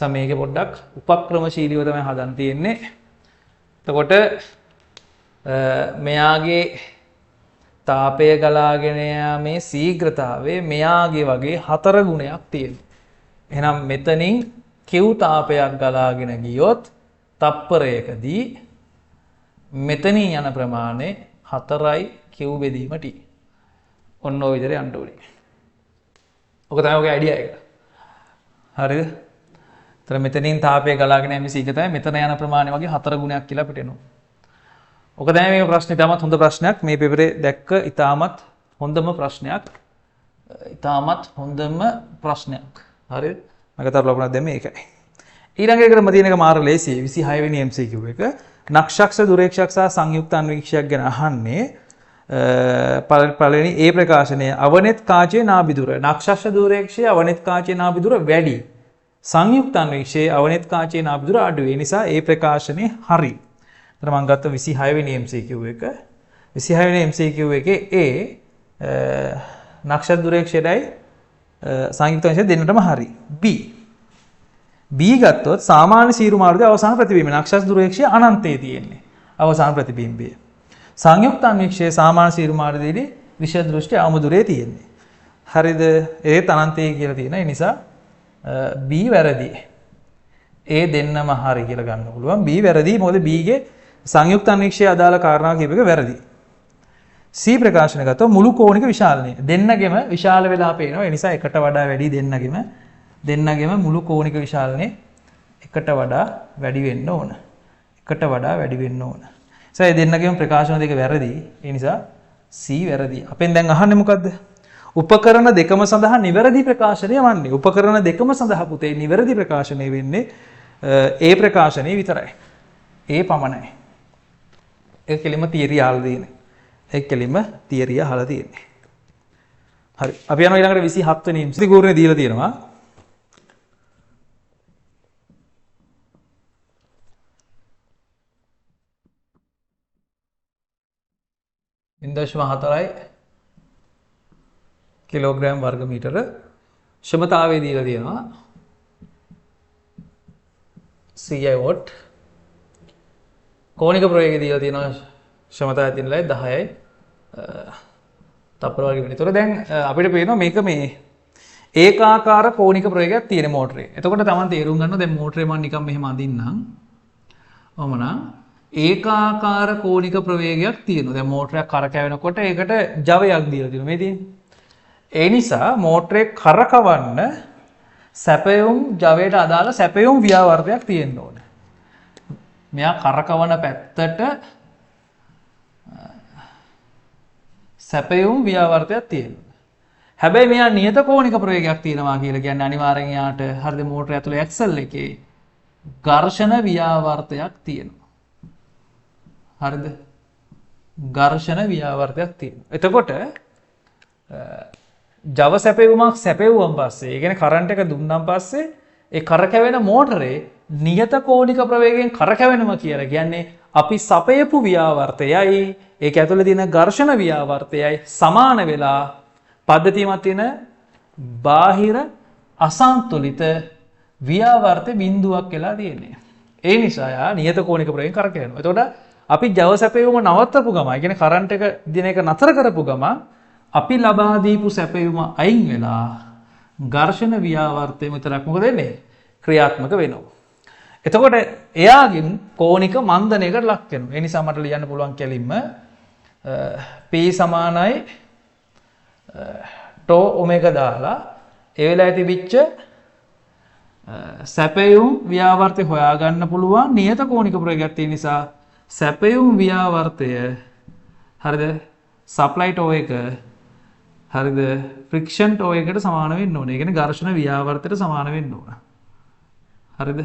[SPEAKER 1] මේකේ පොඩ්ඩක් උපක්‍රමශීලීව තමයි හදන්න තියෙන්නේ. එතකොට මෙයාගේ තාපය ගලාගෙන යාමේ ශීඝ්‍රතාවය මෙයාගේ වගේ 4 ගුණයක් තියෙනවා. එහෙනම් මෙතනින් Q තාපයක් ගලාගෙන ගියොත් තප්පරයකදී මෙතනින් යන ප්‍රමාණය 4යි Q බෙදීම T. ඔන්න ඔය විදිහට යන්න ඕනේ. ඔක තමයි ඔගේ අයිඩියා එක. හරිද? තර මෙතනින් තාපය ගලාගෙන යන්නේ සීඝ්‍රතාවය මෙතන යන ප්‍රමාණය වගේ 4 ගුණයක් කියලා අපිට එනවා. ඔක තමයි මේ ප්‍රශ්නේ ඉතාමත් හොඳ ප්‍රශ්නයක්. මේ පේපරේ දැක්ක ඉතාමත් හොඳම ප්‍රශ්නයක්. ඉතාමත් හොඳම ප්‍රශ්නයක්. හරිද? මගතර ලකුණක් දැම්මේ ඒකයි. ඊළඟ එකටම තියෙන එක මාර ලේසියි 26 වෙනි MCQ එක. නක්ෂක්ෂ දුරේක්ෂක සහ සංයුක්ත අන්වීක්ෂයක් ගැන අහන්නේ පළවෙනි ඒ ප්‍රකාශනය අවනෙත් කාචයේ නාභිදුර නක්ෂක්ෂ දුරේක්ෂයේ අවනෙත් කාචයේ නාභිදුර වැඩි සංයුක්ත අන්වීක්ෂයේ අවනෙත් කාචයේ නාභිදුර අඩු. ඒ නිසා ඒ ප්‍රකාශනය හරි. එතන මම ගත්ත 26 වෙනි MCQ එක. 26 වෙනි MCQ එකේ නක්ෂත්‍ර දුරේක්ෂයයි සංයුක්ත අංශය දෙන්නටම හරි. B ගත්තොත් සාමාන්‍ය සීරු මාර්ගයේ අවසාන ප්‍රතිබිම්බය නක්ෂත්‍ර දුරේක්ෂය අනන්තයේ තියෙන්නේ. අවසාන ප්‍රතිබිම්බය. සංයුක්ත අන්වීක්ෂයේ සාමාන්‍ය සීරු මාර්ගයේදී විෂය දෘෂ්ටි අවමුදුරේ තියෙන්නේ. හරිද? ඒත් අනන්තයේ කියලා තියෙන. ඒ නිසා B වැරදි. ඒ දෙන්නම හරි කියලා ගන්න පුළුවන්. B වැරදි. මොකද B ගේ සංයුක්ත අන්වීක්ෂයේ අදාළ කාරණා කීප එක වැරදි. C ප්‍රකාශන ගත්තොත් මුළු කෝණික විශාලණය දෙන්නගෙම විශාල වෙලා පේනවා. ඒ නිසා එකට වඩා වැඩි දෙන්නගෙම මුළු කෝණික විශාලණය එකට වඩා වැඩි වෙන්න ඕන. එකට වඩා වැඩි වෙන්න ඕන. ඒ දෙන්නගෙම ප්‍රකාශන දෙක වැරදි. ඒ නිසා C වැරදි. අපෙන් දැන් අහන්නේ මොකද්ද? උපකරණ දෙකම සඳහා නිවැරදි ප්‍රකාශනය වන්නේ. උපකරණ දෙකම සඳහා පුතේ නිවැරදි ප්‍රකාශනය වෙන්නේ ඒ ප්‍රකාශනය විතරයි. ඒ පමණයි. ඒක කෙලිම තියරිය අහලා තියෙන්නේ. ඒක කෙලිම තියරිය අහලා තියෙන්නේ. හරි. අපි යනවා ඊළඟට 27 වෙනි MCQ ගුරුනේ දීලා තියෙනවා. ඉන්දර්ශම 4යි කිලෝග්‍රෑම් වර්ග මීටර ක්ෂමතාවය දීලා තියෙනවා 100 වොට් කෝණික ප්‍රවේගය දීලා තියෙනවා ක්ෂමතාවය තියෙනලා 10යි තප්පර වර්ග මිනිත්තුර. දැන් අපිට පේනවා මේක මේ ඒකාකාර කෝණික ප්‍රවේගයක් තියෙන මෝටරේ. එතකොට තමයි තේරුම් ගන්න දැන් මෝටරේ මම නිකන් මෙහෙම අඳින්නම්. ඔමනම් ඒකාකාර කෝණික ප්‍රවේගයක් තියෙනවා. දැන් මෝටරයක් කරකැවෙනකොට ඒකට ජවයක් දීලා තියෙනවා. මේ තියෙන්නේ. ඒ නිසා මෝටරේ කරකවන්න සැපයුම් ජවයට අදාළ සැපයුම් ව්‍යාවර්තයක් තියෙන්න ඕනේ. මෙයා කරකවන පැත්තට සැපයුම් ව්‍යාවර්තයක් තියෙනවා. හැබැයි මෙයා නියත කෝණික ප්‍රවේගයක් තියෙනවා කියලා කියන්නේ අනිවාර්යෙන් යාට හරිද මෝටරය ඇතුලේ ඇක්සල් එකේ ඝර්ෂණ ව්‍යාවර්තයක් තියෙනවා. හරිද? ඝර්ෂණ ව්‍යාවර්තයක් තියෙනවා. එතකොට ජව සැපෙවුමක් සැපෙවුවන් පස්සේ ඒ කියන්නේ කරන්ට් එක දුන්නාන් පස්සේ ඒ කරකැවෙන මෝටරේ නියත කෝණික ප්‍රවේගයෙන් කරකැවෙනවා කියලා කියන්නේ අපි සපයපු ව්‍යාවර්තයයි ඒක ඇතුළේ තියෙන ඝර්ෂණ ව්‍යාවර්තයයි සමාන වෙලා පද්ධතියමත් තියෙන බාහිර අසන්තුලිත ව්‍යාවර්ත බිඳුවක් වෙලා තියෙන්නේ. ඒ නිසා යා නියත කෝණික ප්‍රවේගයෙන් කරකැවෙනවා. එතකොට අපි ජව සැපෙවුම නවත්තපු ගමන්, ඒ කියන්නේ කරන්ට් එක දින එක නතර කරපු ගමන් අපි ලබා දීපු සැපෙවුම අයින් වෙලා ඝර්ෂණ ව්‍යාවර්තය විතරක් මොකද වෙන්නේ? ක්‍රියාත්මක වෙනවා. එතකොට එයාගෙන් කෝණික මන්දනයකට ලක් වෙනවා. ඒ නිසා මට ලියන්න පුළුවන් කෙලින්ම P සමානයි τ ඔමෙගා දාලා ඒ වෙලාවේ තිබිච්ච සැපෙවුම් ව්‍යාවර්තය හොයාගන්න පුළුවන් නියත කෝණික ප්‍රවේගයක් තියෙන නිසා සැපයුම් ව්‍යාවර්තය හරිද සප්ලයි ටෝ එක හරිද ෆ්‍රික්ෂන් ටෝ එකට සමාන වෙන්න ඕනේ. ඒ කියන්නේ ඝර්ෂණ ව්‍යාවර්තයට සමාන වෙන්න ඕන. හරිද?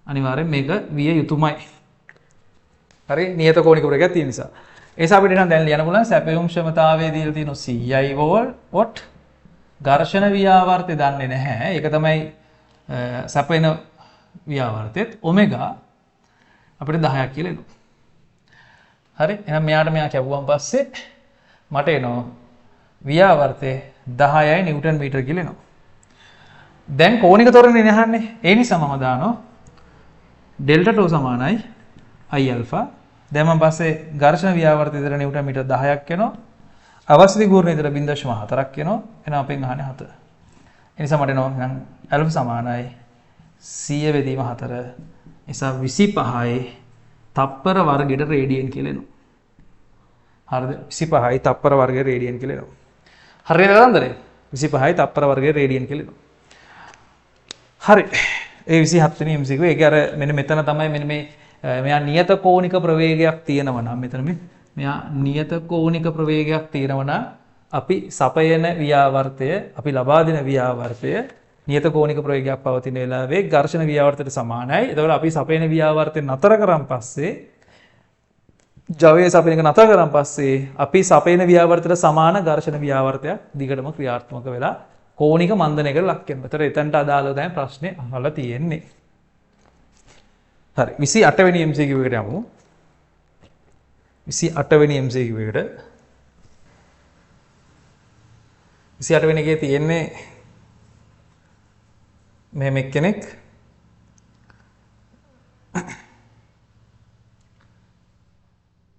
[SPEAKER 1] අනිවාර්යෙන් මේක විය යුතුමයි. හරි නියත කෝණික ප්‍රවේගයක් තියෙන නිසා. ඒ නිසා අපිට නම් දැන් ලියන්න පුළුවන් සැපයුම් ක්ෂමතාවයේ දීලා තියෙන 100යි වොට් ඝර්ෂණ ව්‍යාවර්තය දන්නේ නැහැ. ඒක තමයි සැපෙන ව්‍යාවර්තයත් ඔමෙගා අපිට 10ක් කියලා එනවා. හරි. එහෙනම් මෙයා කැපුවාන් පස්සේ මට එනවා ව්‍යාවර්තය 10යි නිව්ටන් මීටර කියලා එනවා. දැන් කෝණික ත්වරණය නහන්නේ. ඒ නිසා මම දානවා ඩෙල්ටා ටෝ සමානයි I alpha. දැන් මම පස්සේ ඝර්ෂණ ව්‍යාවර්තය විතර නිව්ටන් මීටර 10ක් එනවා. අවශ්‍ය දිගුවරණය විතර 0.4ක් එනවා. එහෙනම් අපෙන් අහන්නේ 7. ඒ නිසා මට එනවා එහෙනම් alpha සමානයි 100 බෙදීම 4. නිසා 25යි තප්පර වර්ගයට රේඩියන් කියලා එනවා. හරිද? 25යි තප්පර වර්ගයේ රේඩියන් කියලා එනවා. හරියද කතන්දරේ? 25යි තප්පර වර්ගයේ රේඩියන් කියලා එනවා. හරි. ඒ 27 වෙනි MCQ ඒක අර මෙන්න මෙතන තමයි මෙන්න මේ මෙයා නියත කෝණික ප්‍රවේගයක් තියෙනවා නම් මෙතන මෙයා නියත කෝණික ප්‍රවේගයක් තියෙනවා නම් අපි සපයන ව්‍යාවර්තය අපි ලබා දෙන ව්‍යාවර්තය නියත කෝණික ප්‍රවේගයක් පවතින වෙලාවේ ඝර්ෂණ ව්‍යාවර්තයට සමානයි. එතකොට අපි සපයන ව්‍යාවර්තය නතර කරන් පස්සේ ජවයේ සපයන එක නතර කරන් පස්සේ අපි සපයන ව්‍යාවර්තයට සමාන ඝර්ෂණ ව්‍යාවර්තයක් දිගටම ක්‍රියාත්මක වෙලා කෝණික මන්දනයකට ලක් වෙනවා. ඒතර එතනට අදාළව තමයි ප්‍රශ්නේ අහලා තියෙන්නේ. හරි 28 වෙනි MCQ එකට යමු. 28 වෙනි MCQ එකට 28 වෙනි එකේ තියෙන්නේ මෙහෙම එක්කෙනෙක්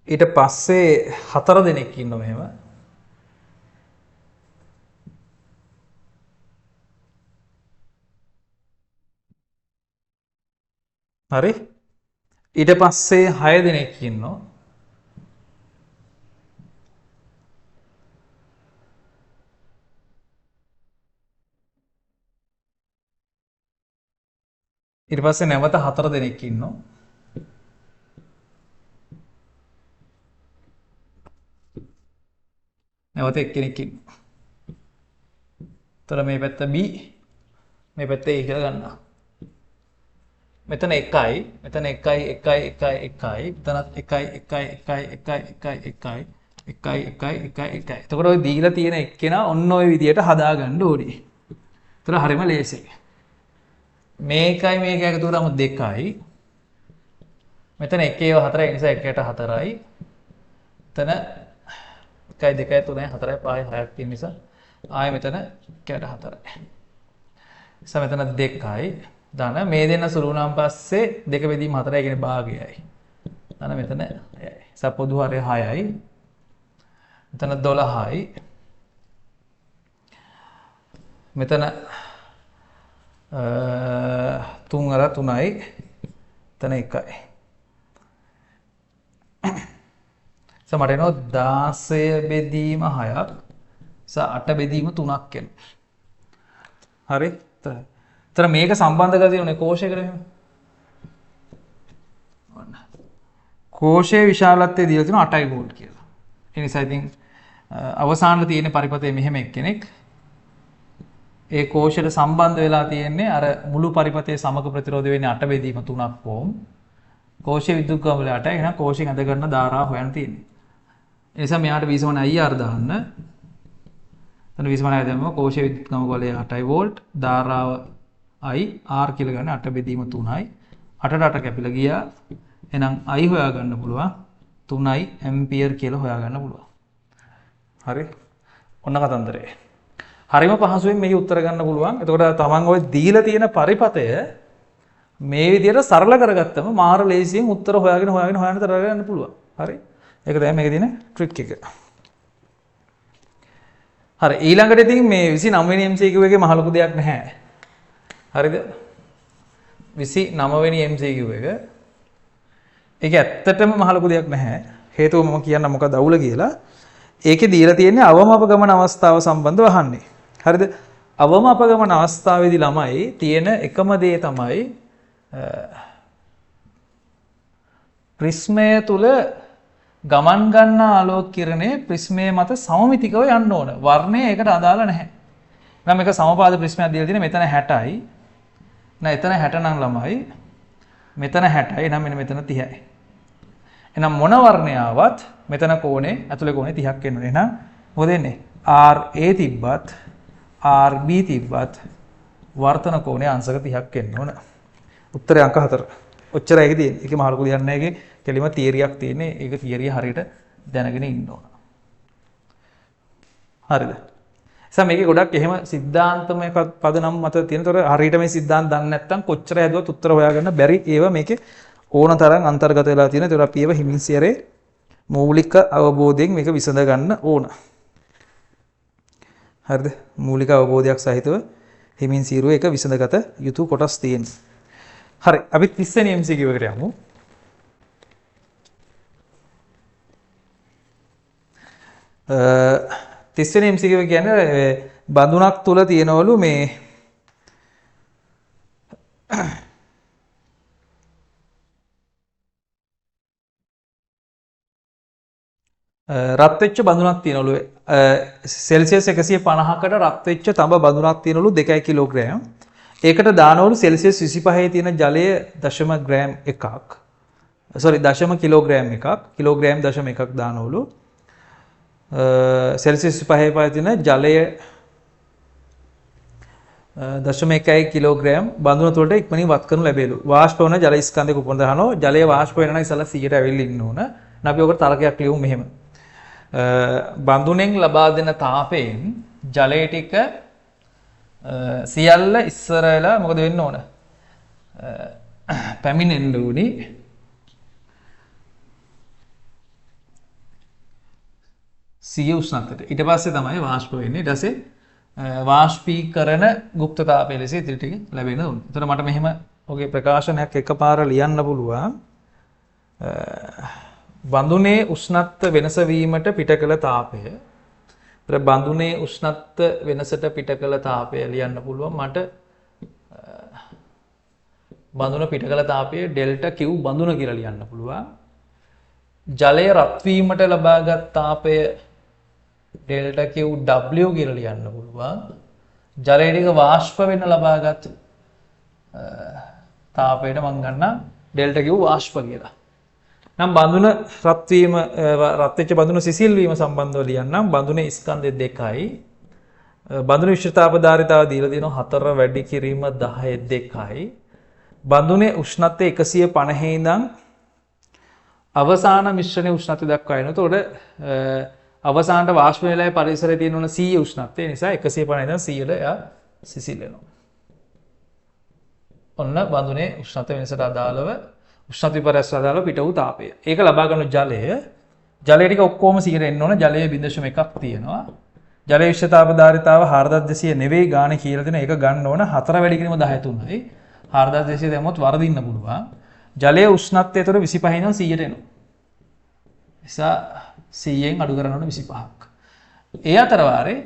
[SPEAKER 1] ඊට පස්සේ 4 දෙනෙක් ඉන්නවා මෙහෙම. හරි ඊට පස්සේ 6 දෙනෙක් ඉන්නවා. ඊට පස්සේ නැවත 4 දෙනෙක් ඉන්නවා. නැවත එක්කෙනෙක් ඉන්නවා. තර මේ පැත්ත B මේ පැත්ත A කියලා ගන්නවා. මෙතන 1යි මෙතන 1යි 1යි 1යි 1යි මෙතනත් 1යි 1යි 1යි 1යි 1යි 1යි 1යි 1යි 1යි 1යි. එතකොට ඔය දීලා තියෙන එක්කෙනා ඔන්න ඔය විදියට හදා ගන්න ඕනේ. ඒතර හරියම ලේසියි. මේකයි මේක එකතු කරාම 2යි. මෙතන 1 4යි නිසා 1ට 4යි. එතන 1යි 2යි 3යි 4යි 5යි 6ක් තියෙන නිසා ආයෙ මෙතන 1ට 4යි. නිසා මෙතන 2යි. ධන මේ දෙන්න සුළු වුණාන් පස්සේ 2 බෙදීම 4යි කියන්නේ භාගයයි. ධන මෙතන 6යි. නිසා පොදු හරය 6යි. මෙතන 12යි. මෙතන 3 අර 3යි. එතන 1යි. මට එනවා 16 බෙදීම 6ක් සහ 8 බෙදීම 3ක් එනවා. හරි? එතන මේක සම්බන්ධ කරලා තියෙන්නේ කෝෂයකට එහෙම. ඔන්න. කෝෂයේ විශාලත්වය දීලා තියෙනවා 8යි වෝල්ට් කියලා. ඒ නිසා ඉතින් අවසානයේ තියෙන පරිපථයේ මෙහෙම එක්කෙනෙක් ඒ කෝෂයට සම්බන්ධ වෙලා තියෙන්නේ අර මුළු පරිපථයේ සමග ප්‍රතිරෝධ වෙන්නේ 8 බෙදීම 3ක් ඕම්. කෝෂයේ විද්‍යුත් ගමන 8යි. එහෙනම් කෝෂයෙන් ඇද ගන්න ධාරාව හොයන්න තියෙන්නේ. ඒ නිසා මෙයාට V= IR දාන්න. එතන V= දැම්මම කෝෂයේ විද්‍යුත් ගමන බලය 8යි වෝල්ට්. ධාරාව I R කියලා ගන්න 8 බෙදීම 3යි. 8ට 8 කැපිලා ගියා. එහෙනම් I හොයා ගන්න පුළුවන් 3යි ඇම්පියර් කියලා හොයා ගන්න පුළුවන්. හරි? ඔන්න කතන්දරේ. හරිම පහසුවෙන් මේක උත්තර ගන්න පුළුවන්. එතකොට තමන් ඔය දීලා තියෙන පරිපථය මේ විදිහට සරල කරගත්තම මාර ලේසියෙන් උත්තර හොයාගෙන තර ගන්න පුළුවන්. හරි? ඒක තමයි මේකේ තියෙන ට්‍රික් එක. හරි ඊළඟට ඉතින් මේ 29 වෙනි MCQ එකේ මහ ලොකු දෙයක් නැහැ. හරිද? 29 වෙනි MCQ එක. ඒක ඇත්තටම මහ ලොකු දෙයක් නැහැ. හේතුව මම කියන්න මොකද අවුල කියලා. ඒකේ දීලා තියෙන්නේ අවම අපගමන අවස්ථාව සම්බන්ධව අහන්නේ. හරිද? අවම අපගමන අවස්ථාවේදී ළමයි තියෙන එකම දේ තමයි ප්‍රිස්මය තුල ගමන් ගන්න ආලෝක කිරණය ප්‍රිස්මය මත සමමිතිකව යන්න ඕන. වර්ණය ඒකට අදාළ නැහැ. නම් මේක සමපාද ප්‍රිස්මයක් දීලා තියෙන මෙතන 60යි. නෑ එතන 60 නම් ළමයි. මෙතන 60යි. නම් මෙන්න මෙතන 30යි. එහෙනම් මොන වර්ණය ආවත් මෙතන කෝණේ ඇතුලේ කෝණේ 30ක් එන්න ඕනේ. එහෙනම් මොකද වෙන්නේ? RA තිබ්බත් RB තිබ්බත් වර්තන කෝණේ අංශක 30ක් එන්න ඕන. උත්තරේ අංක 4. ඔච්චරයි ඒකේ තියෙන්නේ. ඒකේ මහලු ලියන්නේ නැහැ. ඒකේ කෙලිම තියරියක් තියෙන්නේ. ඒක තියරිය හරියට දැනගෙන ඉන්න ඕන. හරිද? එසම මේකේ ගොඩක් එහෙම සිද්ධාන්තමය පදනම් මත තියෙනතොර හරියට මේ සිද්ධාන්ත දන්නේ නැත්නම් කොච්චර හැදුවත් උත්තර හොයාගන්න බැරි ඒවා මේකේ ඕන තරම් අන්තර්ගත වෙලා තියෙනවා. ඒතර අපි ඒවා හිමින්සියරේ මූලික අවබෝධයෙන් මේක විසඳ ගන්න ඕන. හරිද? මූලික අවබෝධයක් සහිතව හිමින්සියරුව ඒක විසඳගත යුතු කොටස් තියෙනවා. හරි. අපි 30 වෙනි MCQ එකට යමු. තිස්සෙන MCQ කියන්නේ බඳුනක් තුල තියෙනවලු මේ රත් වෙච්ච බඳුනක් තියෙනවලු සෙල්සියස් 150කට රත් වෙච්ච තඹ බඳුනක් තියෙනවලු 2 කිලෝග්‍රෑම්. ඒකට දානවලු සෙල්සියස් 25 තියෙන ජලය 0.1 ග්‍රෑම් එකක්. sorry 0.1 කිලෝග්‍රෑම් එකක්. කිලෝග්‍රෑම් 0.1ක් දානවලු. සෙල්සියස් 25 පවතින ජලය 0.1 කිලෝග්‍රෑම් බඳුන තුළට ඉක්මනින් වත් කරනු ලැබේලු. වාෂ්ප වන ජල ස්කන්ධයක උපන් දහනෝ ජලය වාෂ්ප වෙන නම් ඉස්සලා 100ට ඇවිල්ලා ඉන්න ඕන. අපි ඔකට තරකයක් ලියමු මෙහෙම. බඳුනෙන් ලබා දෙන තාපයෙන් ජලය ටික සියල්ල ඉස්සර වෙලා මොකද වෙන්න ඕන? පැමිණෙන්න ඕනි. සිය උෂ්ණත්වයට. ඊට පස්සේ තමයි වාෂ්ප වෙන්නේ. ඊට පස්සේ වාෂ්පීකරණ গুপ্ত තාපය ලෙස ඉතිරි ටික ලැබෙන උන්. එතකොට මට මෙහෙම ඔගේ ප්‍රකාශනයක් එකපාර ලියන්න පුළුවන්. බඳුනේ උෂ්ණත්ව වෙනස වීමට පිට කළ තාපය. ඒතර බඳුනේ උෂ්ණත්ව වෙනසට පිට කළ තාපය ලියන්න පුළුවන් මට. බඳුන පිට කළ තාපය ඩෙල්ටා Q බඳුන කියලා ලියන්න පුළුවන්. ජලය රත් වීමට ලබාගත් තාපය ඩෙල්ටා Q W කියලා ලියන්න පුළුවන්. ජලය ටික වාෂ්ප වෙන්න ලබාගත් තාපයට මම ගන්නම් ඩෙල්ටා Q වාෂ්ප කියලා. නම් බඳුන රත් වීම රත් වෙච්ච බඳුන සිසිල් වීම සම්බන්ධව ලියන්නම්. බඳුනේ ස්කන්ධ දෙකයි. බඳුන විශ්‍රතාපධාරිතාව දීලා දෙනවා 4 වැඩි කිරීම 10 2යි. බඳුනේ උෂ්ණත්වය 150 ඉඳන් අවසාන මිශ්‍රණයේ උෂ්ණත්වය දක්වා එනවා. එතකොට අවසානට වාෂ්ප වෙලාවේ පරිසරයේ තියෙන උන 100 උෂ්ණත්වය නිසා 150 ඉඳන් 100ට එයා සිසිල් වෙනවා. ඔන්න බඳුනේ උෂ්ණත්ව වෙනසට අදාළව උෂ්ණත්ව විපර්යාසයට අදාළව පිට වූ තාපය. ඒක ලබා ගන්න ජලය ටික ඔක්කොම 100ට එන්න ඕන. ජලයේ 0.1ක් තියෙනවා. ජලයේ විශ්‍රතාපධාරිතාව 4200 නෙවෙයි ගානේ කියලා දෙන එක ගන්න ඕන 4 වැඩි කිරීම 10 3යි. 4200 දැම්මොත් වරදින්න පුළුවන්. ජලයේ උෂ්ණත්වය ඒතර 25 ඉඳන් 100ට එනවා. නිසා 100ෙන් අඩු කරන්න ඕන 25ක්. ඒ අතර වාරේ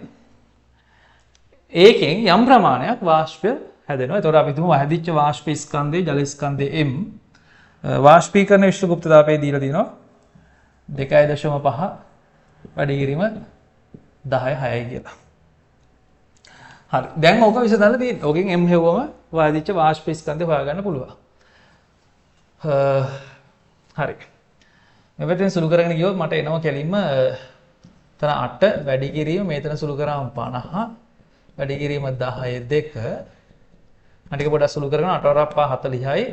[SPEAKER 1] ඒකෙන් යම් ප්‍රමාණයක් වාෂ්පය හැදෙනවා. ඒතකොට අපි තුමු හැදිච්ච වාෂ්ප ස්කන්ධයේ ජල ස්කන්ධයේ M වාෂ්පීකරණ විශ්ව ගුප්ත තාපයේ දීලා තිනවා 2.5 වැඩි කිරීම 10.6යි කියලා. හරි. දැන් ඕක විසඳන්න තියෙනවා. ඕකෙන් M හෙව්වම වාදිච්ච වාෂ්ප ස්කන්ධය හොයාගන්න පුළුවන්. හරි. මෙතෙන් සුළු කරගෙන ගියොත් මට එනවා කෙලින්ම තන 8 වැඩි කිරීම මෙතන සුළු කරාම 50 වැඩි කිරීම 10 2 අනික පොඩ්ඩක් සුළු කරගෙන 8 වරක් 5 40යි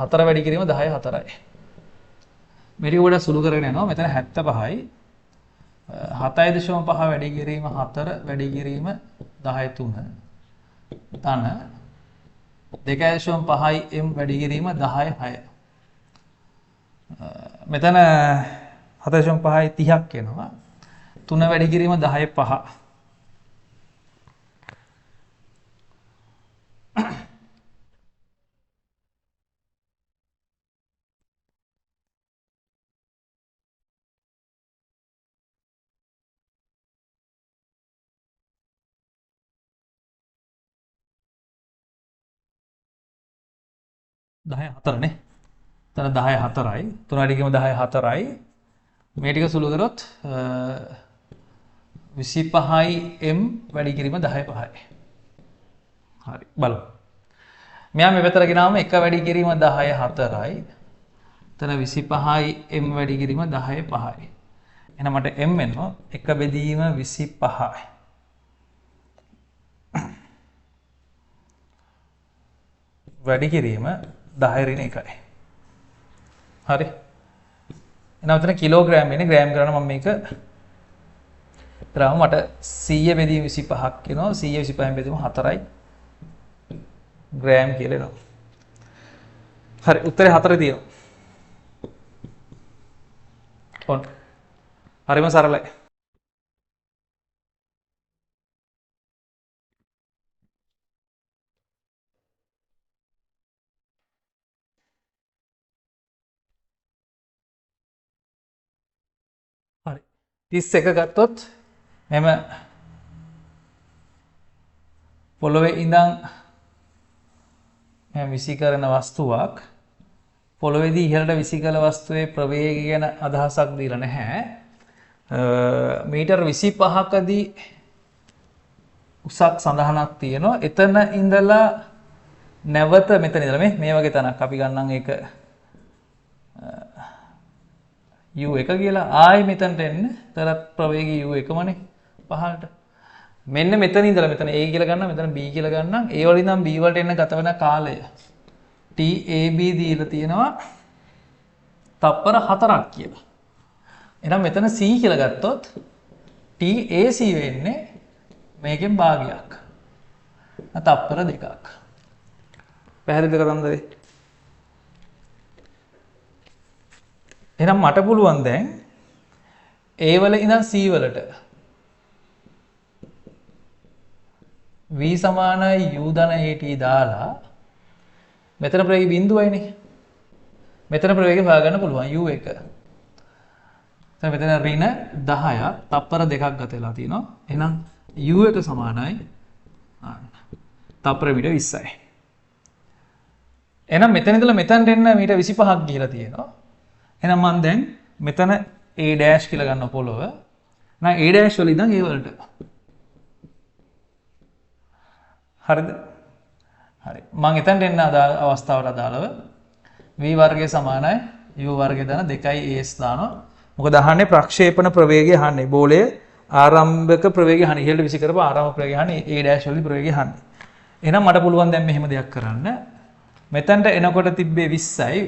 [SPEAKER 1] 4 වැඩි කිරීම 10 4යි මේක පොඩ්ඩක් සුළු කරගෙන යනවා මෙතන 75යි 7.5 වැඩි කිරීම 4 වැඩි කිරීම 10 3 තන 2.5යි m වැඩි කිරීම 10 6 මෙතන 7.5යි 30ක් එනවා 3 වැඩි කිරීම 10 5 10 4 නේ. තන 10 4යි. 3 වැඩි කිරීම 10 4යි. මේ ටික සුළු කරොත් 25යි m වැඩි කිරීම 10 5යි. හරි බලමු. මෙයා මේ පැත්තට ගෙනාවම 1 වැඩි කිරීම 10 4යි. තන 25යි m වැඩි කිරීම 10 5යි. එහෙනම් මට m එනවා 1 බෙදීම 25යි. වැඩි කිරීම 10 ඍණ 1යි. හරි. එහෙනම් මෙතන කිලෝග්‍රෑම් එන්නේ ග්‍රෑම් කරන මම මේක කරාම මට 100 බෙදීම 25ක් එනවා. 100 25න් බෙදීම 4යි ග්‍රෑම් කියලා එනවා. හරි උත්තරේ 4 තියෙනවා. ඔන්න. හරිම සරලයි. හරි 31 ගත්තොත් මෙම පොළොවේ ඉඳන් මම විසි කරන වස්තුවක් පොළොවේදී ඉහළට විසි කළ වස්තුවේ ප්‍රවේගය ගැන අදහසක් දීලා නැහැ. මීටර් 25කදී උසක් සඳහනක් තියෙනවා. එතන ඉඳලා නැවත මෙතන ඉඳලා මේ වගේ තැනක් අපි ගන්නම් ඒක u1 කියලා ආයි මෙතනට එන්න තරත් ප්‍රවේගය u1මනේ පහළට. මෙන්න මෙතන ඉඳලා මෙතන a කියලා ගන්නම් මෙතන b කියලා ගන්නම්. a වලින් නම් b වලට එන්න ගත වෙන කාලය TAB දීලා තියෙනවා තප්පර 4ක් කියලා. එහෙනම් මෙතන c කියලා ගත්තොත් TAC වෙන්නේ මේකෙන් භාගයක්. තප්පර 2ක්. පැහැදිලිද කතන්දරේ? එහෙනම් මට පුළුවන් දැන් A වල ඉඳන් C වලට v සමානයි u ධන at දාලා මෙතන ප්‍රවේගය බිඳුවයිනේ. මෙතන ප්‍රවේගය හොයාගන්න පුළුවන් u1. දැන් මෙතන ඍණ 10ක් තප්පර 2ක් ගත වෙලා තියෙනවා. එහෙනම් u1 සමානයි තප්පර මීටර 20යි. එහෙනම් මෙතන ඉඳලා මෙතනට එන්න මීටර 25ක් ගිහිලා තියෙනවා. එහෙනම් මම දැන් මෙතන a dash කියලා ගන්න පොළව. නම් a dash වල ඉඳන් a වලට. හරිද? හරි. මම එතනට එන්න අවස්ථාවට අදාළව v වර්ගය සමානයි u වර්ගය දාන 2as දානවා. මොකද අහන්නේ ප්‍රක්ෂේපණ ප්‍රවේගය අහන්නේ. බෝලයේ ආරම්භක ප්‍රවේගය අහන්නේ. ඉහළට විසි කරපුවා ආරම්භක ප්‍රවේගය අහන්නේ a dash වල ප්‍රවේගය අහන්නේ. එහෙනම් මට පුළුවන් දැන් මෙහෙම දෙයක් කරන්න. මෙතනට එනකොට තිබ්බේ 20යි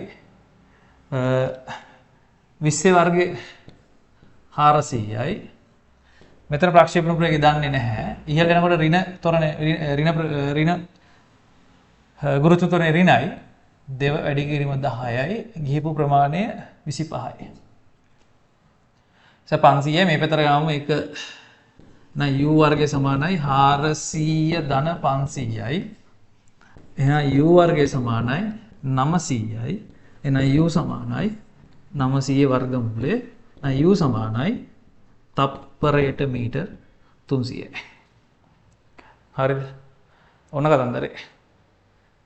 [SPEAKER 1] 20 වර්ගය 400යි. මෙතන ප්‍රක්ෂේපණ ප්‍රවේගය දන්නේ නැහැ. ඉහළ එනකොට ඍණ ගුරුත්ව ත්වරණය ඍණයි. දෙව වැඩි කිරීම 10යි. ගිහපු ප්‍රමාණය 25යි. 500යි මේ පැතර ගාම එක u වර්ගය සමානයි 400 ධන 500යි. එහෙනම් u වර්ගය සමානයි 900යි. එහෙනම් u සමානයි 900 වර්ගමූලය. u සමානයි තප්පරයට මීටර් 300යි. හරිද? ඔන්න කතන්දරේ.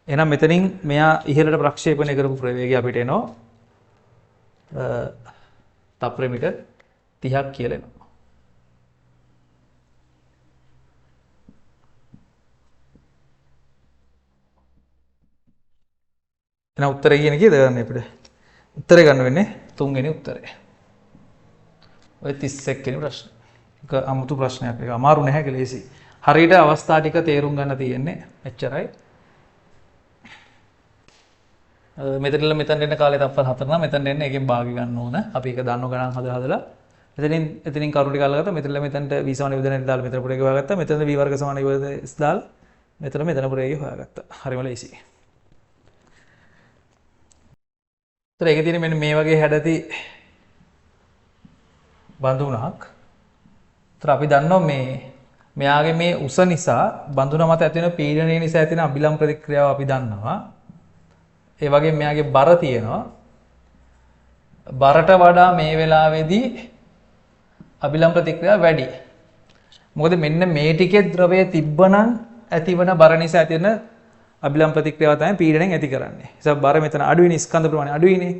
[SPEAKER 1] එහෙනම් මෙතනින් මෙයා ඉහළට ප්‍රක්ෂේපණය කරපු ප්‍රවේගය අපිට එනවා තප්පර මීටර් 30ක් කියලා එනවා. එහෙනම් උත්තරය කියන කීයද ගන්න අපිට? උත්තරය ගන්න වෙන්නේ 3 වෙනි උත්තරය. ඔය 31 වෙනි ප්‍රශ්නේ. ඒක අමුතු ප්‍රශ්නයක්. ඒක අමාරු නැහැ කියලා ලේසි. හරියට අවස්ථා ටික තේරුම් ගන්න තියෙන්නේ. එච්චරයි. මෙතනilla මෙතන එන්න කාලේ තප්පර 4 නම් මෙතන එන්න එකෙන් භාගය ගන්න ඕන. අපි ඒක දන්නව ගණන් හදලා එතනින් කරුණු ටික අල්ලගත්තා. මෙතනilla මෙතනට v සමාන යොදනට දාලා මෙතන ප්‍රවේගය හොයාගත්තා. මෙතන v වර්ග සමාන යොදස් දාලා මෙතන ප්‍රවේගය හොයාගත්තා. හරිම ලේසි. ඒතර ඒක තියෙන්නේ මෙන්න මේ වගේ හැඩති බඳුනක්. ඒතර අපි දන්නවා මෙයාගේ මේ උස නිසා බඳුන මත ඇති වෙන පීඩනය නිසා ඇති වෙන අභිලම්බ ප්‍රතික්‍රියාව අපි දන්නවා. ඒ වගේම මෙයාගේ බර තියෙනවා. බරට වඩා මේ වෙලාවේදී අභිලම්බ ප්‍රතික්‍රියාව වැඩි. මොකද මෙන්න මේ ටිකේ ද්‍රවය තිබ්බනම් ඇතිවන බර නිසා ඇති වෙන අභිලම්බ ප්‍රතික්‍රියාව තමයි පීඩනයෙන් ඇති කරන්නේ. ඒ නිසා බර මෙතන අඩු වෙන ස්කන්ධ ප්‍රමාණය අඩු වෙන්නේ.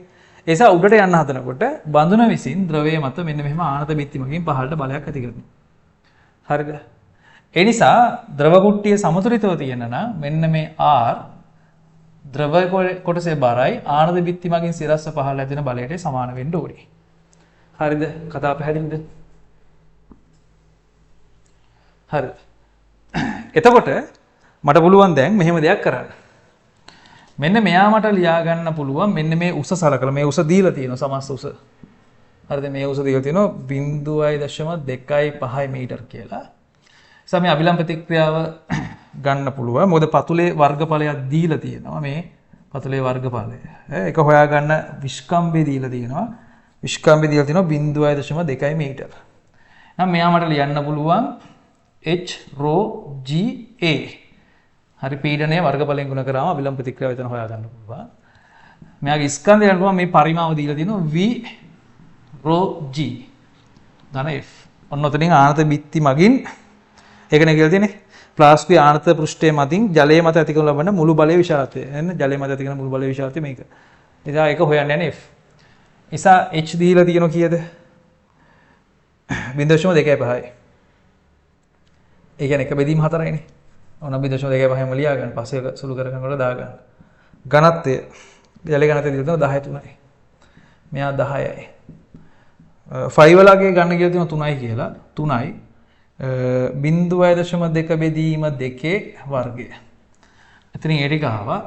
[SPEAKER 1] ඒ නිසා උඩට යන්න හදනකොට බඳුන විසින් ද්‍රවයේ මත මෙන්න මෙහෙම ආනත බිත්තිමකින් පහළට බලයක් ඇති කරනවා. හරිද? ඒ නිසා ද්‍රව කුට්ටිය සමතුලිතව තියෙන නම් මෙන්න මේ R ද්‍රව කොටසේ බරයි ආනත බිත්තිමකින් සිරස්ව පහළ ඇදෙන බලයට සමාන වෙන්න ඕනේ. හරිද? කතාව පැහැදිලිද? හරිද? එතකොට මට පුළුවන් දැන් මෙහෙම දෙයක් කරන්න. මෙන්න මෙයා මට ලියා ගන්න පුළුවන් මෙන්න මේ උස සලකලා මේ උස දීලා තියෙනවා සමස්ත උස. හරිද මේ උස දීලා තියෙනවා 0.25 මීටර කියලා. නිසා මේ අභිලම්බ ප්‍රතික්‍රියාව ගන්න පුළුවන්. මොකද පතුලේ වර්ගඵලයක් දීලා තියෙනවා මේ පතුලේ වර්ගඵලය. ඒක හොයාගන්න විස්කම්බේ දීලා තියෙනවා. විස්කම්බේ දීලා තියෙනවා 0.2 මීටර. නම් මෙයා මට ලියන්න පුළුවන් h rho g a. හරි පීඩනය වර්ගඵලයෙන් ගුණ කරාම අභිලම්බ ප්‍රතික්‍රියාව එතන හොයාගන්න පුළුවන්. මෙයාගේ ස්කන්ධය ගන්න පුළුවන් මේ පරිමාව දීලා තියෙනවා v rho g ධන f. ඔන්න ඔතනින් ආනත බිත්ති මගින් ඒකනේ කියලා තියෙන්නේ. ප්ලාස්ටික් ආනත පෘෂ්ඨයේ මතින් ජලයේ මත ඇති කරන ලබන මුළු බලයේ විශාලත්වය. එන්න ජලයේ මත ඇති කරන මුළු බලයේ විශාලත්වය මේක. එදා ඒක හොයන්න යන්නේ f. නිසා h දීලා තියෙනවා කීයද? 0.25. ඒ කියන්නේ එක බෙදීම 4යිනේ. ඔන්න 0.25ම ලියා ගන්න. පස්සේ සුළු කරගෙනකොට දා ගන්න. ඝනත්වය ජලයේ ඝනත්වය දීලා තියෙනවා 13යි. මෙයා 10යි. 5 වලගේ ගන්න කියලා තියෙනවා 3යි කියලා. 3යි. 0.2 බෙදීම 2 වර්ගය. එතනින් ඒ ටික ආවා.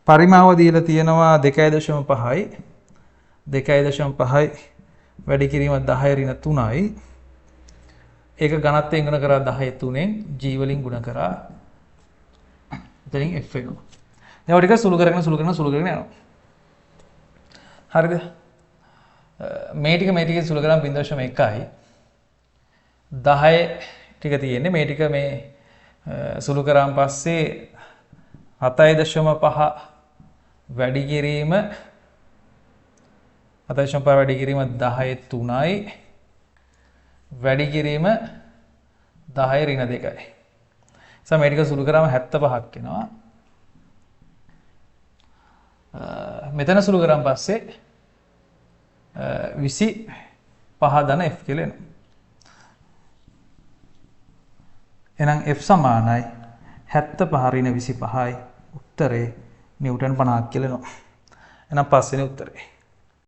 [SPEAKER 1] පරිමාව දීලා තියෙනවා 2.5යි. 2.5යි වැඩි කිරීම 10 ඍණ 3යි. ඒක ඝනත්වයෙන් ගුණ කරා 10 3ෙන් g වලින් ගුණ කරා. එතනින් f එනවා. දැන් ඔය ටික සුළු කරගෙන යනවා. හරිද? මේ ටික සුළු කරාම 0.1යි. 10 ටික තියෙන්නේ මේ ටික මේ සුළු කරාන් පස්සේ 7.5 වැඩි කිරීම 7.5 වැඩි කිරීම 10 3යි වැඩි කිරීම 10 ඍණ 2යි. සම මේ ටික සුළු කරාම 75ක් එනවා. මෙතන සුළු කරාන් පස්සේ 25 ධන f කියලා එනවා. එහෙනම් f සමානයි 75 ඍණ 25යි. උත්තරේ නිව්ටන් 50ක් කියලා එනවා. එහෙනම් පස්වෙනි උත්තරේ